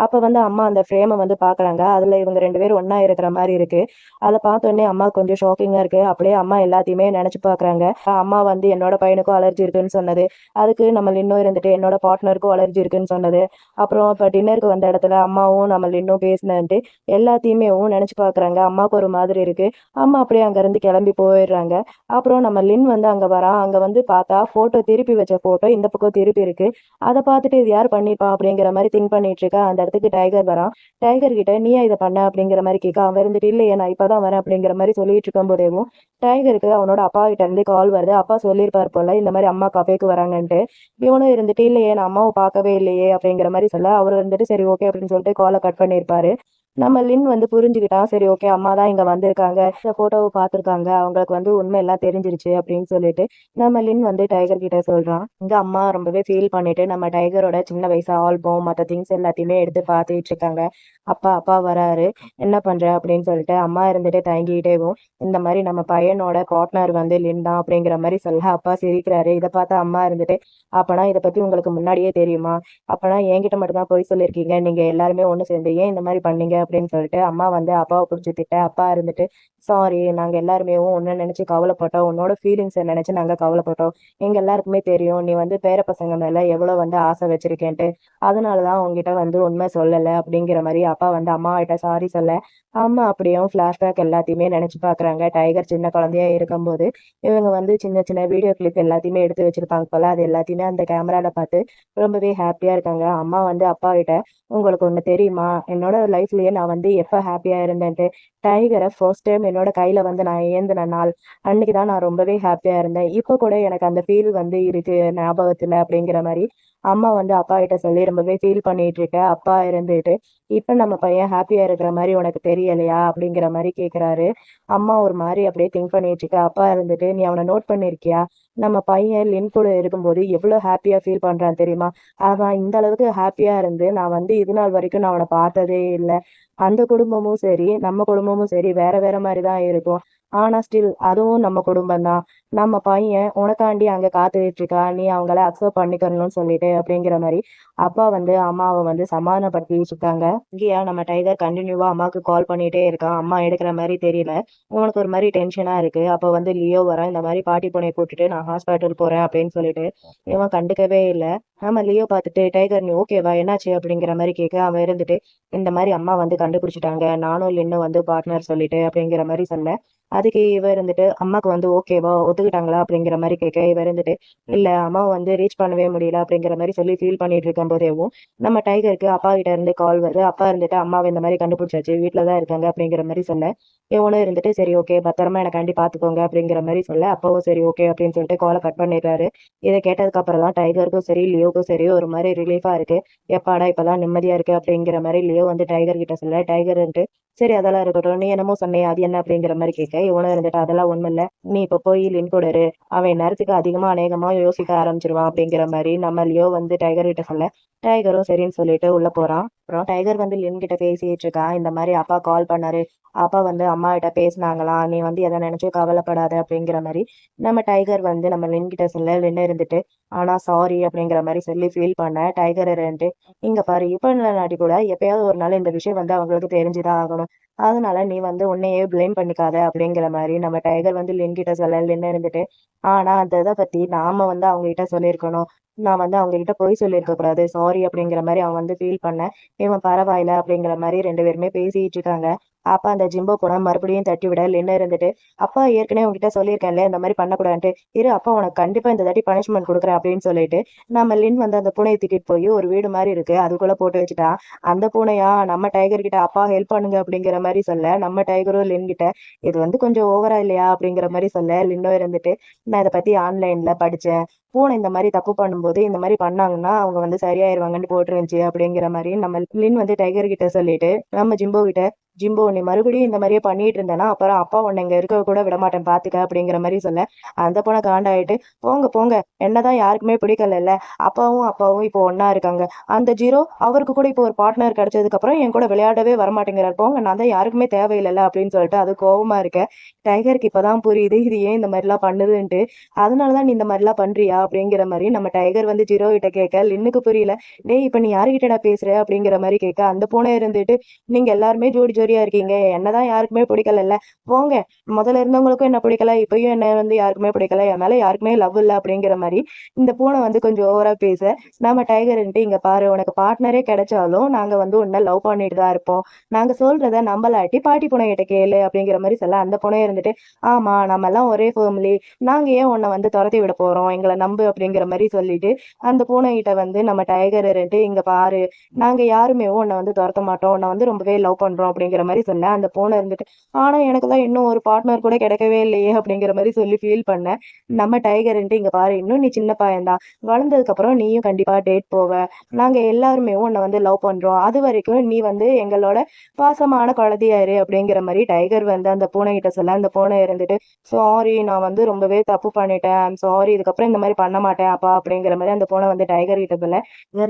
அப்ப வந்து அம்மா அந்த ஃப்ரேமை வந்து பாக்குறாங்க, அதுல இவங்க 2 பேரும் ஒண்ணா இருக்கிற மாதிரி இருக்கு. அதை பார்த்தோன்னே அம்மா கொஞ்சம் ஷாக்கிங்கா இருக்கு. அப்படியே அம்மா எல்லாத்தையுமே நினைச்சு பாக்குறாங்க. அம்மா வந்து என்னோட பையனுக்கும் அலர்ஜி இருக்குன்னு சொன்னது, அதுக்கு நம்ம லின்னும் இருந்துட்டு என்னோட பார்ட்னருக்கும் அலர்ஜி இருக்குன்னு சொன்னது, அப்புறம் இப்ப டின்னருக்கு வந்த இடத்துல அம்மாவும் நம்ம லின்னும் பேசினன்ட்டு எல்லாத்தையுமே நினைச்சு பாக்குறாங்க. அம்மாவுக்கு ஒரு மாதிரி இருக்கு. அம்மா அப்படியே அங்க இருந்து கிளம்பி போயிடுறாங்க. அப்புறம் நம்ம லின் வந்து அங்க வரான். அங்க வந்து பார்த்தா போட்டோ திருப்பி வச்ச போட்டோ இந்த பக்கம் திருப்பி இருக்கு. அதை பார்த்துட்டு இது யார் பண்ணிருப்பான் அப்படிங்கிற மாதிரி திங்க் பண்ணிட்டு இருக்கா. அந்த இடத்துக்கு டைகர் வரான். டைகர் கிட்ட நீயா இதை பண்ண அப்படிங்கிற மாதிரி கேட்க, அவன் இருந்துட்டு இல்லையே நான் இப்பதான் வரேன் அப்படிங்கிற மாதிரி சொல்லிட்டு இருக்கும் போதேவும் டைகருக்கு அவனோட அப்பா கிட்ட இருந்து கால் வருது. அப்பா சொல்லியிருப்பார் போல இந்த மாதிரி அம்மா கஃபேக்கு வராங்கன்ட்டு. இவனும் இருந்துட்டு இல்லையே நான் அம்மாவை பார்க்கவே இல்லையே அப்படிங்கிற மாதிரி சொல்ல, அவர் இருந்துட்டு சரி ஓகே அப்படின்னு சொல்லிட்டு காலை கட் பண்ணியிருப்பாரு. நம்ம லின் வந்து புரிஞ்சுக்கிட்டான். சரி ஓகே, அம்மா தான் இங்க வந்திருக்காங்க, இந்த போட்டோவை பார்த்திருக்காங்க, அவங்களுக்கு வந்து உண்மை எல்லாம் தெரிஞ்சிருச்சு அப்படின்னு சொல்லிட்டு நம்ம லின் வந்து டைகர் கிட்ட சொல்றான். இங்க அம்மா ரொம்பவே ஃபீல் பண்ணிட்டு நம்ம டைகரோட சின்ன வயசு ஆல்பம் மற்ற திங்ஸ் எல்லாத்தையுமே எடுத்து பார்த்துட்டு இருக்காங்க. அப்பா அப்பா வராரு, என்ன பண்ற அப்படின்னு சொல்லிட்டு அம்மா இருந்துட்டு தயங்கிட்டேவும் இந்த மாதிரி நம்ம பையனோட பார்ட்னர் வந்து லின் தான் அப்படிங்கிற மாதிரி சொல்ல, அப்பா சிரிக்கிறாரு. இதை பார்த்து அம்மா இருந்துட்டு அப்பனா இதை பத்தி உங்களுக்கு முன்னாடியே தெரியுமா, அப்பனா என்கிட்ட மட்டும் தான் போய் சொல்லியிருக்கீங்க, நீங்க எல்லாருமே ஒண்ணு சேர்ந்து ஏன் இந்த மாதிரி பண்ணீங்க அப்படின்னு சொல்லிட்டு அம்மா வந்து அப்பாவை பிடிச்சி திட்ட, அப்பா இருந்துட்டு சாரி, நாங்க எல்லாருமே ஒன்னு நினைச்சு கவலைப்பட்டோம், உன்னோட ஃபீலிங்ஸை நினைச்சு நாங்க கவலைப்பட்டோம், எங்க எல்லாருக்குமே தெரியும் நீ வந்து பேர பசங்க மேல எவ்வளவு வந்து ஆசை வச்சிருக்கேன்ட்டு, அதனாலதான் உங்ககிட்ட வந்து உண்மை சொல்லலை அப்படிங்கிற மாதிரி அப்பா வந்து அம்மா கிட்ட சாரி சொல்ல, அம்மா அப்படியும் ஃபிளாஷ்பேக் எல்லாத்தையுமே நினைச்சு பாக்குறாங்க. டைகர் சின்ன குழந்தையா இருக்கும்போது இவங்க வந்து சின்ன சின்ன வீடியோ கிளிப் எல்லாத்தையுமே எடுத்து வச்சிருப்பாங்க போல, அது எல்லாத்தையுமே அந்த கேமரால பார்த்து ரொம்பவே ஹாப்பியா இருக்காங்க. அம்மா வந்து அப்பா கிட்ட உங்களுக்கு ஒண்ணு தெரியுமா, என்னோட லைஃப்லயே நான் வந்து எப்ப ஹாப்பியா இருந்தேன்ட்டு, டைகரை ஃபர்ஸ்ட் டைம் என்னோட கையில வந்து நான் ஏந்தின நாள் அன்னைக்குதான் நான் ரொம்பவே ஹாப்பியா இருந்தேன், இப்போ கூட எனக்கு அந்த ஃபீல் வந்து இருக்கு ஞாபகத்துல அப்படிங்கிற மாதிரி அம்மா வந்து அப்பா கிட்ட சொல்லி ரொம்பவே ஃபீல் பண்ணிட்டு இருக்க. அப்பா இருந்துட்டு இப்ப நம்ம பையன் ஹாப்பியா இருக்கிற மாதிரி உனக்கு தெரியலையா அப்படிங்கிற மாதிரி கேக்குறாரு. அம்மா ஒரு மாதிரி அப்படியே திங்க் பண்ணிட்டு இருக்க. அப்பா இருந்துட்டு நீ அவனை நோட் பண்ணிருக்கியா, நம்ம பையன் லின் கூட இருக்கும்போது எவ்வளவு ஹாப்பியா ஃபீல் பண்றான் தெரியுமா, அவன் இந்த அளவுக்கு ஹாப்பியா இருந்து நான் வந்து இது நாள் வரைக்கும் நான் அவனை பார்த்ததே இல்லை, அந்த குடும்பமும் சரி நம்ம குடும்பமும் சரி வேற வேற மாதிரி தான் இருக்கும், ஆனா ஸ்டில் அதுவும் நம்ம குடும்பம் தான், நம்ம பையன் உனக்காண்டி அங்க காத்துக்கிட்டு இருக்கா, நீ அவங்கள அக்செப்ட் பண்ணிக்கணும்னு சொல்லிட்டு அப்படிங்கிற மாதிரி அப்பா வந்து அம்மாவை வந்து சமாதானப்படுத்திட்டு இருக்காங்க. இங்கேயா நம்ம டைகர் கண்டினியூவா அம்மாவுக்கு கால் பண்ணிட்டே இருக்கான். அம்மா எடுக்கிற மாதிரி தெரியல. உனக்கு ஒரு மாதிரி டென்ஷனா இருக்கு. அப்ப வந்து லியோ வரான், இந்த மாதிரி பாட்டி பூனையை கூட்டிட்டு நான் ஹாஸ்பிட்டல் போறேன் அப்படின்னு சொல்லிட்டு இவன் கண்டுக்கவே இல்லை. ஆமா லியோ பார்த்துட்டு டைகர் நீ ஓகேவா என்னாச்சு அப்படிங்கிற மாதிரி கேட்க அவன் இருந்துட்டு இந்த மாதிரி அம்மா வந்து கண்டுபிடிச்சிட்டாங்க நானும் லின்னும் வந்து பார்ட்னர் சொல்லிட்டு அப்படிங்கிற மாதிரி சொல்ல அதுக்கு இவர் இருந்துட்டு அம்மாக்கு வந்து ஓகேவா ஒத்துக்கிட்டாங்களா அப்படிங்கிற மாதிரி கேட்க இவர் இருந்துட்டு இல்ல அம்மா வந்து ரீச் பண்ணவே முடியல அப்படிங்கிற மாதிரி சொல்லி ஃபீல் பண்ணிட்டு இருக்கும் போதேவும் நம்ம டைகருக்கு அப்பா கிட்ட இருந்து கால் வருது அப்பா இருந்துட்டு அம்மாவை இந்த மாதிரி கண்டுபிடிச்சாச்சு வீட்டுல தான் இருக்காங்க அப்படிங்கிற மாதிரி சொல்ல இவனும் இருந்துட்டு சரி ஓகே பத்திரமா எனக்காண்டி பாத்துக்கோங்க அப்படிங்கிற மாதிரி சொல்ல அப்பாவும் சரி ஓகே அப்படின்னு சொல்லிட்டு காலை கட் பண்ணிடுறாரு. இதை கேட்டதுக்கு அப்புறம் தான் டைகருக்கும் சரி லியோக்கும் சரி ஒரு மாதிரி ரிலீஃபா இருக்கு. எப்பாடா இப்பதான் நிம்மதியா இருக்கு அப்படிங்கிற மாதிரி லியோ வந்து டைகர் கிட்ட சொல்ல டைகர் வந்துட்டு சரி அதெல்லாம் இருக்கட்டும் நீ என்னமோ சொன்னியே அது என்ன அப்படிங்கிற மாதிரி கேட்க இவனும் இருந்துட்டு அதெல்லாம் ஒண்ணும் இல்ல நீ இப்ப போய் லின் கூட இரு. அவன் நேரத்துக்கு அதிகமா அநேகமா யோசிக்க ஆரம்பிச்சிருவான் அப்படிங்கிற மாதிரி நம்ம லியோ வந்து டைகர் கிட்ட சொல்ல டைகரும் சரின்னு சொல்லிட்டு உள்ள போறான். அப்புறம் டைகர் வந்து லின் கிட்ட பேசிட்டு இருக்கான் இந்த மாதிரி அப்பா கால் பண்ணாரு அப்பா வந்து அம்மா கிட்ட பேசினாங்களாம் நீ வந்து எதை நினைச்சும் கவலைப்படாத அப்படிங்கிற மாதிரி நம்ம டைகர் வந்து நம்ம லின் கிட்ட சொல்ல லின் இருந்துட்டு ஆனா சாரி அப்படிங்கிற மாதிரி சொல்லி ஃபீல் பண்ண டைகர் இருந்துட்டு இங்க பாரு இப்ப நாட்டி கூட எப்பயாவது ஒரு நாள் இந்த விஷயம் வந்து அவங்களுக்கு தெரிஞ்சுதான் ஆகணும். அதனால நீ வந்து உன்னையே பிளேம் பண்ணிக்காத அப்படிங்கிற மாதிரி நம்ம டைகர் வந்து லின் கிட்ட சொல்ல லின் இருந்துட்டு ஆனா அந்த இதை பத்தி நாம வந்து அவங்க கிட்ட சொல்லியிருக்கணும். நான் வந்து அவங்க கிட்ட போய் சொல்லியிருக்க கூடாது சாரி அப்படிங்கிற மாதிரி அவன் வந்து ஃபீல் பண்ண இவன் பரவாயில்ல அப்படிங்கிற மாதிரி ரெண்டு பேருமே பேசிட்டு இருக்காங்க. அப்ப அந்த ஜிம்போ கூட மறுபடியும் தட்டி விட லின்னு இருந்துட்டு அப்பா ஏற்கனவே உங்ககிட்ட சொல்லியிருக்கேன்ல இந்த மாதிரி பண்ணக்கூடாதுன்ட்டு இரு அப்பா உனக்கு கண்டிப்பா இந்த தாட்டி பனிஷ்மெண்ட் கொடுக்குறேன் அப்படின்னு சொல்லிட்டு நம்ம லின் வந்து அந்த பூனையை தூக்கிட்டு போய் ஒரு வீடு மாதிரி இருக்கு அதுக்குள்ள போட்டு வச்சுட்டா. அந்த பூனையா நம்ம டைகர் கிட்ட அப்பா ஹெல்ப் பண்ணுங்க அப்படிங்கிற மாதிரி சொல்ல நம்ம டைகரும் லின் கிட்ட இது வந்து கொஞ்சம் ஓவரா இல்லையா அப்படிங்கிற மாதிரி சொல்ல லின்னோ இருந்துட்டு நான் இதை பத்தி ஆன்லைன்ல படிச்சேன். பூனை இந்த மாதிரி தப்பு பண்ணும்போது இந்த மாதிரி பண்ணாங்கன்னா அவங்க வந்து சரியாயிருவாங்கன்னு போட்டுருந்துச்சு அப்படிங்கிற மாதிரி நம்ம லின் வந்து டைகர் கிட்ட சொல்லிட்டு நம்ம ஜிம்போ கிட்ட ஜிம்போ நீ மறுபடியும் இந்த மாதிரியே பண்ணிட்டு இருந்தேன்னா அப்புறம் அப்பா உன்னை இங்க இருக்க கூட விட மாட்டேன் பாத்துக்க அப்படிங்கிற மாதிரி சொல்ல அந்த பொண்ணை காண்டாயிட்டு போங்க போங்க என்னதான் யாருக்குமே பிடிக்கல அப்பாவும் இப்போ ஒன்னா இருக்காங்க. அந்த ஜீரோ அவருக்கு கூட இப்போ ஒரு பார்ட்னர் கிடைச்சதுக்கு அப்புறம் என் கூட விளையாடவே வரமாட்டேங்கிறார் போங்க நான் தான் யாருக்குமே தேவையில்லைல்ல அப்படின்னு சொல்லிட்டு அது கோவமா இருக்க டைகருக்கு இப்பதான் புரியுது இது ஏன் இந்த மாதிரிலாம் பண்ணுதுன்ட்டு. அதனாலதான் நீ இந்த மாதிரிலாம் பண்றியா அப்படிங்கிற மாதிரி நம்ம டைகர் வந்து ஜீரோ கிட்ட கேட்க லின்னுக்கு புரியல. டேய் இப்ப நீ யாருகிட்டடா பேசுற அப்படிங்கிற மாதிரி கேட்க அந்த பூனை இருந்துட்டு நீங்க எல்லாருமே ஜோடி ஜோடியா இருக்கீங்க என்னதான் யாருக்குமே பிடிக்கல போங்க. முதல்ல இருந்தவங்களுக்கும் என்ன பிடிக்கல இப்பயும் என்ன வந்து யாருக்குமே பிடிக்கல என் மேல யாருக்குமே லவ் இல்லை அப்படிங்கிற மாதிரி இந்த பூனை வந்து கொஞ்சம் ஓவரா பேச நம்ம டைகர்ன்ட்டு இங்க பாரு உனக்கு பார்ட்னரே கிடைச்சாலும் நாங்க வந்து உன்னை லவ் பண்ணிட்டு தான் இருப்போம். நாங்க சொல்றத நம்பலாட்டி பாட்டி பூனை கிட்ட கேளு அப்படிங்கிற மாதிரி சொல்ல அந்த பூனை இருந்துட்டு ஆமா நம்ம எல்லாம் ஒரே ஃபேமிலி நாங்க ஏன் உன்னை வந்து துரத்தி விட போறோம் எங்களை நம்பு அப்படிங்கிற மாதிரி சொல்லிட்டு அந்த பூனை கிட்ட வந்து நம்ம டைகர் இருந்துட்டு இங்க பாரு நாங்க யாருமே உன்னை வந்து துரத்த மாட்டோம் உன்னை வந்து ரொம்பவே லவ் பண்றோம் அப்படிங்கிற மாதிரி சொன்ன அந்த பூனை இருந்துட்டு ஆனா எனக்கு தான் இன்னும் ஒரு பார்ட்னர் கூட கிடைக்கவே இல்லையே அப்படிங்கிற மாதிரி சொல்லி ஃபீல் பண்ண நம்ம டைகர்ன்ட்டு இங்க பாரு இன்னும் நீ சின்ன பையன்தான் வளர்ந்ததுக்கு அப்புறம் நீயும் கண்டிப்பா டேட் போவ நாங்க எல்லாருமே உன்னை வந்து லவ் பண்றோம் அது வரைக்கும் நீ வந்து எங்களோட பாசமான குழந்தையாரு அப்படிங்கிற மாதிரி டைகர் வந்து அந்த பூனை கிட்ட சொல்ல அந்த பூனை இருந்துட்டு சாரி நான் வந்து ரொம்பவே தப்பு பண்ணிட்டேன் ஐம் சாரி இதுக்கப்புறம் இந்த மாதிரி பண்ண மாட்டேன் அப்பா அப்படிங்கிற மாதிரி அந்த பூனை வந்து டைகர் கிட்ட சொல்ல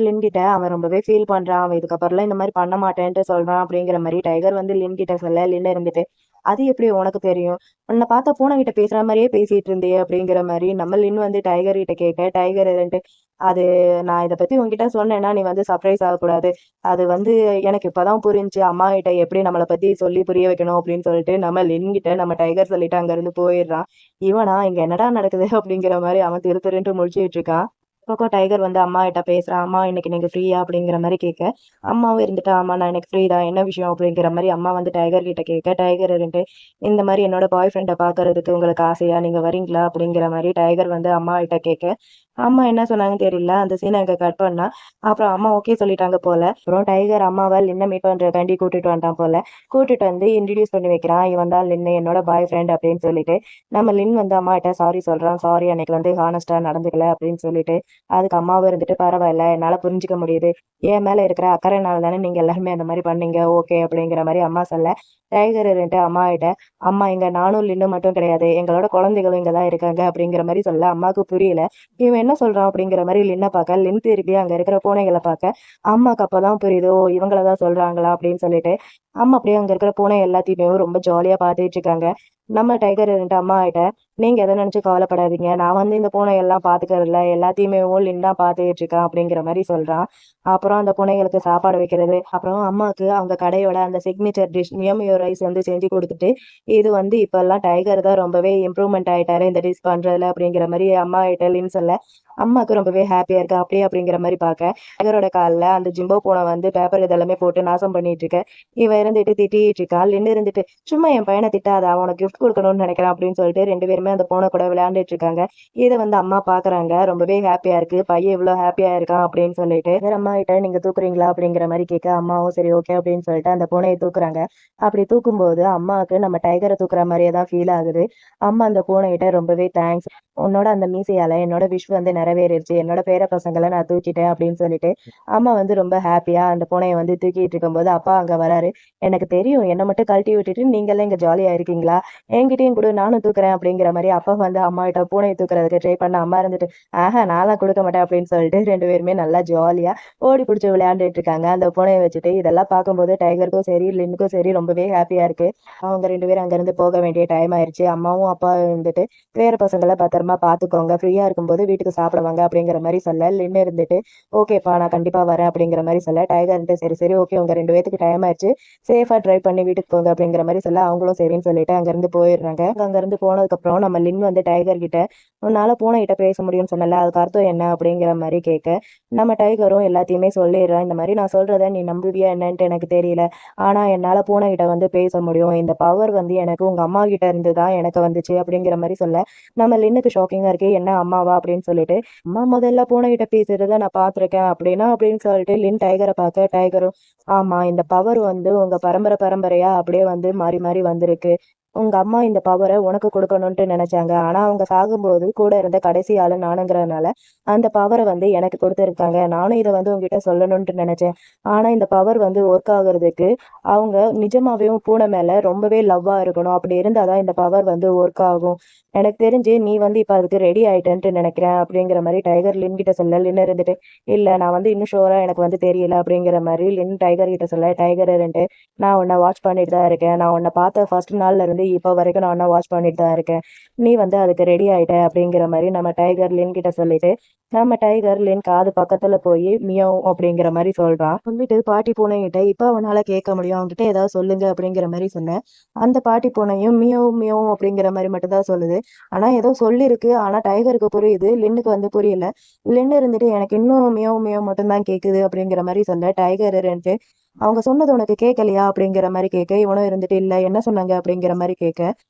லின் கிட்ட அவன் ரொம்பவே ஃபீல் பண்றான் அவன் இதுக்கப்புறம் இந்த மாதிரி பண்ண மாட்டேன்ட்டு சொல்றான் அப்படிங்கிற மாதிரி டைகர் வந்து லின் கிட்ட சொல்ல லின் இருந்துட்டு அது எப்படி உனக்கு தெரியும் உன்னை பார்த்தா பூனை கிட்ட பேசுற மாதிரியே பேசிட்டு இருந்தே அப்படிங்கிற மாதிரி நம்ம லின் வந்து டைகர் கிட்ட கேட்க டைகர் இருந்துட்டு அது நான் இதை பத்தி உன்கிட்ட சொன்னேன்னா நீ வந்து சர்ப்ரைஸ் ஆகக்கூடாது. அது வந்து எனக்கு இப்பதான் புரிஞ்சு அம்மா கிட்ட எப்படி நம்மளை பத்தி சொல்லி புரிய வைக்கணும் அப்படின்னு சொல்லிட்டு நம்ம லின் கிட்ட நம்ம டைகர் சொல்லிட்டு அங்க இருந்து போயிடுறான். இவனா இங்க என்னடா நடக்குது அப்படிங்கிற மாதிரி அவன் திரு திருன்ட்டு முழிச்சுட்டு இருக்கான். பக்கம் டைகர் வந்து அம்மா கிட்ட பேசுறான் அம்மா இன்னைக்கு நீங்க ஃப்ரீயா அப்படிங்கிற மாதிரி கேட்க அம்மாவும் இருந்துட்டு அம்மா நான் எனக்கு ஃப்ரீ தான் என்ன விஷயம் அப்படிங்கிற மாதிரி அம்மா வந்து டைகர் கிட்ட கேட்க டைகர் இருந்துட்டு இந்த மாதிரி என்னோட பாய் ஃப்ரெண்டை பாக்குறதுக்கு உங்களுக்கு ஆசையா நீங்க வரீங்களா அப்படிங்கிற மாதிரி டைகர் வந்து அம்மா கிட்ட கேட்க அம்மா என்ன சொன்னாங்கன்னு தெரியல அந்த சீனை அங்க கட் பண்ணா அப்புறம் அம்மா ஓகே சொல்லிட்டாங்க போல. அப்புறம் டைகர் அம்மாவை லின்ன மீட் பண்றதுக்காண்டி கூட்டிட்டு வந்துட்டான் போல. கூட்டிட்டு வந்து இன்ட்ரடியூஸ் பண்ணி வைக்கிறான் இவன் தான் லின்னு என்னோட பாய் ஃப்ரெண்ட் அப்படின்னு சொல்லிட்டு நம்ம லின் வந்து அம்மா கிட்ட சாரி சொல்றான் சாரி அன்னைக்கு வந்து ஹானஸ்டா நடந்துக்கல அப்படின்னு சொல்லிட்டு அதுக்கு அம்மாவும் இருந்துட்டு பரவாயில்ல என்னால புரிஞ்சுக்க முடியுது என் மேல இருக்கிற அக்கறைனால தானே நீங்க எல்லாருமே அந்த மாதிரி பண்ணீங்க ஓகே அப்படிங்கிற மாதிரி அம்மா சொல்ல டைகர் இருந்துட்டு அம்மா கிட்ட அம்மா இங்க நானும் லின்னு மட்டும் கிடையாது எங்களோட குழந்தைகளும் இங்கதான் இருக்காங்க அப்படிங்கிற மாதிரி சொல்ல அம்மாவுக்கு புரியல இவன் என்ன சொல்றான் அப்படிங்கிற மாதிரி லின்ன பார்க்க லின் திருப்பி அங்க இருக்கிற பூனைகளை பார்க்க அம்மாக்கு அப்பதான் புரியுது ஓ இவங்களதான் சொல்றாங்களா அப்படின்னு சொல்லிட்டு அம்மா அப்படியே அங்க இருக்கிற பூனை எல்லாத்தையுமே ரொம்ப ஜாலியா பார்த்துட்டு இருக்காங்க. நம்ம டைகர் இருந்துட்டு அம்மா கிட்ட, "நீங்க எத நினைச்சும் கவலைப்படாதீங்க. நான் வந்து இந்த பூனையெல்லாம் பார்த்துக்கறதில்ல. எல்லாத்தையுமே லின் தான் பார்த்துக்கிட்டு இருக்கான்." அப்படிங்கிற மாரி சொல்றான். அப்புறம் அந்த பூனைகளுக்கு சாப்பாடு வைக்கிறது, அப்புறம் அம்மாக்கு அவங்க கடையோட அந்த சிக்னேச்சர் டிஷ் மியோ மியோ ரைஸ் வந்து செஞ்சு குடுத்துட்டு, இது வந்து இப்பல்லாம் டைகர் தான் ரொம்பவே இம்ப்ரூவ்மெண்ட் ஆயிட்டாரு இந்த டிஷ் பண்றதுல அப்படிங்கிற மாரி அம்மா கிட்ட லின் சொல்ல, அம்மாக்கு ரொம்பவே ஹேப்பியா இருக்கு. அப்படியே அப்படிங்கிற மாரி பார்க்க, டைகரோட கால்ல அந்த ஜிம்போ பூனை வந்து பேப்பர் இதெல்லாமே போட்டு நாசம் பண்ணிட்டு இருக்கு. இவன் இருந்துட்டு திட்டிட்டு இருக்கான். லின்னு இருந்துட்டு, "சும்மா என் பையன திட்டாத. அவன் உனக்கு கிஃப்ட் குடுக்கணும்னு நெனைக்கிறான்" அப்படின்னு சொல்லிட்டு 2 பேருமே அந்த பூனை கூட விளையாண்டுட்டு இருக்காங்க. இத வந்து அம்மா பாக்குறாங்க. ரொம்பவே ஹேப்பியா இருக்கு. பையன் இவ்ளோ ஹேப்பியா இருக்கான் அப்படின்னு சொல்லிட்டு. வேற அம்மா கிட்ட "நீங்க தூக்குறீங்களா?" அப்படிங்கிற மாரி கேட்க, அம்மாவும் சரி ஓகே அப்படின்னு சொல்லிட்டு அந்த பூனைய தூக்குறாங்க. அப்படி தூக்கும்போது அம்மாவுக்கு நம்ம டைகர தூக்குற மாரியே தான் ஃபீல் ஆகுது. அம்மா அந்த பூனைகிட்ட ரொம்பவே தேங்க்ஸ். உன்னோட அந்த மீசையால என்னோட விஷ் வந்து நிறைவேறிருச்சு. என்னோட பேர பசங்கள நான் தூக்கிட்டேன் அப்படின்னு சொல்லிட்டு, அம்மா வந்து ரொம்ப ஹேப்பியா அந்த பூனைய வந்து தூக்கிட்டு இருக்கும்போது, அப்பா அங்க வராரு. "எனக்கு தெரியும். என்ன மட்டும் கழட்டி விட்டுட்டு நீங்கலாம் இங்க ஜாலியா இருக்கீங்களா? என்கிட்டயும் குடு நானும் தூக்குறேன்" அப்படிங்கிற மாரி அப்பா வந்து அம்மாகிட்ட பூனைய தூக்குறதுக்கு ட்ரை பண்ண, அம்மா இருந்துட்டு, நான்லாம் குடுக்க மாட்டேன்" அப்படின்னு சொல்லிட்டு 2 பேருமே நல்லா ஜாலியா ஓடி புடிச்சு விளையாண்டுட்டு இருக்காங்க. அந்த பூனைய வச்சுட்டு. இதெல்லாம் பார்க்கும்போது டைகருக்கும் சரி, லின்னுக்கும் சரி ரொம்பவே ஹேப்பியா இருக்கு. அவங்க 2 பேரும் அங்கருந்து போக வேண்டிய டைம் ஆயிருச்சு. அம்மாவும் அப்பாவும் இருந்துட்டு, "வேற பசங்கள பத்திரமா பார்த்துக்கோங்க. ஃப்ரீயா இருக்கும்போது வீட்டுக்கு சாப்பிட வாங்க" அப்படிங்கிற மாரி சொல்ல, லின் இருந்துட்டு, "ஓகேப்பா நான் கண்டிப்பா வரேன்" அப்படிங்கிற மாரி சொல்ல, டைகர் இருந்துட்டு, "சரி, சரி ஓகே. உங்க 2 பேத்துக்கு டைம் ஆயிருச்சு. சேஃபா டிரைவ் பண்ணி வீட்டுக்கு போங்க" அப்படிங்கிற மாரி சொல்ல, அவங்களும் சரின்னு சொல்லிட்டு அங்கருந்து போயிடுறாங்க. அங்கருந்து போனதுக்கப்புறம் நம்ம லின் வந்து டைகர் கிட்ட, "உன்னால பூனைகிட்ட பேச முடியும்னு சொன்னேல்ல, அதுக்கு அர்த்தம் என்ன?" அப்படிங்கிற மாரி கேட்க, நம்ம டைகரும் எல்லாத்தையுமே சொல்லிடுறான். "இந்த மாரி நான் சொல்றத நீ நம்புவியா என்னன்ட்டு எனக்கு தெரியல. ஆனா என்னால பூனைகிட்ட வந்து பேச முடியும். இந்த பவர் வந்து எனக்கு உங்க அம்மா கிட்ட இருந்து தான் எனக்கு வந்துச்சு" அப்படிங்கிற மாரி சொல்ல, நம்ம லின்னுக்கு ஷாக்கிங்கா இருக்கு. "என்ன அம்மாவா?" அப்படின்னு சொல்லிட்டு, "அம்மா முதல்ல பூனைகிட்ட பேசுறத நான் பார்த்துருக்கேன்." "அப்படின்னா?" அப்படின்னு சொல்லிட்டு லின் டைகர பார்க்க, டைகரும், "ஆமா, இந்த பவர் வந்து உங்க பரம்பரை பரம்பரையா அப்படியே வந்து மாறி மாறி வந்திருக்கு. உங்க அம்மா இந்த பவர உனக்கு குடுக்கணுன்ட்டு நெனச்சாங்க. ஆனா அவங்க சாகும்போது கூட இருந்த கடைசி ஆளு நானுங்கிறதுனால, அந்த பவர வந்து எனக்கு குடுத்துருக்காங்க. நானும் இத வந்து உன்கிட்ட சொல்லணுன்ட்டு நெனச்சேன். ஆனா இந்த பவர் வந்து ஒர்க் ஆகுறதுக்கு அவங்க நிஜமாவேவும் பூனை மேல ரொம்பவே லவ்வா இருக்கணும். அப்படி இருந்தா தான் இந்த பவர் வந்து ஒர்க் ஆகும். எனக்கு தெரிஞ்சு நீ வந்து இப்ப அதுக்கு ரெடி ஆயிட்டன்ட்டு நெனைக்கிறேன்" அப்படிங்கிற மாரி டைகர் லின் கிட்ட சொல்ல, லின் இருந்துட்டு, "இல்ல நான் வந்து இன்னும் ஷூரா எனக்கு வந்து தெரியல" அப்படிங்கிற மாரி லின் டைகர் கிட்ட சொல்ல, டைகர் இருந்துட்டு, "நான் உன்ன வாட்ச் பண்ணிட்டு தான் இருக்கேன். நான் உன்ன பார்த்த ஃபர்ஸ்ட் நாள்ல இருந்து இப்ப வரைக்கும் நான் உன்ன வாட்ச் பண்ணிட்டு தான் இருக்கேன். நீ வந்து அதுக்கு ரெடி ஆயிட்ட" அப்படிங்கிற மாரி நம்ம டைகர் லின் கிட்ட சொல்லிட்டு, நம்ம டைகர் லின் காது பக்கத்துல போய் மியாவ் அப்படிங்கிற மாரி சொல்றான். சொல்லிட்டு பாட்டி பூனைகிட்ட, "இப்ப அவனால கேட்க முடியும். அவன்கிட்ட ஏதாவது சொல்லுங்க" அப்படிங்கிற மாரி சொன்ன, அந்த பாட்டி பூனையும் மியாவ் மியாவ் அப்படிங்கிற மாரி மட்டும் தான் சொல்லுது. ஆனா ஏதோ சொல்லிருக்கு. ஆனா டைகருக்கு புரியுது. லின்னுக்கு வந்து புரியல. லின் இருந்துட்டு, "எனக்கு இன்னும் மியாவ் மியாவ் மட்டும் தான் கேட்குது" அப்படிங்கிற மாரி சொல்ல, டைகர் இருந்துட்டு, "அவங்க சொன்னது உனக்கு கேட்கலையா?" அப்படிங்கிற மாரி கேட்க, இவனும் இருந்துட்டு, "இல்ல என்ன சொன்னாங்க?" அப்படிங்கிற மாரி கேட்க,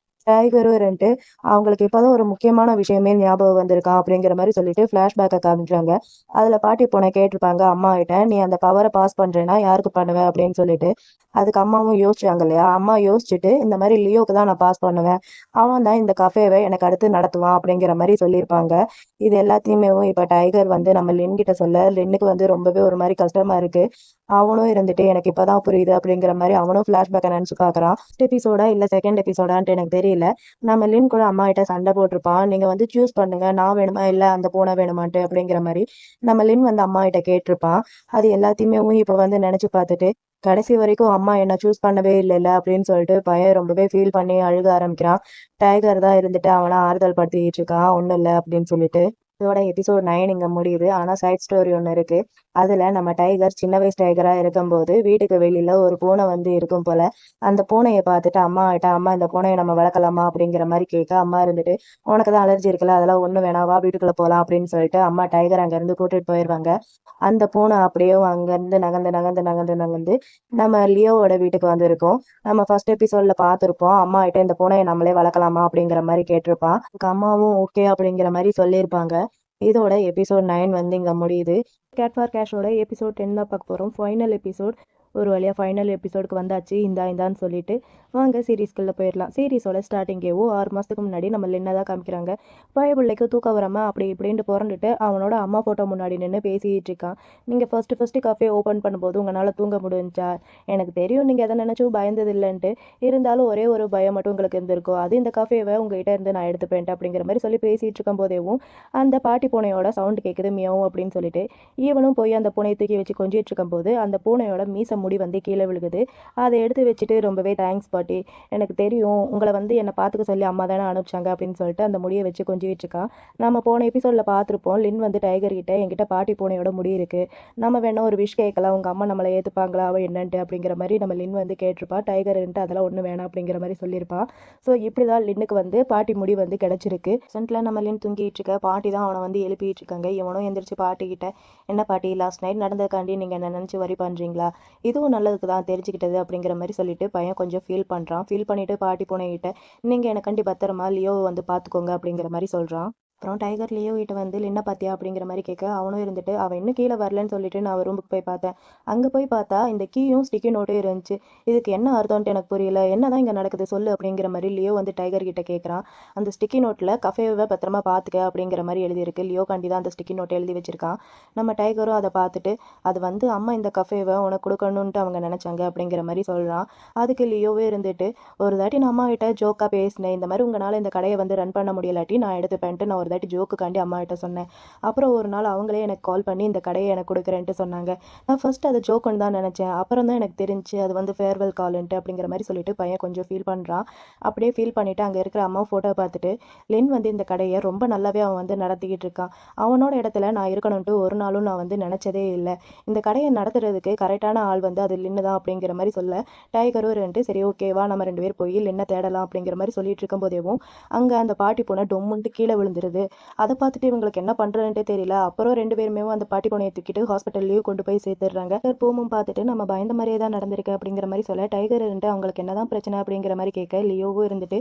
டைகரும் இருந்துட்டு, "அவங்களுக்கு இப்பதான் ஒரு முக்கியமான விஷயமே ஞாபகம் வந்திருக்காம்" அப்படிங்கிற மாரி சொல்லிட்டு ஃபிளாஷ்பேக்க காமிக்கிறாங்க. அதுல பாட்டி பூனை கேட்டிருப்பாங்க அம்மாகிட்ட, "நீ அந்த பவர பாஸ் பண்றேன்னா யாருக்கு பண்ணுவ?" அப்படின்னு சொல்லிட்டு. அதுக்கு அம்மாவும் யோசிச்சாங்க இல்லையா? அம்மா யோசிச்சுட்டு, "இந்த மாரி லியோக்கு தான் நான் பாஸ் பண்ணுவேன். அவன் தான் இந்த கஃபேவ எனக்கு அடுத்து நடத்துவான்" அப்படிங்கிற மாரி சொல்லியிருப்பாங்க. இது எல்லாத்தையுமேவும் இப்ப டைகர் வந்து நம்ம லின் கிட்ட சொல்ல, லின்னுக்கு வந்து ரொம்பவே ஒரு மாரி கஷ்டமா இருக்கு. அவனும் இருந்துட்டு, "எனக்கு இப்பதான் புரியுது" அப்படிங்கிற மாரி அவனும் ஃபிளாஷ்பேக்க நெனச்சு பார்க்குறான். ஃபர்ஸ்ட் எபிசோடா இல்ல செகண்ட் எபிசோடான்ட்டு எனக்கு தெரியல. நம்ம லின் கூட அம்மாகிட்ட சண்டை போட்டிருப்பான். "நீங்க வந்து சூஸ் பண்ணுங்க. நான் வேணுமா? இல்ல அந்த பூனை வேணுமான்ட்டு" அப்படிங்கிற மாரி நம்ம லின் வந்து அம்மாகிட்ட கேட்டிருப்பான். அது எல்லாத்தையுமேவும் இப்ப வந்து நெனச்சு பார்த்துட்டு, கடைசி வரைக்கும் அம்மா என்ன சூஸ் பண்ணவே இல்லைல்ல அப்படின்னு சொல்லிட்டு பையன் ரொம்பவே ஃபீல் பண்ணி அழுக ஆரம்பிக்கிறான். டைகர் தான் இருந்துட்டு அவன ஆறுதல் படுத்திட்டு இருக்கான். "ஒண்ணும் இல்ல" அப்படின்னு சொல்லிட்டு. இதோட எபிசோட் 9 இங்க முடியுது. ஆனா சைட் ஸ்டோரி ஒண்ணு இருக்கு. அதுல நம்ம டைகர் சின்ன வயசு டைகரா இருக்கும்போது, வீட்டுக்கு வெளியில ஒரு பூனை வந்து இருக்கும் போல. அந்த பூனைய பார்த்துட்டு அம்மாகிட்ட, "அம்மா இந்த பூனைய நம்ம வளர்க்கலாமா?" அப்படிங்கிற மாரி கேட்க, அம்மா இருந்துட்டு, "உனக்கு தான் அலர்ஜி இருக்குல்ல, அதெல்லாம் ஒண்ணும் வேணாம். வா வீட்டுக்குள்ள போலாம்" அப்படின்னு சொல்லிட்டு அம்மா டைகர அங்கருந்து கூட்டிட்டு போயிருவாங்க. அந்த பூனை அப்படியே அங்கருந்து நகர்ந்து, நகர்ந்து, நகர்ந்து, நகர்ந்து நம்ம லியோவோட வீட்டுக்கு வந்திருக்கும். நம்ம ஃபர்ஸ்ட் எபிசோட்ல பார்த்திருப்போம். அம்மாகிட்ட இந்த பூனைய நம்மளே வளர்க்கலாமா? அப்படிங்கிற மாரி கேட்டிருப்பான். அதுக்கு அம்மாவும் ஓகே அப்படிங்கிற மாரி சொல்லியிருப்பாங்க. இதோட எபிசோட் 9 வந்து இங்க முடியுது. கேட் ஃபார் கேஷோட எபிசோட் 10 தான் பார்க்க போறோம். Final episode. ஒரு வழியா ஃபைனல் எபிசோடுக்கு வந்தாச்சு. இந்தான்னு சொல்லிட்டு வாங்க சீரிஸ்குள்ள போயிடலாம். சீரிஸோட ஸ்டார்டிங்கேவோ 6 மாசத்துக்கு முன்னாடி நம்ம லின்ன தான் காமிக்கிறாங்க. பய தூக்கம் வராம அப்படி இப்படின்ட்டு புரண்டுட்டு அவனோட அம்மா போட்டோ முன்னாடி நின்னு பேசிட்டு இருக்கான். "நீங்க ஃபர்ஸ்ட் கஃபே ஓப்பன் பண்ணும்போது உங்களால தூங்க முடிஞ்சுச்சா? எனக்கு தெரியும் நீங்க எத நினைச்சும் பயந்தது இல்லன்ட்டு. இருந்தாலும் ஒரே ஒரு பயம் மட்டும் உங்களுக்கு இருந்திருக்கும். அது இந்த கஃபேவ உங்ககிட்ட இருந்து நான் எடுத்துப்பேன்ட்டு" அப்படிங்கிற மாரி சொல்லி பேசிட்டு இருக்கும் போதேவும் அந்த பாட்டி பூனையோட சவுண்ட் கேட்குது மியாவ் அப்படின்னு சொல்லிட்டு. இவனும் போய் அந்த பூனைய தூக்கி வச்சு கொஞ்சிட்டு இருக்கும்போது அந்த பூனையோட மீச முடி வந்து கீழே விழுகுது. அதை எடுத்து வச்சுட்டு ரொம்பவே தேங்க்ஸ் பாட்டி, எனக்கு தெரியும் உங்களை வந்து என்னை பார்த்துக்க சொல்லி அம்மா தானே அனுப்பிச்சாங்க அப்படின்னு சொல்லிட்டு அந்த முடியை வச்சு கொஞ்சிட்டு இருக்கா. நம்ம போன எபிசோடில் பார்த்துருப்போம், லின் வந்து டைகர் கிட்ட என்கிட்ட பாட்டி பூனையோட முடி இருக்கு, நம்ம வேணா ஒரு விஷ் கேட்கலாம், உங்க அம்மா நம்மளை ஏற்றுப்பாங்களா அவள் என்னன்ட்டு அப்படிங்கிற மாதிரி நம்ம லின் வந்து கேட்டிருப்பா. டைகர்ன்ட்டு அதெல்லாம் ஒன்றும் வேணாம் அப்படிங்கிற மாதிரி சொல்லியிருப்பா. ஸோ இப்படி தான் லின்னுக்கு வந்து பாட்டி முடி வந்து கிடச்சிருக்கு. சென்ட்ல நம்ம லின் தூங்கிட்டு இருக்க, பாட்டி தான் அவனை வந்து எழுப்பிட்டு இருக்காங்க. இவனும் எந்திரிச்சு பாட்டி கிட்ட, என்ன பாட்டி லாஸ்ட் நைட் நடந்ததுக்காண்டி நீங்கள் என்ன நினச்சி வரி பண்ணுறீங்களா, இதுவும் நல்லதுக்கு தான் தெரிஞ்சுக்கிட்டது அப்படிங்கிற மாதிரி சொல்லிட்டு பையன் கொஞ்சம் ஃபீல் பண்ணுறான். ஃபீல் பண்ணிட்டு பாட்டி பூனைகிட்ட, நீங்கள் எனக்காண்டி பத்திரமா லியோ வந்து பார்த்துக்கோங்க அப்படிங்கிற மாதிரி சொல்கிறான். அப்புறம் டைகர் லியோ கிட்ட வந்து என்ன பார்த்தியா அப்படிங்கிற மாதிரி கேட்க, அவனும் இருந்துட்டு அவன் இன்னும் கீழே வரலன்னு சொல்லிட்டு நான் ரூமுக்கு போய் பார்த்தேன். அங்கே போய் பார்த்தா இந்த கீயும் ஸ்டிக்கி நோட்டும் இருந்துச்சு. இதுக்கு என்ன அர்த்தம்ன்ட்டு எனக்கு புரியல, என்னதான் இங்கே நடக்குது சொல்லு அப்படிங்கிற மாதிரி லியோ வந்து டைகர் கிட்ட கேட்குறான். அந்த ஸ்டிக்கி நோட்டில் கஃபேவை பத்திரமா பார்த்துக்க அப்படிங்கிற மாதிரி எழுதியிருக்கு. லியோ காண்டி தான் அந்த ஸ்டிக்கி நோட்டை எழுதி வச்சிருக்கான். நம்ம டைகரும் அதை பார்த்துட்டு, அது வந்து அம்மா இந்த கஃபேவை உனக்கு கொடுக்கணுன்ட்டு அவங்க நினச்சாங்க அப்படிங்கிற மாதிரி சொல்கிறான். அதுக்கு லியோவே இருந்துட்டு, ஒரு தாட்டி நான் அம்மா கிட்ட ஜோக்காக பேசினேன், இந்த மாதிரி உங்களால் இந்த கடையை வந்து ரன் பண்ண முடியலாட்டி நான் எடுத்துப்பேன்ட்டு நான் ஒரு தாட்டி ஜோக்குக்காண்டி அம்மா கிட்ட சொன்னேன். அப்புறம் ஒரு நாள் அவங்களே எனக்கு கால் பண்ணி இந்த கடையை எனக்கு கொடுக்குறேன்ட்டு சொன்னாங்க. நான் ஃபர்ஸ்ட் அதை ஜோக்குன்னு தான் நினச்சேன், அப்புறம் தான் எனக்கு தெரிஞ்சு அது வந்து ஃபேர்வெல் கால்ன்ட்டு அப்படிங்கிற மாதிரி சொல்லிட்டு பையன் கொஞ்சம் ஃபீல் பண்ணுறான். அப்படியே ஃபீல் பண்ணிவிட்டு அங்கே இருக்கிற அம்மா ஃபோட்டோ பார்த்துட்டு, லின் வந்து இந்த கடையை ரொம்ப நல்லாவே அவன் வந்து நடத்திக்கிட்டு இருக்கான், அவனோட இடத்துல நான் இருக்கணும்ட்டு ஒரு நாளும் நான் வந்து நினச்சதே இல்லை, இந்த கடையை நடத்துறதுக்கு கரெக்டான ஆள் வந்து அது லின்னு தான் அப்படிங்கிற மாதிரி சொல்ல, டைகரும் ரெண்டு சரி ஓகேவா நம்ம 2 பேர் போய் லின்னை தேடலாம் அப்படிங்கிற மாதிரி சொல்லிட்டு இருக்கும் போதேவும் அங்கே அந்த பாட்டி பூனை டொம்முன்ட்டு கீழே விழுந்துருது. அதை பார்த்துட்டு இவங்களுக்கு என்ன பண்ணுறதுன்ட்டே தெரியல. அப்புறம் 2 பேருமே அந்த பாட்டி பூனையை தூக்கிட்டு ஹாஸ்பிட்டல்லையும் கொண்டு போய் சேர்த்துடுறாங்க. பூமும் பார்த்துட்டு நம்ம பயந்த மாதிரியே தான் நடந்திருக்கு அப்படிங்கிற மாதிரி சொல்ல, டைகர் இருந்துட்டு அவங்களுக்கு என்னதான் பிரச்சனை அப்படிங்கிற மாதிரி கேட்க, லியோவும் இருந்துட்டு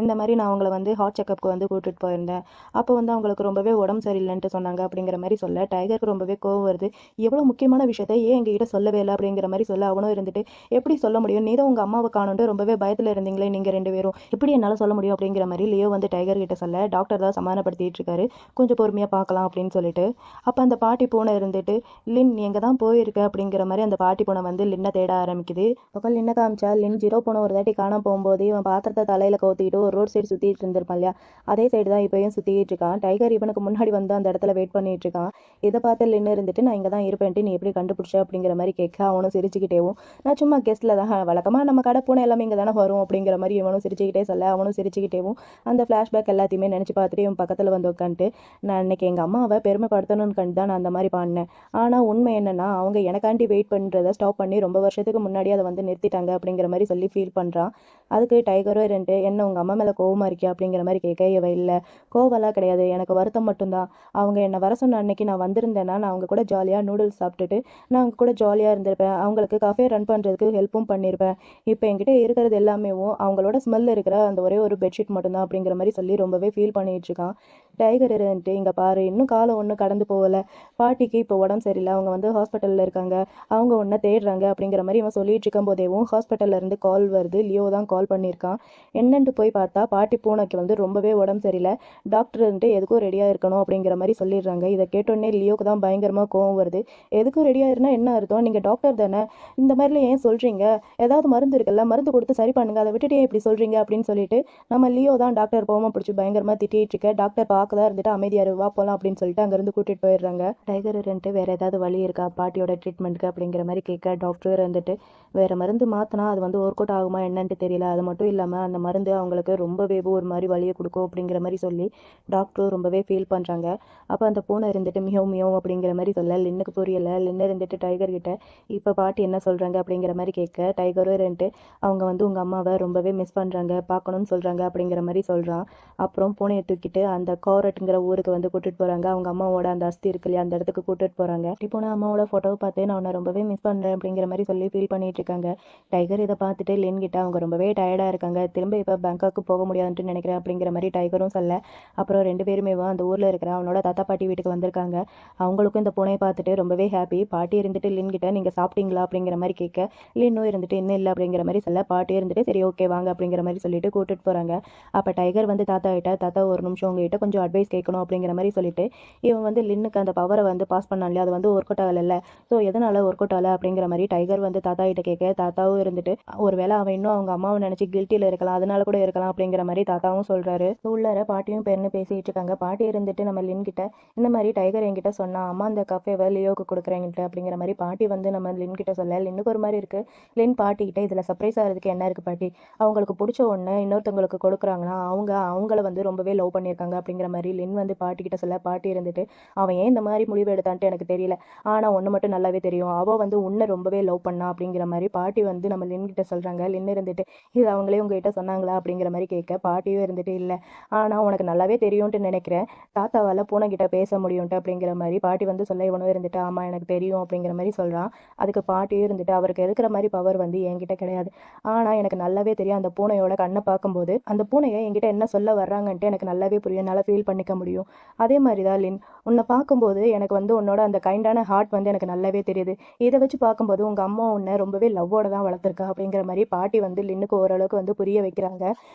இந்த மாதிரி நான் அவங்கள வந்து ஹார்ட் செக்கப்புக்கு வந்து கூட்டிட்டு போயிருந்தேன், அப்போ வந்து அவங்களுக்கு ரொம்பவே உடம்பு சரியில்லைன்ட்டு சொன்னாங்க அப்படிங்கிற மாதிரி சொல்ல, டைகருக்கு ரொம்பவே கோவம் வருது. எவ்வளோ முக்கியமான விஷயத்த ஏன் எங்ககிட்ட சொல்லவே இல்லை அப்படிங்கிற மாதிரி சொல்ல, அவனும் இருந்துட்டு எப்படி சொல்ல முடியும், நீ தான் உங்கள் அம்மாவை காணுன்ட்டு ரொம்பவே பயத்தில் இருந்தீங்களே நீங்கள் 2 பேரும், இப்படி என்னால் சொல்ல முடியும் அப்படிங்கிற மாதிரி லியோ வந்து டைகர் கிட்ட சொல்ல, டாக்டர் தான் சமாதானப்படுத்திட்டு இருக்காரு, கொஞ்சம் பொறுமையாக பார்க்கலாம் அப்படின்னு சொல்லிட்டு. அப்போ அந்த பாட்டி பூனை இருந்துட்டு, லின் நீ எங்கே தான் போயிருக்க அப்படிங்கிற மாதிரி அந்த பாட்டி பூனை வந்து லின்னை தேட ஆரம்பிக்குது. பக்கம் லின்னை காமிச்சா லின் ஜீரோ பூனை ஒரு தாட்டி காணாம போகும்போது இவன் பாத்திரத்தை தலையில் கவுத்திக்கிட்டு ஒரு ரோட் சைடு சுற்றிட்டு இருந்திருப்பான் இல்லையா, அதே சைடு தான் இப்போயும் சுற்றிக்கிட்டு இருக்கான். டைகர் இவனுக்கு முன்னாடி வந்து அந்த இடத்துல வெயிட் பண்ணிட்டு இருக்கான். இதை பார்த்து லின்னு இருந்துட்டு, நான் இங்கே தான் இருப்பேன்ட்டு நீ எப்படி கண்டுபிடிச்ச அப்படிங்கிற மாதிரி கேட்க, அவனும் சிரிச்சுக்கிட்டேவும், நான் சும்மா கெஸ்ட்டில் தான், வழக்கமாக நம்ம கடை பூனை எல்லாமே இங்கே தானே வரும் அப்படிங்கிற மாதிரி இவனும் சிரிச்சுக்கிட்டே சொல்ல, அவனும் சிரிச்சுக்கிட்டேவும் அந்த ஃப்ளாஷ்பேக் எல்லாத்தையுமே நினச்சி பார்த்துட்டு இவன் பக்கத்தில் வந்து உட்காந்துட்டு, நான் இன்னைக்கு எங்கள் அம்மாவை பெருமைப்படுத்தணும்னு கண்டு தான் நான் அந்த மாதிரி பாடினேன், ஆனால் உண்மை என்னன்னா அவங்க எனக்காண்டி வெயிட் பண்ணுறதை ஸ்டாப் பண்ணி ரொம்ப வருஷத்துக்கு முன்னாடி அதை வந்து நிறுத்திட்டாங்க அப்படிங்கிற மாதிரி சொல்லி ஃபீல் பண்ணுறான். அதுக்கு டைகரும் ரெண்டு, என்ன உங்கள் அம்மா மேலே கோவமாக இருக்கியா அப்படிங்கிற மாதிரி கேட்க, இவ இல்லை கோவலாம் கிடையாது, எனக்கு வருத்தம் மட்டும்தான், அவங்க என்னை வர சொன்ன அன்னைக்கு நான் வந்திருந்தேன்னா நான் அவங்க கூட ஜாலியாக நூடுல்ஸ் சாப்பிட்டுட்டு நான் அவங்க கூட ஜாலியாக இருந்திருப்பேன், அவங்களுக்கு கஃபே ரன் பண்ணுறதுக்கு ஹெல்ப்பும் பண்ணியிருப்பேன், இப்போ என்கிட்ட இருக்கிறது எல்லாமே அவங்களோட ஸ்மெல் இருக்கிற அந்த ஒரே ஒரு பெட்ஷீட் மட்டும்தான் அப்படிங்கிற மாதிரி சொல்லி ரொம்பவே ஃபீல் பண்ணிட்டு இருக்கான். டைகர் இருந்துட்டு, இங்கே பாரு இன்னும் காலம் ஒன்றும் கடந்து போகலை, பாட்டிக்கு இப்போ உடம்பு சரியில்லை, அவங்க வந்து ஹாஸ்பிட்டலில் இருக்காங்க, அவங்க ஒன்றை தேடுறாங்க அப்படிங்கிற மாதிரி இவன் சொல்லிட்டு இருக்கும் போதேவும் ஹாஸ்பிட்டல்ல இருந்து கால் வருது. லியோ தான் கால் பண்ணியிருக்கான். என்னன்ட்டு போய் பார்த்தா பாட்டி பூனைக்கு வந்து ரொம்பவே உடம்பு சரியில்லை, டாக்டர் வந்துட்டு எதுக்கும் ரெடியாக இருக்கணும் அப்படிங்கிற மாதிரி சொல்லிடுறாங்க. இதை கேட்டோடனே லியோக்கு தான் பயங்கரமாக கோவம் வருது. எதுக்கும் ரெடியாக இருந்தா என்ன அர்த்தம், நீங்கள் டாக்டர் தானே, இந்த மாதிரிலாம் ஏன் சொல்கிறீங்க, ஏதாவது மருந்து இருக்குல்ல, மருந்து கொடுத்து சரி பண்ணுங்க, அதை விட்டுட்டு ஏன் இப்படி சொல்கிறீங்க அப்படின்னு சொல்லிட்டு நம்ம லியோ தான் டாக்டர் போகாமல் பிடிச்சி பயங்கரமாக திட்டிகிட்டு இருக்க. டாக்டர் பார்க்கதான் இருந்துட்டு அமைதியாக வா போகலாம் அப்படின்னு சொல்லிட்டு அங்கேருந்து கூட்டிகிட்டு போயிடுறாங்க. டைகர் இருந்துட்டு வேறு ஏதாவது வழி இருக்கா பாட்டியோட ட்ரீட்மெண்ட்டுக்கு அப்படிங்கிற மாதிரி கேட்க, டாக்டர் இருந்துட்டு வேறு மருந்து மாற்றினா அது வந்து ஒர்க் அவுட் ஆகுமா என்னன்ட்டு தெரியல, அது மட்டும் இல்லாமல் அந்த மருந்து அவங்களுக்கு ரொம்பவே ஒரு மாதிரி வலியை கொடுக்கும் அப்படிங்கிற மாதிரி சொல்லி டாக்டரும் ரொம்பவே ஃபீல் பண்ணுறாங்க. அப்போ அந்த பூனை இருந்துட்டு மியோ மியோ அப்படிங்கிற மாதிரி சொல்ல, லின்னுக்கு புரியலை. லின்னு இருந்துட்டு டைகர் கிட்ட இப்போ பாட்டி என்ன சொல்கிறாங்க அப்படிங்கிற மாதிரி கேட்க, டைகரும் இருந்துட்டு அவங்க வந்து உங்கள் அம்மாவை ரொம்பவே மிஸ் பண்ணுறாங்க, பார்க்கணும்னு சொல்கிறாங்க அப்படிங்கிற மாதிரி சொல்கிறான். அப்புறம் பூனையை தூக்கிட்டு அந்த கோரட்டுங்கிற ஊருக்கு வந்து கூட்டிட்டு போகிறாங்க. அவங்க அம்மாவோட அந்த அஸ்தி இருக்கு இல்லையா, அந்த இடத்துக்கு கூட்டிட்டு போகிறாங்க. இப்போ அம்மாவோட ஃபோட்டோவை பார்த்து நான் உன்னை ரொம்பவே மிஸ் பண்ணுறேன் அப்படிங்கிற மாதிரி சொல்லி ஃபீல் பண்ணிட்டு இருக்காங்க. டைகர் இதை பார்த்துட்டு லின் கிட்ட அவங்க ரொம்பவே டயர்டாக இருக்காங்க, திரும்ப இப்போ பேங்காக்கு போக முடியாதுன்ட்டு நினைக்கிறேன் அப்படிங்கிற மாதிரி டைகரும் சொல்ல, அப்புறம் 2 பேருமே அந்த ஊரில் இருக்கிற அவனோட தாத்தா பாட்டி வீட்டுக்கு வந்திருக்காங்க. அவங்களுக்கும் இந்த பூனையை பார்த்துட்டு ரொம்பவே ஹாப்பி. பாட்டி இருந்துட்டு லின் கிட்ட நீங்கள் சாப்பிட்டீங்களா அப்படிங்கிற மாதிரி கேட்க, லின்னும் இருந்துட்டு இன்னும் இல்லை அப்படிங்கிற மாதிரி சொல்ல, பாட்டி இருந்துட்டு சரி ஓகே வாங்க அப்படிங்கிற மாதிரி சொல்லிட்டு கூட்டிட்டு போகிறாங்க. அப்போ டைகர் வந்து தாத்தா கிட்ட, தாத்தா ஒரு நிமிஷம் உங்ககிட்ட கொஞ்சம் அட்வைஸ் கேட்கணும் அப்படிங்கிற மாதிரி சொல்லிட்டு இவன் வந்து லின்னுக்கு அந்த பவரை வந்து பாஸ் பண்ணான் இல்லையா, அது வந்து ஒர்க் அவுட் ஆகலை. ஸோ எதனால ஒர்க் அவுட் ஆகலை அப்படிங்கிற மாதிரி டைகர் வந்து தாத்தா கிட்ட கேட்க, தாத்தாவும் இருந்துட்டு ஒருவேளை அவன் இன்னும் அவங்க அம்மாவை நினைச்சு கில்ட்டியில் இருக்கலாம், அதனால கூட இருக்கலாம் அப்படிங்கிற மாதிரி தாத்தாவும் சொல்றாரு. உள்ளார பாட்டியும் பேருன்னு பேசிட்டு இருக்காங்க. பாட்டி இருந்துட்டு நம்ம லின் கிட்ட இந்த மாதிரி டைகர் என்கிட்ட சொன்னா, அம்மா அந்த கஃபேவை லியோக்கு கொடுக்குறேன்ட்டு அப்படிங்கிற மாதிரி பாட்டி வந்து நம்ம லின் கிட்ட சொல்ல, லின்னுக்கு ஒரு மாதிரி இருக்கு. லின் பாட்டி கிட்ட இதுல சர்ப்ரைஸ் ஆகிறதுக்கு என்ன இருக்கு பாட்டி, அவங்களுக்கு பிடிச்ச ஒண்ணு இன்னொருத்தவங்களுக்கு கொடுக்குறாங்கன்னா அவங்கள வந்து ரொம்பவே லவ் பண்ணியிருக்காங்க அப்படிங்கிற மாதிரி லின் வந்து பாட்டி கிட்ட சொல்ல, பாட்டி இருந்துட்டு அவன் ஏன் இந்த மாதிரி முடிவு எடுத்தான்ட்டு எனக்கு தெரியல, ஆனா ஒண்ணு மட்டும் நல்லாவே தெரியும், அவ வந்து உன்னை ரொம்பவே லவ் பண்ணா அப்படிங்கிற மாதிரி பாட்டி வந்து நம்ம லின் கிட்ட சொல்றாங்க. லின் இருந்துட்டு இது அவங்களே உங்ககிட்ட சொன்னாங்களா அப்படிங்கிற மாதிரி கேட்க, பாட்டியும் இருந்துட்டு இல்ல, ஆனா உனக்கு நல்லாவே தெரியும்ட்டு நினைக்கிறேன், தாத்தாவால பூனை கிட்ட பேச முடியும்ட்டு அப்படிங்கிற மாதிரி பாட்டி வந்து சொல்ல, இவனும் இருந்துட்டு ஆமா எனக்கு தெரியும் அப்படிங்கிற மாதிரி சொல்றான். அதுக்கு பாட்டியும் இருந்துட்டு அவருக்கு இருக்கிற மாதிரி பவர் வந்து என்கிட்ட கிடையாது, ஆனா எனக்கு நல்லாவே தெரியும் அந்த பூனையோட கண்ணை பார்க்கும்போது அந்த பூனையை என்கிட்ட என்ன சொல்ல வர்றாங்கன்ட்டு எனக்கு நல்லாவே புரியும், என்னால் ஃபீல் பண்ணிக்க முடியும். அதே மாதிரி தான் லின், உன்னை பார்க்கும்போது எனக்கு வந்து உன்னோட அந்த கைண்டான ஹார்ட் வந்து எனக்கு நல்லாவே தெரியுது, இதை வச்சு பார்க்கும்போது உங்க அம்மா உன்னை ரொம்பவே லவ்வோட தான் வளர்த்துருக்கா அப்படிங்கிற மாதிரி பாட்டி வந்து லின்னுக்கு ஓரளவுக்கு வந்து புரிய வைக்கிறாங்க.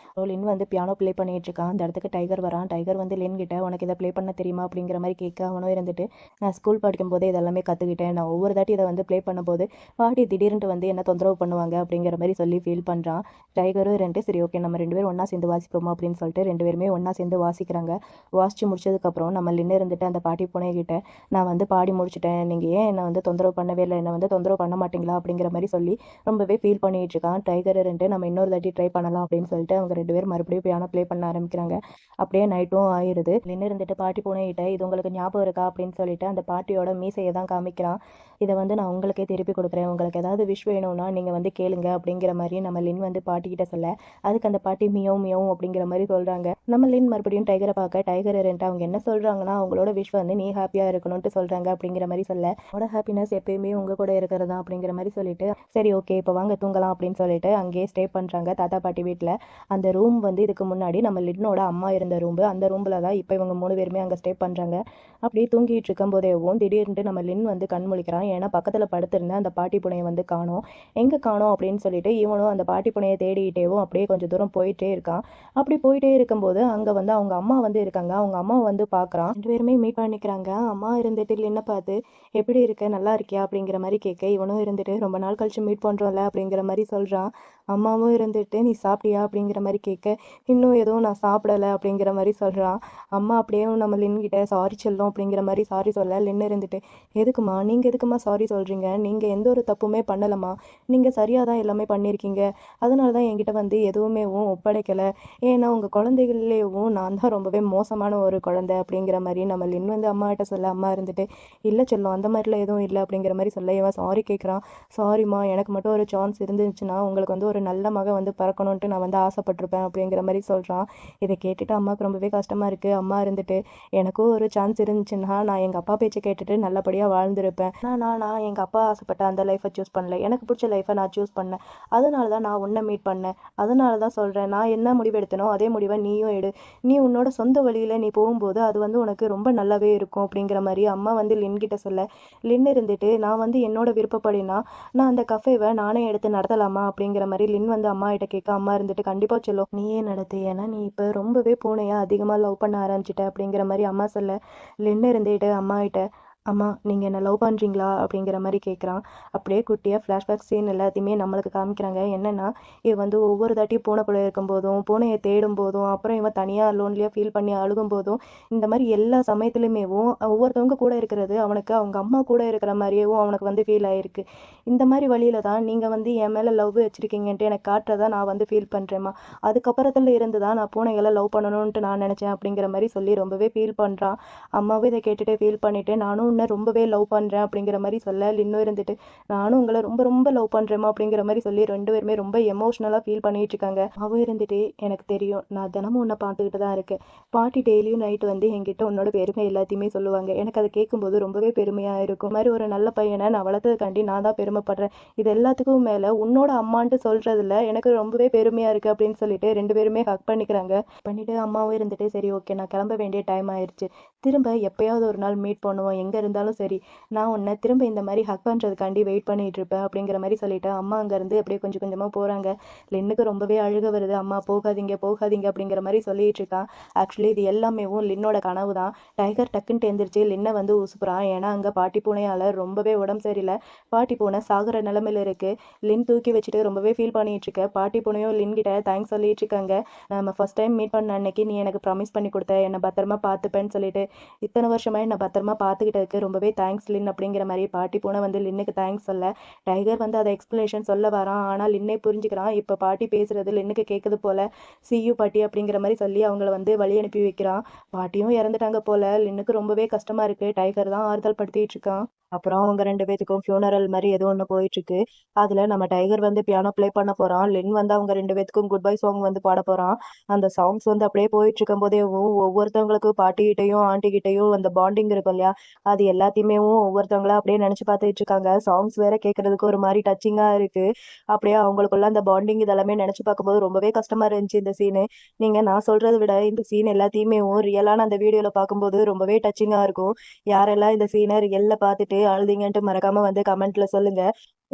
லின் வந்து பியானோ ப்ளே பண்ணிட்டு இருக்கான். அந்த இடத்துக்கு டைகர் வரான். டைகர் வந்து லின் கிட்ட உனக்கு இதை ப்ளே பண்ண தெரியுமா அப்படிங்கிற மாதிரி கேட்க, அவனும் இருந்துட்டு நான் ஸ்கூல் படிக்கும் போதே இதெல்லாமே கற்றுக்கிட்டேன், நான் ஒவ்வொரு தாட்டி இதை வந்து ப்ளே பண்ணும்போது பாட்டி திடீர்னு வந்து என்ன தொந்தரவு பண்ணுவாங்க அப்படிங்கிற மாதிரி சொல்லி ஃபீல் பண்ணுறான். டைகரும் இருந்துட்டு சரி ஓகே நம்ம 2 பேரும் ஒன்றா சேர்ந்து வாசிப்போமா அப்படின்னு சொல்லிட்டு 2 பேருமே ஒன்றா சேர்ந்து வாசிக்கிறாங்க. வாசித்து முடிச்சதுக்கப்புறம் நம்ம லின்னு இருந்துட்டு அந்த பாட்டி பூனைகிட்ட நான் வந்து பாடி முடிச்சிட்டேன், நீங்கள் ஏன் என்னை வந்து தொந்தரவு பண்ணவே இல்லை, என்னை வந்து தொந்தரவு பண்ண மாட்டீங்களா அப்படிங்கிற மாதிரி சொல்லி ரொம்பவே ஃபீல் பண்ணிட்டு இருக்கான். டைகர் இருந்துட்டு நம்ம இன்னொரு தாட்டி ட்ரை பண்ணலாம் அப்படின்னு சொல்லிட்டு அவங்க 2 பேரும் மறுபடியும் பியானோ ப்ளே பண்ண ஆரம்பிக்கிறாங்க. அப்படியே நைட்டும் ஆயிடுது. லின்னு இருந்துட்டு பாட்டி பூனைகிட்ட இது உங்களுக்கு ஞாபகம் இருக்கா அப்படின்னு சொல்லிட்டு அந்த பாட்டியோட மீசையை தான் காமிக்கிறான். இதை வந்து நான் உங்களுக்கே திருப்பி கொடுக்குறேன், உங்களுக்கு ஏதாவது விஷ் வேணும்னா நீங்கள் வந்து கேளுங்க அப்படிங்கிற மாதிரி நம்ம லின் வந்து பாட்டிக்கிட்ட சொல்ல, அதுக்கு அந்த பாட்டி மியோ மியோ அப்படிங்கிற மாதிரி சொல்கிறாங்க. நம்ம லின் மறுபடியும் டைகரை பார்க்க, டைகர் இருந்துட்டு அவங்க என்ன சொல்கிறாங்கன்னா அவங்களோட விஷ் வந்து நீ ஹாப்பியாக இருக்கணும்ட்டு சொல்கிறாங்க அப்படிங்கிற மாதிரி சொல்ல, அவனோட ஹாப்பினஸ் எப்பயுமே உங்கள் கூட இருக்கிறதா அப்படிங்கிற மாதிரி சொல்லிட்டு சரி ஓகே இப்போ வாங்க தூங்கலாம் அப்படின்னு சொல்லிட்டு அங்கேயே ஸ்டே பண்ணுறாங்க தாத்தா பாட்டி வீட்டில். அந்த ரூம் வந்து இதுக்கு முன்னாடி நம்ம லின்னோட அம்மா இருந்த ரூம், அந்த ரூமில் தான் இப்போ இவங்க 3 பேருமே அங்கே ஸ்டே பண்ணுறாங்க. அப்படியே தூங்கிட்டு இருக்கும் போதேவும் திடீர்னு நம்ம லின் வந்து கண் முழிக்கிறான். ஏன்னா பக்கத்தில் படுத்திருந்த அந்த பாட்டி பூனையை வந்து காணோம், எங்கே காணோம் அப்படின்னு சொல்லிட்டு இவனும் அந்த பாட்டி பூனையை தேடிக்கிட்டேவும் அப்படியே கொஞ்சம் தூரம் போயிட்டே இருக்கான். அப்படி போயிட்டே இருக்கும்போது அங்கே வந்து அவங்க அம்மா வந்து இருக்காங்க. அவங்க அம்மா வந்து பார்க்குறான். 2 பேருமே மீட் பண்ணிக்கிறாங்க. அம்மா இருந்துட்டு லின்னை பார்த்து எப்படி இருக்க நல்லா இருக்கியா அப்படிங்கிற மாதிரி கேட்க, இவனும் இருந்துட்டு ரொம்ப நாள் கழிச்சு மீட் பண்ணுறோம்ல அப்படிங்கிற மாதிரி சொல்கிறான். அம்மாவும் இருந்துட்டு நீ சாப்பிட்டியா அப்படிங்கிற மாதிரி கேட்க, இன்னும் எதுவும் நான் சாப்பிடலை அப்படிங்கிற மாதிரி சொல்கிறான். அம்மா அப்படியே நம்ம லின்கிட்ட சாரி செல்லும் அப்படிங்கிற மாதிரி சாரி சொல்ல, லின் இருந்துட்டு எதுக்குமா நீங்கள் எதுக்குமா சாரி சொல்கிறீங்க, நீங்கள் எந்த ஒரு தப்புமே பண்ணலம்மா, நீங்கள் சரியாக தான் எல்லாமே பண்ணியிருக்கீங்க, அதனால தான் என்கிட்ட வந்து எதுவுமே ஒப்படைக்கலை, ஏன்னா உங்கள் குழந்தைகள்லேயும் நான் தான் ரொம்பவே மோசமான ஒரு குழந்தை அப்படிங்கிற மாதிரி நம்ம லின் வந்து அம்மாகிட்ட சொல்ல, அம்மா இருந்துட்டு இல்லை செல்லும் அந்த மாதிரிலாம் எதுவும் இல்லை அப்படிங்கிற மாதிரி சொல்ல, இவன் சாரி கேட்குறான். சாரிம்மா எனக்கு மட்டும் ஒரு சான்ஸ் இருந்துச்சுன்னா உங்களுக்கு வந்து ஒரு நல்ல மகன் வந்து பிறக்கணுன்ட்டு நான் வந்து ஆசைப்பட்டிருப்பேன் அப்படிங்கிற மாதிரி சொல்கிறான். இதை கேட்டுட்டு அம்மாவுக்கு ரொம்பவே கஷ்டமாக இருக்குது. அம்மா இருந்துட்டு எனக்கும் ஒரு சான்ஸ் இருந்துச்சுன்னா நான் எங்கள் அப்பா பேச்சை கேட்டுட்டு நல்லபடியாக வாழ்ந்திருப்பேன், நான் எங்கள் அப்பா ஆசைப்பட்ட அந்த லைஃப்பை சூஸ் பண்ணல, எனக்கு பிடிச்ச லைஃப்பை நான் சூஸ் பண்ணேன், அதனால தான் நான் உன்னை மீட் பண்ணேன், அதனால தான் சொல்கிறேன் நான் என்ன முடிவு எடுத்தனோ அதே முடிவை நீயும் எடு, நீ உன்னோட சொந்த வழியில் நீ போகும்போது அது வந்து உனக்கு ரொம்ப நல்லாவே இருக்கும் அப்படிங்கிற மாதிரி அம்மா வந்து லின் கிட்ட சொல்ல, லின் இருந்துட்டு நான் வந்து என்னோட விருப்பப்படினா நான் அந்த கஃபேவை நானே எடுத்து நடத்தலாமா அப்படிங்கிற மாதிரி லின் வந்து அம்மா கிட்ட கேட்க, அம்மா இருந்துட்டு கண்டிப்பாக சொல்லும் நீயே நடத்து, ஏன்னா நீ இப்போ ரொம்பவே பூனையை அதிகமாக லவ் பண்ண ஆரம்பிச்சிட்ட அப்படிங்கிற மாதிரி அம்மா சொல்ல, லின் இருந்துட்டு அம்மா கிட்ட அம்மா நீங்கள் என்ன லவ் பண்ணுறீங்களா அப்படிங்கிற மாதிரி கேட்குறான். அப்படியே குட்டியாக ஃப்ளாஷ்பேக் சீன் எல்லாத்தையுமே நம்மளுக்கு காமிக்கிறாங்க. என்னென்னா இது வந்து ஒவ்வொரு தாட்டியும் பூனை கூட இருக்கும்போதும் பூனையை தேடும் போதும் அப்புறம் இவன் தனியாக லோன்லியாக ஃபீல் பண்ணி அழுகும் போதும் இந்த மாதிரி எல்லா சமயத்துலையுமேவும் ஒவ்வொருத்தவங்க கூட இருக்கிறது அவனுக்கு அவங்க அம்மா கூட இருக்கிற மாதிரியேவும் அவனுக்கு வந்து ஃபீல் ஆகிருக்கு. இந்த மாதிரி வழியில தான் நீங்கள் வந்து என் மேலே லவ் வச்சுருக்கீங்கன்ட்டு எனக்கு காட்டுறதா நான் வந்து ஃபீல் பண்ணுறேம்மா, அதுக்கப்புறத்துல இருந்து தான் நான் பூனைகளை லவ் பண்ணணுன்ட்டு நான் நினச்சேன் அப்படிங்கிற மாதிரி சொல்லி ரொம்பவே ஃபீல் பண்ணுறான். அம்மாவும் இதை கேட்டுட்டு ஃபீல் பண்ணிவிட்டு நானும் உன்னை ரொம்பவே லவ் பண்ணுறேன் அப்படிங்கிற மாதிரி சொல்ல, இன்னும் இருந்துட்டு நானும் உங்களை ரொம்ப ரொம்ப லவ் பண்ணுறேம்மா அப்படிங்கிற மாதிரி சொல்லி 2 பேருமே ரொம்ப எமோஷ்னலாக ஃபீல் பண்ணிட்டு இருக்காங்க. அவன் இருந்துட்டு எனக்கு தெரியும் நான் தினமும் உன்னை பார்த்துக்கிட்டு தான் இருக்கேன், பாட்டி டெய்லியும் நைட்டு வந்து என்கிட்ட உன்னோட பெருமை எல்லாத்தையுமே சொல்லுவாங்க, எனக்கு அதை கேட்கும்போது ரொம்பவே பெருமையாக இருக்கும், இந்த மாதிரி ஒரு நல்ல பையனை நான் வளர்த்ததுக்காண்டி நான் தான் பெருமைப்படுறேன், இது எல்லாத்துக்கும் மேலே உன்னோட அம்மான்ட்டு சொல்கிறதுல எனக்கு ரொம்பவே பெருமையாக இருக்குது அப்படின்னு சொல்லிட்டு 2 பேருமே ஹக் பண்ணிக்கிறாங்க. பண்ணிட்டு அம்மாவும் இருந்துட்டு சரி ஓகே நான் கிளம்ப வேண்டிய டைம் ஆயிடுச்சு, திரும்ப எப்பயாவது ஒரு நாள் மீட் பண்ணுவோம், எங்கே இருந்தாலும் சரி, நான் உன்னை திரும்ப இந்த மாதிரி ஹக் பண்ணுறதுக்காண்டி வெயிட் பண்ணிட்டு இருப்பேன் அப்படிங்கிற மாதிரி சொல்லிட்டு அம்மா அங்கேருந்து அப்படியே கொஞ்சம் கொஞ்சமாக போகிறாங்க. லின்னுக்கு ரொம்பவே அழுக வருது. அம்மா போகாதீங்க போகாதீங்க அப்படிங்கிற மாதிரி சொல்லிட்டு இருக்கான். ஆக்சுவலி இது எல்லாமேவும் லின்னோட கனவு தான். டைகர் டக்குன்ட்டு எந்திரிச்சு லின்னை வந்து உசுப்புறான். ஏன்னா அங்கே பாட்டி பூனையால் ரொம்பவே உடம்பு சரியில்லை. பாட்டி பூனை சாகுற நிலமையில இருக்கு. லின் தூக்கி வச்சுட்டு ரொம்பவே ஃபீல் பண்ணிட்டு இருக்க. பாட்டி பூனையும் லின் கிட்ட தேங்க்ஸ் சொல்லிட்டு இருக்காங்க. நம்ம ஃபர்ஸ்ட் டைம் மீட் பண்ண அன்னைக்கு நீ எனக்கு ப்ராமிஸ் பண்ணி கொடுத்த என்னை பத்திரமா பார்த்துப்பேன்னு சொல்லிட்டு இத்தனை வருஷமா என்னை பத்திரமா பார்த்துக்கிட்டதுக்கு ரொம்பவே தேங்க்ஸ் லின் அப்படிங்கிற மாதிரி பாட்டி பூனை வந்து லின்னுக்கு தேங்க்ஸ் சொல்ல டைகர் வந்து அதை எக்ஸ்பிளனேஷன் சொல்ல வரான். ஆனால் லின்னே புரிஞ்சுக்கிறான். இப்போ பாட்டி பேசுறது லின்னுக்கு கேட்குது போல. சியூ பாட்டி அப்படிங்கிற மாதிரி சொல்லி அவங்கள வந்து வழி அனுப்பி வைக்கிறான். பாட்டியும் இறந்துட்டாங்க போல. லின்னுக்கு ரொம்பவே கஷ்டமா இருக்கு. டைகர் தான் ஆறுதல் படுத்திட்டு இருக்கான். அப்புறம் அவங்க 2 பேத்துக்கும் ஃபியூனரல் மாதிரி ஏதோ ஒன்று போயிட்டு இருக்கு. அதுல நம்ம டைகர் வந்து பியானோ ப்ளே பண்ண போறான். லின் வந்து அவங்க 2 பேத்துக்கும் குட் பை சாங் வந்து பாட போறான். அந்த சாங்ஸ் வந்து அப்படியே போயிட்டு இருக்கும் போதே ஒவ்வொருத்தவங்களுக்கும் பாட்டிகிட்டையும் ஆண்டி கிட்டையும் அந்த பாண்டிங் இருக்கும் இல்லையா, அது எல்லாத்தையுமே ஒவ்வொருத்தவங்களா அப்படியே நினைச்சு பார்த்துட்டு இருக்காங்க. சாங்ஸ் வேற கேட்கறதுக்கு ஒரு மாதிரி டச்சிங்கா இருக்கு. அப்படியே அவங்களுக்குள்ள அந்த பாண்டிங் இதெல்லாமே நினைச்சு பார்க்கும்போது ரொம்பவே கஷ்டமா இருந்துச்சு இந்த சீனு. நான் சொல்றதை விட இந்த சீன் எல்லாத்தையுமே ரியலான அந்த வீடியோல பார்க்கும்போது ரொம்பவே டச்சிங்கா இருக்கும். யாரெல்லாம் இந்த சீனை ரியல்ல பார்த்துட்டு அழுதீங்கன்ட்டு மறக்காம வந்து கமெண்ட்ல சொல்லுங்க.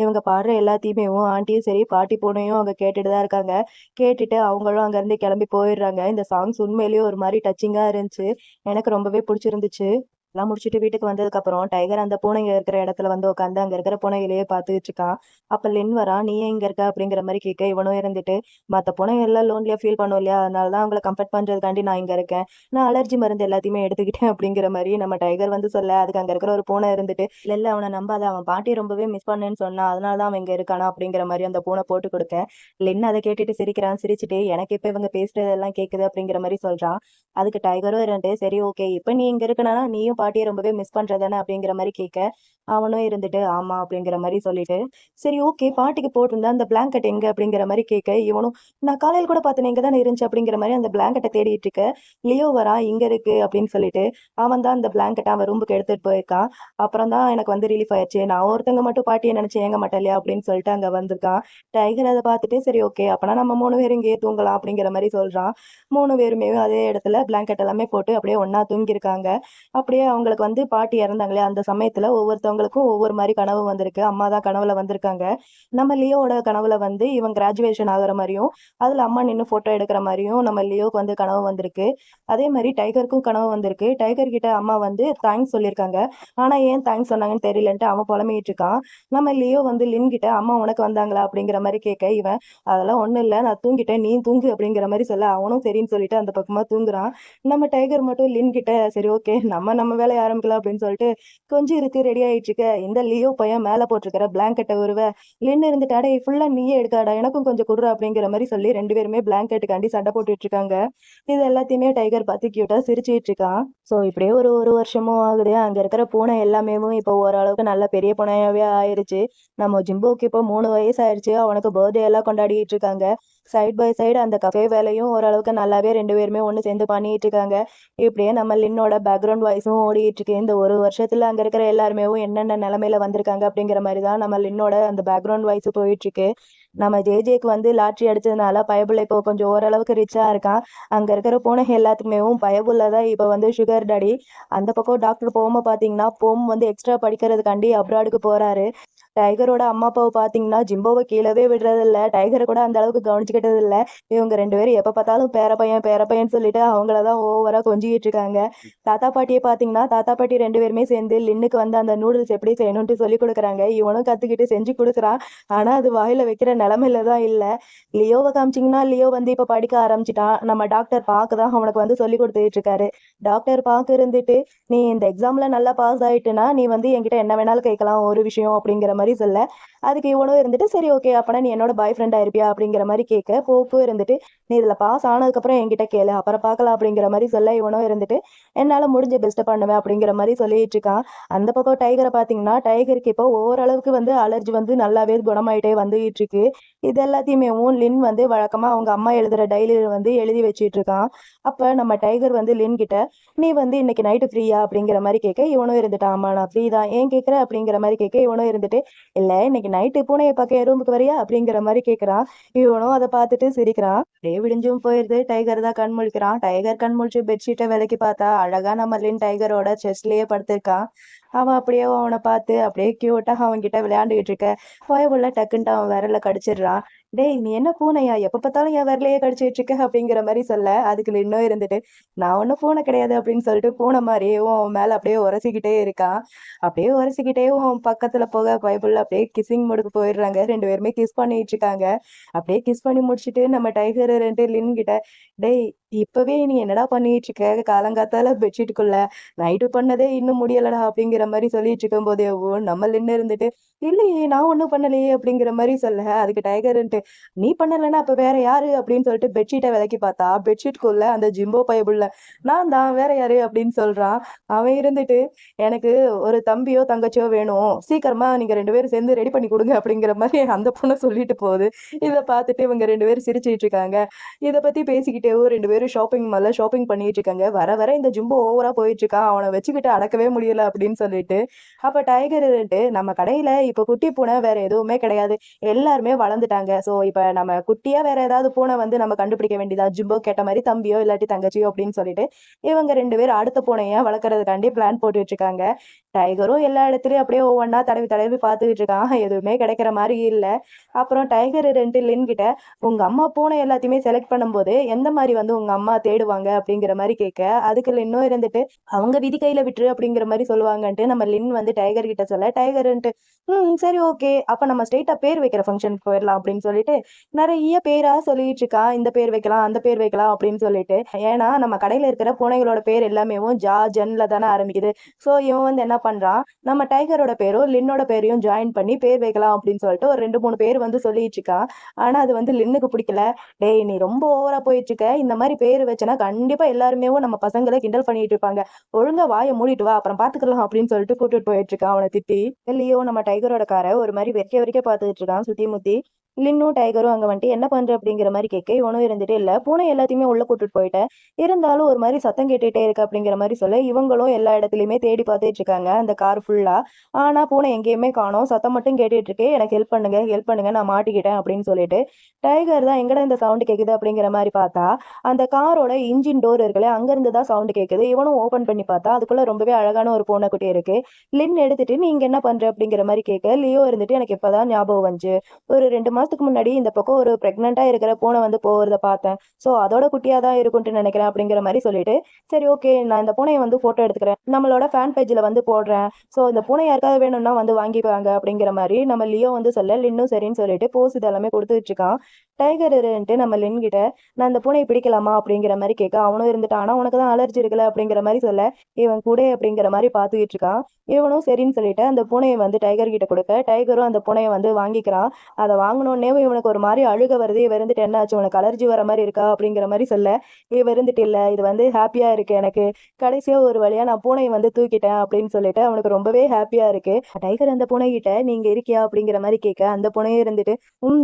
இவங்க பாடுற எல்லாத்தையுமே ஆண்டியும் சரி பாட்டி பூனையும் அவங்க கேட்டுட்டு தான் இருக்காங்க. கேட்டுட்டு அவங்களும் அங்கேருந்து கிளம்பி போயிடுறாங்க. இந்த சாங்ஸ் உண்மையிலேயே ஒரு மாதிரி டச்சிங்கா இருந்துச்சு. எனக்கு ரொம்பவே பிடிச்சிருந்துச்சு. எல்லாம் முடிச்சுட்டு வீட்டுக்கு வந்ததுக்கப்புறம் டைகர் அந்த பூனைங்க இருக்கிற இடத்துல வந்து உட்காந்து அங்கே இருக்கிற பூனைகளையே பார்த்துக்கிட்டு இருக்கான். அப்போ லின் வரா, நீ ஏன் இங்கே இருக்க அப்படிங்கிற மாதிரி கேட்க இவனும் இருந்துட்டு மற்ற பூனைங்க எல்லாம் லோன்லியாக ஃபீல் பண்ணும் இல்லையா, அதனால தான் அவங்கள கம்ஃபர்ட் பண்ணுறதுக்காண்டி நான் இங்கே இருக்கேன். நான் அலர்ஜி மருந்து எல்லாத்தையுமே எடுத்துக்கிட்டேன் அப்படிங்கிற மாதிரி நம்ம டைகர் வந்து சொல்ல அதுக்கு அங்கே இருக்கிற ஒரு பூனை இருந்துட்டு இல்லை அவனை நம்பாத, அவன் பாட்டி ரொம்பவே மிஸ் பண்ணேன்னு சொன்னான், அதனால தான் அவன் இங்கே இருக்கானா அப்படிங்கிற மாதிரி அந்த பூனை போட்டு கொடுத்தேன். லின் அதை கேட்டுட்டு சிரிக்கிறான். சிரிச்சுட்டு எனக்கு இப்போ இவங்க பேசுறதெல்லாம் கேட்குது அப்படிங்கிற மாதிரி சொல்றான். அதுக்கு டைகரும் இருந்துட்டு சரி ஓகே இப்போ நீ இங்க இருக்கனா நீயும் பாட்டியை ரொம்பவே மிஸ் பண்றதானே அப்படிங்கிற மாதிரி கேட்க அவனும் இருந்துட்டு ஆமா அப்படிங்கிற மாதிரி சொல்லிட்டு சரி ஓகே பாட்டிக்கு போட்டிருந்தா அந்த பிளாங்கெட் எங்க அப்படிங்கிற மாதிரி கேட்க இவனும் நான் காலையில் கூட பார்த்தேன் இங்க தானே இருந்துச்சு அப்படிங்கிற மாதிரி அந்த பிளாங்கெட்டை தேடிட்டு இருக்க. லியோ வரா இங்க இருக்கு அப்படின்னு சொல்லிட்டு அவன் தான் அந்த பிளாங்கெட்டை அவன் ரூமுக்கு எடுத்துட்டு போயிருக்கான். அப்புறம் தான் எனக்கு வந்து ரிலீஃப் ஆயிடுச்சு. நான் ஒருத்தங்க மட்டும் பாட்டியை நினைச்சு ஏங்க மாட்டேன் இல்லையா அப்படின்னு சொல்லிட்டு அங்க வந்திருக்கான். டைகர் அதை பார்த்துட்டு சரி ஓகே அப்பனா நம்ம 3 பேரும் இங்கேயே தூங்கலாம் அப்படிங்கிற மாதிரி சொல்றான். 3 பேருமே அதே இடத்துல பிளாங்கெட் எல்லாமே போட்டு அப்படியே ஒண்ணா தூங்கியிருக்காங்க. அப்படியே அவங்களுக்கு வந்து பாட்டி இறந்தாங்களே அந்த சமயத்துல ஒவ்வொருத்தவங்களுக்கும் ஒவ்வொரு மாதிரி கனவு வந்திருக்கு. அம்மா தான் கனவுல வந்திருக்காங்க. நம்ம லியோவோட கனவுல வந்து இவன் கிராஜுவேஷன் ஆகுற மாதிரியும் அதுல அம்மா நின்று போட்டோ எடுக்கிற மாதிரியும் நம்ம லியோக்கு வந்து கனவு வந்திருக்கு. அதே மாதிரி டைகருக்கும் கனவு வந்திருக்கு. டைகர் கிட்ட அம்மா வந்து தேங்க்ஸ் சொல்லியிருக்காங்க. ஆனா ஏன் தேங்க்ஸ் சொன்னாங்கன்னு தெரியலன்ட்டு அவன் புலம்பிட்டு இருக்கான். நம்ம லியோ வந்து லின் கிட்ட அம்மா உனக்கு வந்தாங்களா அப்படிங்கிற மாதிரி கேட்க இவன் அதெல்லாம் ஒண்ணும் இல்லை நான் தூங்கிட்டேன் நீ தூங்கு அப்படிங்கிற மாதிரி சொல்ல அவனும் சரின்னு சொல்லிட்டு அந்த பக்கமா தூங்குறான். நம்ம டைகர் மட்டும் லின் கிட்ட சரி ஓகே நம்ம வேலையை ஆரம்பிக்கலாம் அப்படின்னு சொல்லிட்டு கொஞ்சம் இருக்கு ரெடி ஆயிட்டு இருக்க. இந்த லியோ பையன் மேல போட்டிருக்கிற பிளாங்கெட்டை உருவ லின் இருந்துட்டாடே ஃபுல்லா நீயே எடுக்காடா எனக்கும் கொஞ்சம் கொடுறா அப்படிங்கிற மாதிரி சொல்லி 2 பேருமே பிளாங்கெட்டுக்காண்டி சண்டை போட்டுட்டு இருக்காங்க. இது எல்லாத்தையுமே டைகர் பார்த்து கியூட்டா சிரிச்சிட்டு இருக்கான். ஸோ இப்படியே ஒரு வருஷமும் ஆகுது. அங்க இருக்கிற பூனை எல்லாமே இப்போ ஓரளவுக்கு நல்ல பெரிய பூனையாவே ஆயிருச்சு. நம்ம ஜிம்போக்கு இப்போ 3 வயசு ஆயிடுச்சு. அவனுக்கு பர்த்டே எல்லாம் கொண்டாடிட்டு இருக்காங்க. சைட் பை சைடு அந்த கஃபே வேலையும் ஓரளவுக்கு நல்லாவே 2 பேருமே ஒன்று சேர்ந்து பண்ணிட்டு இருக்காங்க. இப்படியே நம்ம லின்னோட பேக்ரவுண்ட் வாய்ஸும் ஓடிட்டு இருக்கு. இந்த ஒரு வருஷத்துல அங்க இருக்கிற எல்லாருமே என்னென்ன நிலைமையில வந்திருக்காங்க அப்படிங்கிற மாதிரி தான் நம்ம லின்னோட அந்த பேக்ரவுண்ட் வாய்ஸ் போயிட்டு இருக்கு. நம்ம ஜேஜேக்கு வந்து லாட்ரி அடிச்சதுனால பயபுள்ள இப்போ கொஞ்சம் ஓரளவுக்கு ரிச்சா இருக்கான். அங்க இருக்கிற பூனைங்க எல்லாத்துக்குமே பயபுள்ள தான் இப்போ வந்து சுகர் டாடி. அந்த பக்கம் டாக்டர் போம பாத்தீங்கன்னா போம் வந்து எக்ஸ்ட்ரா படிக்கிறதுக்காண்டி அப்ராடுக்கு போறாரு. டைகரோட அம்மா அப்பாவை பாத்தீங்கன்னா ஜிம்போவை கீழவே விடுறது இல்ல. டைகரை கூட அந்த அளவுக்கு கவனிச்சுக்கிட்டது இல்ல. இவங்க 2 பேரும் எப்ப பார்த்தாலும் பேர பையன் சொல்லிட்டு அவங்களதான் ஓவரா கொஞ்சிக்கிட்டு இருக்காங்க. தாத்தா பாட்டியை பாத்தீங்கன்னா தாத்தா பாட்டி 2 பேருமே சேர்ந்து லின்னுக்கு வந்து அந்த நூடுல்ஸ் எப்படி செய்யணும்ட்டு சொல்லி கொடுக்குறாங்க. இவனும் கத்துக்கிட்டு செஞ்சு கொடுக்குறான். ஆனா அது வாயில வைக்கிற நிலைமையில தான் இல்ல. லியோவை காமிச்சிங்கன்னா லியோ வந்து இப்ப படிக்க ஆரம்பிச்சிட்டான். நம்ம டாக்டர் பாக்குதான் அவனுக்கு வந்து சொல்லி கொடுத்துட்டு இருக்காரு. டாக்டர் பாக்கு இருந்துட்டு நீ இந்த எக்ஸாம்ல நல்லா பாஸ் ஆயிட்டுனா நீ வந்து என்கிட்ட என்ன வேணாலும் கேட்கலாம் ஒரு விஷயம் அப்படிங்கிற மாதிரி சொல்ல அதுக்கு இவனும் இருந்துட்டு சரி ஓகே அப்பனா நீ என்னோட பாய் ஃப்ரெண்டா இருப்பியா அப்படிங்கிற மாதிரி கேட்க போக்கும் இருந்துட்டு நீ இதுல பாஸ் ஆனதுக்கப்புறம் என்கிட்ட கேளு அப்புறம் பார்க்கலாம் அப்படிங்கிற மாதிரி சொல்ல இவனும் இருந்துட்டு என்னால முடிஞ்ச பெஸ்ட் பண்ணுவேன் அப்படிங்கிற மாதிரி சொல்லிட்டு இருக்கான். அந்த பக்கம் டைகரை பாத்தீங்கன்னா டைகருக்கு இப்போ ஓரளவுக்கு வந்து அலர்ஜி வந்து நல்லாவே குணமாயிட்டே வந்துகிட்டு இருக்கு. இது எல்லாத்தையுமே லின் வந்து வழக்கமா அவங்க அம்மா எழுதுற டைரியில வந்து எழுதி வச்சிட்டு இருக்கான். அப்ப நம்ம டைகர் வந்து லின் கிட்ட நீ வந்து இன்னைக்கு நைட்டு ஃப்ரீயா அப்படிங்கிற மாதிரி கேட்க இவனும் இருந்துட்டான் ஆமா நான் ஃப்ரீ தான் ஏன் கேட்குற அப்படிங்கிற மாதிரி கேட்க இவனும் இருந்துட்டு இல்லை இன்னைக்கு நைட்டு பூனையை பார்க்க ரூமுக்கு வரியா அப்படிங்கிற மாதிரி கேட்குறான். இவனும் அதை பார்த்துட்டு சிரிக்கிறான். அப்படியே விடிஞ்சும் போயிருது. டைகர் தான் கண் முழிக்கிறான். டைகர் கண் முழிச்சு பெட்ஷீட்டை விலக்கி பார்த்தா அழகா நம்ம லின் டைகரோட செஸ்ட்லயே படுத்திருக்கான். அவன் அப்படியே அவனை பார்த்து அப்படியே கியூட்டா அவன்கிட்ட விளையாண்டுகிட்டு இருக்க பயபுள்ள டக்குன்ட்டு அவன் விரல கடிச்சிடுறான். டேய் நீ என்ன பூனையா, எப்ப பார்த்தாலும் என் விரலையே கடிச்சிட்டு இருக்க அப்படிங்கிற மாதிரி சொல்ல, அதுக்கு இன்னும் இருந்துட்டு நான் ஒன்றும் பூனை கிடையாது அப்படின்னு சொல்லிட்டு பூனை மாதிரியும் அவன் மேல அப்படியே உரசிக்கிட்டே இருக்கான். அப்படியே உரசிக்கிட்டே அவன் பக்கத்துல போக பயபுள்ள அப்படியே கிஸ்ஸிங் மூடுக்கு போயிடுறாங்க. ரெண்டு பேருமே கிஸ் பண்ணிட்டு இருக்காங்க. அப்படியே கிஸ் பண்ணி முடிச்சுட்டு நம்ம டைகர் ரெண்டு லின் கிட்ட, டேய் இப்பவே நீ என்னடா பண்ணிட்டு இருக்க, காலங்காத்தால பெட்ஷீட்டுக்குள்ள நைட்டு பண்ணதே இன்னும் முடியலடா அப்படிங்கிற மாதிரி சொல்லிட்டு இருக்கும் போதே நம்ம லின்னு இருந்துட்டு, இல்லையே நான் ஒன்றும் பண்ணலையே அப்படிங்கிற மாதிரி சொல்ல, அதுக்கு டைகர்ன்ட்டு நீ பண்ணலைன்னா அப்ப வேற யாரு அப்படின்னு சொல்லிட்டு பெட்ஷீட்டை விலக்கி பார்த்தா பெட்ஷீட்குள்ள அந்த ஜிம்போ பயபுள்ள நான் தான் வேற யாரு அப்படின்னு சொல்றான். அவன் இருந்துட்டு எனக்கு ஒரு தம்பியோ தங்கச்சியோ வேணும், சீக்கிரமா நீங்க ரெண்டு பேரும் சேர்ந்து ரெடி பண்ணி கொடுங்க அப்படிங்கிற மாதிரி அந்த பொண்ணை சொல்லிட்டு போகுது. இதை பார்த்துட்டு இவங்க ரெண்டு பேரும் சிரிச்சிட்டு இருக்காங்க. இதை பத்தி பேசிக்கிட்டே ரெண்டு பேரும் ஷாப்பிங் மால்ல ஷாப்பிங் பண்ணிட்டு இருக்காங்க. வர வர இந்த ஜிம்போ ஓவரா போயிட்டு இருக்கான், அவனை வச்சுக்கிட்டு அடக்கவே முடியல அப்படின்னு சொல்லிட்டு அப்ப டைகர் இருந்துட்டு நம்ம கடையில இப்ப குட்டி பூனை வேற எதுவுமே கிடையாது, எல்லாருமே வளர்ந்துட்டாங்க. சோ இப்ப நம்ம குட்டியா வேற ஏதாவது பூனை வந்து நம்ம கண்டுபிடிக்க வேண்டியதா, ஜிம்போ கேட்ட மாதிரி தம்பியோ இல்லாட்டி தங்கச்சியோ அப்படின்னு சொல்லிட்டு இவங்க ரெண்டு பேரும் அடுத்த பூனைய வளர்க்கறதுக்காண்டி பிளான் போட்டுட்டு இருக்காங்க. டைகரும் எல்லா இடத்துலயும் அப்படியே ஒவ்வொன்னா தடவி தடவி பார்த்துக்கிட்டு இருக்கான். எதுவுமே கிடைக்கிற மாதிரி இல்ல. அப்புறம் டைகர் ரெண்டு லின் கிட்ட, உங்க அம்மா பூனை எல்லாத்தையுமே செலக்ட் பண்ணும்போது எந்த மாதிரி வந்து உங்க அம்மா தேடுவாங்க அப்படிங்கிற மாதிரி கேட்க, அதுக்கு லின்னும் இருந்துட்டு அவங்க விதி கையில விட்டுரு அப்படிங்கிற மாதிரி சொல்லுவாங்கன்ட்டு நம்ம லின் வந்து டைகர் கிட்ட சொல்ல, டைகர்ன்ட்டு சரி ஓகே அப்ப நம்ம ஸ்ட்ரெயிட்டா பேர் வைக்கிற ஃபங்க்ஷனுக்கு போயிடலாம் அப்படின்னு சொல்லிட்டு நிறைய பேரா சொல்லிட்டு இருக்கான். இந்த பேர் வைக்கலாம் அந்த பேர் வைக்கலாம் அப்படின்னு சொல்லிட்டு, ஏன்னா நம்ம கடையில இருக்கிற பூனைகளோட பேர் எல்லாமே ஜா ஜன்ல தானே ஆரம்பிக்குது. சோ இவன் வந்து என்ன பண்றான், நம்ம டைகரோட பேரும் லின்னோட பேரையும் ஜாயின் பண்ணி பேர் வைக்கலாம் அப்படின்னு சொல்லிட்டு ஒரு 2 3 பேர் வந்து சொல்லிட்டு இருக்கான். ஆனா அது வந்து லின்னுக்கு பிடிக்கல. டேய் நீ ரொம்ப ஓவரா போயிட்டு இருக்க, இந்த மாதிரி பேர் வச்சனா கண்டிப்பா எல்லாருமே நம்ம பசங்களை கிண்டல் பண்ணிட்டு இருப்பாங்க, ஒழுங்கா வாயை மூடிட்டு வா அப்புறம் பாத்துக்கலாம் அப்படின்னு சொல்லிட்டு கூட்டிட்டு போயிட்டு இருக்கான் அவனை திட்டி. லியோ நம்ம டைகரோட காரை ஒரு மாதிரி வெறிக்க வெறிக்க பாத்துக்கிட்டு இருக்கான் சுத்தி முத்தி. லின்னும் டைகரும் அங்க வந்துட்டு என்ன பண்ற அப்படிங்கிற மாதிரி கேட்க, இவனும் இருந்துட்டு இல்ல பூனை எல்லாத்தையுமே உள்ள கூட்டிட்டு போயிட்டேன், இருந்தாலும் ஒரு மாதிரி சத்தம் கேட்டுட்டே இருக்கு அப்படிங்கிற மாதிரி சொல்ல, இவங்களும் எல்லா இடத்துலயுமே தேடி பார்த்துட்டு இருக்காங்க அந்த கார் ஃபுல்லா. ஆனா பூனை எங்கேயுமே காணோம், சத்தம் மட்டும் கேட்டுட்டு இருக்கு. எனக்கு ஹெல்ப் பண்ணுங்க நான் மாட்டிக்கிட்டேன் அப்படின்னு சொல்லிட்டு டைகர் தான் எங்கடா இந்த சவுண்ட் கேக்குது அப்படிங்கிற மாதிரி பார்த்தா அந்த காரோட இன்ஜின் டோர் இருக்குல்ல அங்க இருந்து தான் சவுண்ட் கேக்குது. இவனும் ஓபன் பண்ணி பார்த்தா அதுக்குள்ள ரொம்பவே அழகான ஒரு பூனைக்குட்டி இருக்கு. லின் எடுத்துட்டு நீங்க என்ன பண்ற அப்படிங்கிற மாதிரி கேட்க, லியோ இருந்துட்டு எனக்கு இப்பதான் ஞாபகம் வந்துச்சு, ஒரு 2 மாசத்துக்கு முன்னாடி இந்த பக்கம் ஒரு பிரெக்னெண்டா இருக்கிற பூனை வந்து போறத பார்த்தேன், சோ அதோட குட்டியா தான் இருக்கும்னு நினைக்கிறேன் அப்படிங்கிற மாதிரி சொல்லிட்டு, சரி ஓகே நான் இந்த பூனையை வந்து போட்டோ எடுத்துக்கிறேன், நம்மளோட ஃபேன் பேஜ்ல வந்து போடுறேன், சோ இந்த பூனை யாருக்காவது வேணும்னா வந்து வாங்கிப்பாங்க அப்படிங்கிற மாதிரி நம்ம லியோ வந்து சொல்ல, லின்னும் சரின்னு சொல்லிட்டு போஸ் இதெல்லாமே கொடுத்துட்டு இருக்கான். டைகர் இருந்துட்டு நம்ம லின் கிட்ட நான் இந்த பூனையை பிடிக்கலாமா அப்படிங்கிற மாதிரி கேட்க, அவனும் இருந்துட்டு ஆனா உனக்கு தான் அலர்ஜி இருக்குல்ல அப்படிங்கிற மாதிரி சொல்ல, இவன் கூட அப்படிங்கிற மாதிரி பார்த்துக்கிட்டு இருக்கான். இவனும் சரின்னு சொல்லிட்டு அந்த பூனையை வந்து டைகர் கிட்ட கொடுக்க, டைகரும் அந்த பூனையை வந்து வாங்கிக்கிறான். அதை வாங்கினோடனே இவனுக்கு ஒரு மாதிரி அழுக வருது. இவ இருந்துட்டு என்ன ஆச்சு உனக்கு அலர்ஜி வர மாதிரி இருக்கா அப்படிங்கிற மாதிரி சொல்ல, இவ இருந்துட்டு இல்ல இது வந்து ஹாப்பியா இருக்கு எனக்கு, கடைசியா ஒரு வழியா நான் பூனையை வந்து தூக்கிட்டேன் அப்படின்னு சொல்லிட்டு அவனுக்கு ரொம்பவே ஹாப்பியா இருக்கு. டைகர் அந்த பூனை கிட்ட நீங்க இருக்கியா அப்படிங்கிற மாதிரி கேட்க, அந்த பூனையே இருந்துட்டு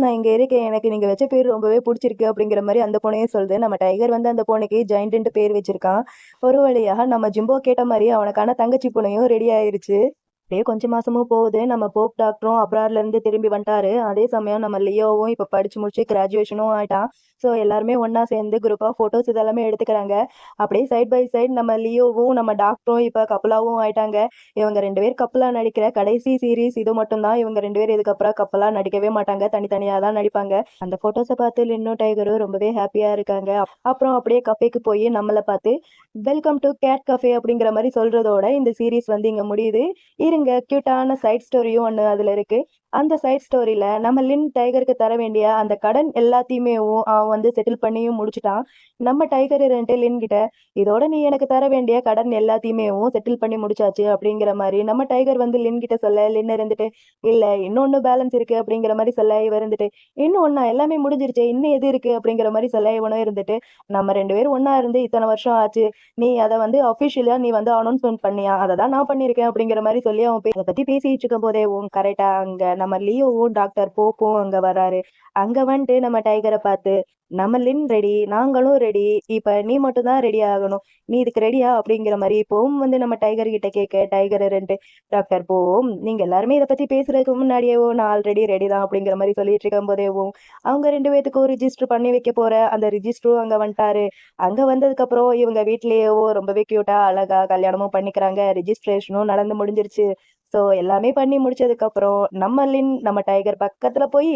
நான் இங்க இருக்கேன், எனக்கு நீங்க வச்ச பேர் ரொம்பவே பிடிச்சிருக்கு அப்படிங்கிற மாதிரி அந்த பூனையே சொல்லுது. நம்ம டைகர் வந்து அந்த பூனைக்கு ஜெயண்ட் பேர் வச்சிருக்கான். ஒரு வழியாக நம்ம ஜிம்போ கேட்ட மாதிரி அவனுக்கான தங்கச்சி பூனையும் ரெடி ஆயிருச்சு. அப்படியே கொஞ்சம் மாசமும் போகுது. நம்ம போப் டாக்டரும் அப்ராட்ல இருந்து திரும்பி வந்துட்டாரு. அதே சமயம் நம்ம லியோவும் இப்ப படிச்சு முடிச்சு கிராஜுவேஷனும் ஆயிட்டான். ஸோ எல்லாருமே ஒண்ணா சேர்ந்து குரூப்பா போட்டோஸ் இதெல்லாமே எடுத்துக்கிறாங்க. அப்படியே சைட் பை சைட் நம்ம லியோவும் நம்ம டாக்டரும் இப்ப கப்பலாவும் ஆயிட்டாங்க. இவங்க 2 பேர் கப்பலா நடிக்கிற கடைசி சீரீஸ் இது மட்டும்தான். இவங்க 2 பேர் இதுக்கப்புறம் கப்பலா நடிக்கவே மாட்டாங்க, தனித்தனியா தான் நடிப்பாங்க. அந்த போட்டோஸை பார்த்து லின்னோ டைகரும் ரொம்பவே ஹாப்பியா இருக்காங்க. அப்புறம் அப்படியே கஃபேக்கு போய் நம்மளை பார்த்து வெல்கம் டு கேட் கஃபே அப்படிங்கிற மாதிரி சொல்றதோட இந்த சீரீஸ் வந்து இங்க முடியுது. இருங்க கியூட்டான சைட் ஸ்டோரியும் ஒன்று அதுல இருக்கு. அந்த சைட் ஸ்டோரியில நம்ம லின் டைகருக்கு தர வேண்டிய அந்த கடன் எல்லாத்தையுமே அவன் வந்து செட்டில் பண்ணியும் முடிச்சுட்டான். நம்ம டைகர் இருந்துட்டு லின் கிட்ட இதோட நீ எனக்கு தர வேண்டிய கடன் எல்லாத்தையுமே செட்டில் பண்ணி முடிச்சாச்சு அப்படிங்கிற மாதிரி நம்ம டைகர் வந்து லின் கிட்ட சொல்ல, லின் இருந்துட்டு இல்ல இன்னொன்னு பேலன்ஸ் இருக்கு அப்படிங்கிற மாதிரி சொல்ல, இவ இருந்துட்டு இன்னும் ஒன்னா எல்லாமே முடிஞ்சிருச்சு இன்னும் எது இருக்கு அப்படிங்கிற மாதிரி சொல்ல, இவனும் இருந்துட்டு நம்ம 2 பேரும் ஒன்னா இருந்து இத்தனை வருஷம் ஆச்சு, நீ அதை வந்து அபிஷியலா நீ வந்து அனௌன்ஸ்மெண்ட் பண்ணியா, அதை தான் நான் பண்ணியிருக்கேன் அப்படிங்கிற மாதிரி சொல்லி அவன் அதை பத்தி பேசிட்டு இருக்கும் போதே கரெக்டா அங்க நம்ம லியோவும் டாக்டர் போப்பும் அங்க வராரு. அங்க வந்துட்டு நம்ம டைகரை பார்த்து, நம்ம லின் ரெடி, நாங்களும் ரெடி, இப்ப நீ மட்டும் தான் ரெடி ஆகணும், நீ இதுக்கு ரெடியா அப்படிங்கிற மாதிரி இப்பவும் வந்து நம்ம டைகர் கிட்ட கேட்க, டைகர் ரெண்டு டாக்டர் போவும் நீங்க எல்லாருமே இதை பத்தி பேசுறதுக்கு முன்னாடியேவோ நான் ஆல்ரெடி ரெடி தான் அப்படிங்கிற மாதிரி சொல்லிட்டு இருக்கும் போதேவும் அவங்க 2 பேத்துக்கும் ரிஜிஸ்டர் பண்ணி வைக்க போற அந்த ரிஜிஸ்டரும் அங்க வந்துட்டாரு. அங்க வந்ததுக்கு அப்புறம் இவங்க வீட்லயேவோ ரொம்பவே கியூட்டா அழகா கல்யாணமும் பண்ணிக்கிறாங்க. ரிஜிஸ்ட்ரேஷனும் நடந்து முடிஞ்சிருச்சு. சோ எல்லாமே பண்ணி முடிச்சதுக்கு அப்புறம் நம்ம லின் நம்ம டைகர் பக்கத்துல போய்,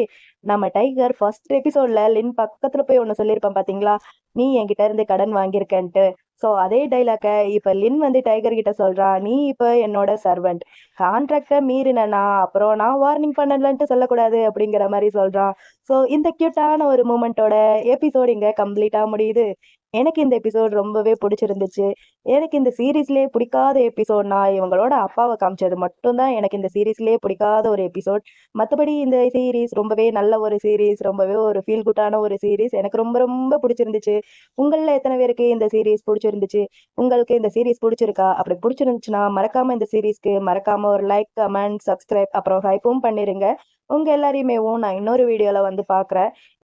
நம்ம டைகர் ஃபர்ஸ்ட் எபிசோட்ல லின் பக்கத்துல போய் ஒண்ணு சொல்லியிருப்பான் பாத்தீங்களா, நீ என்கிட்ட இருந்து கடன் வாங்கியிருக்கன்ட்டு. சோ அதே டைலாக்க இப்ப லின் வந்து டைகர் கிட்ட சொல்றா, நீ இப்ப என்னோட சர்வெண்ட், கான்ட்ராக்ட மீறினா அப்புறம் நான் வார்னிங் பண்ணலன்ட்டு சொல்லக்கூடாது அப்படிங்கிற மாதிரி சொல்றான். சோ இந்த கியூட்டான ஒரு மூமெண்டோட எபிசோட் இங்க கம்ப்ளீட்டா முடியுது. எனக்கு இந்த எபிசோட் ரொம்பவே பிடிச்சிருந்துச்சு. எனக்கு இந்த சீரீஸ்லயே பிடிக்காத எபிசோட்னா இவங்களோட அப்பாவை காமிச்சது மட்டும்தான் எனக்கு இந்த சீரீஸ்லயே பிடிக்காத ஒரு எபிசோட். மற்றபடி இந்த சீரீஸ் ரொம்பவே நல்ல ஒரு சீரீஸ், ரொம்பவே ஒரு ஃபீல் குட்டான ஒரு சீரீஸ். எனக்கு ரொம்ப ரொம்ப பிடிச்சிருந்துச்சு. உங்களில் எத்தனை பேருக்கு இந்த சீரீஸ் பிடிச்சிருந்துச்சு? உங்களுக்கு இந்த சீரீஸ் பிடிச்சிருக்கா? அப்படி பிடிச்சிருந்துச்சுன்னா மறக்காம இந்த சீரீஸ்க்கு மறக்காம ஒரு லைக், கமெண்ட், சப்ஸ்கிரைப் அப்புறம் ஹைப்பும் பண்ணிருங்க. உங்க எல்லாரையுமே நான் இன்னொரு வீடியோல வந்து பார்க்குறேன்.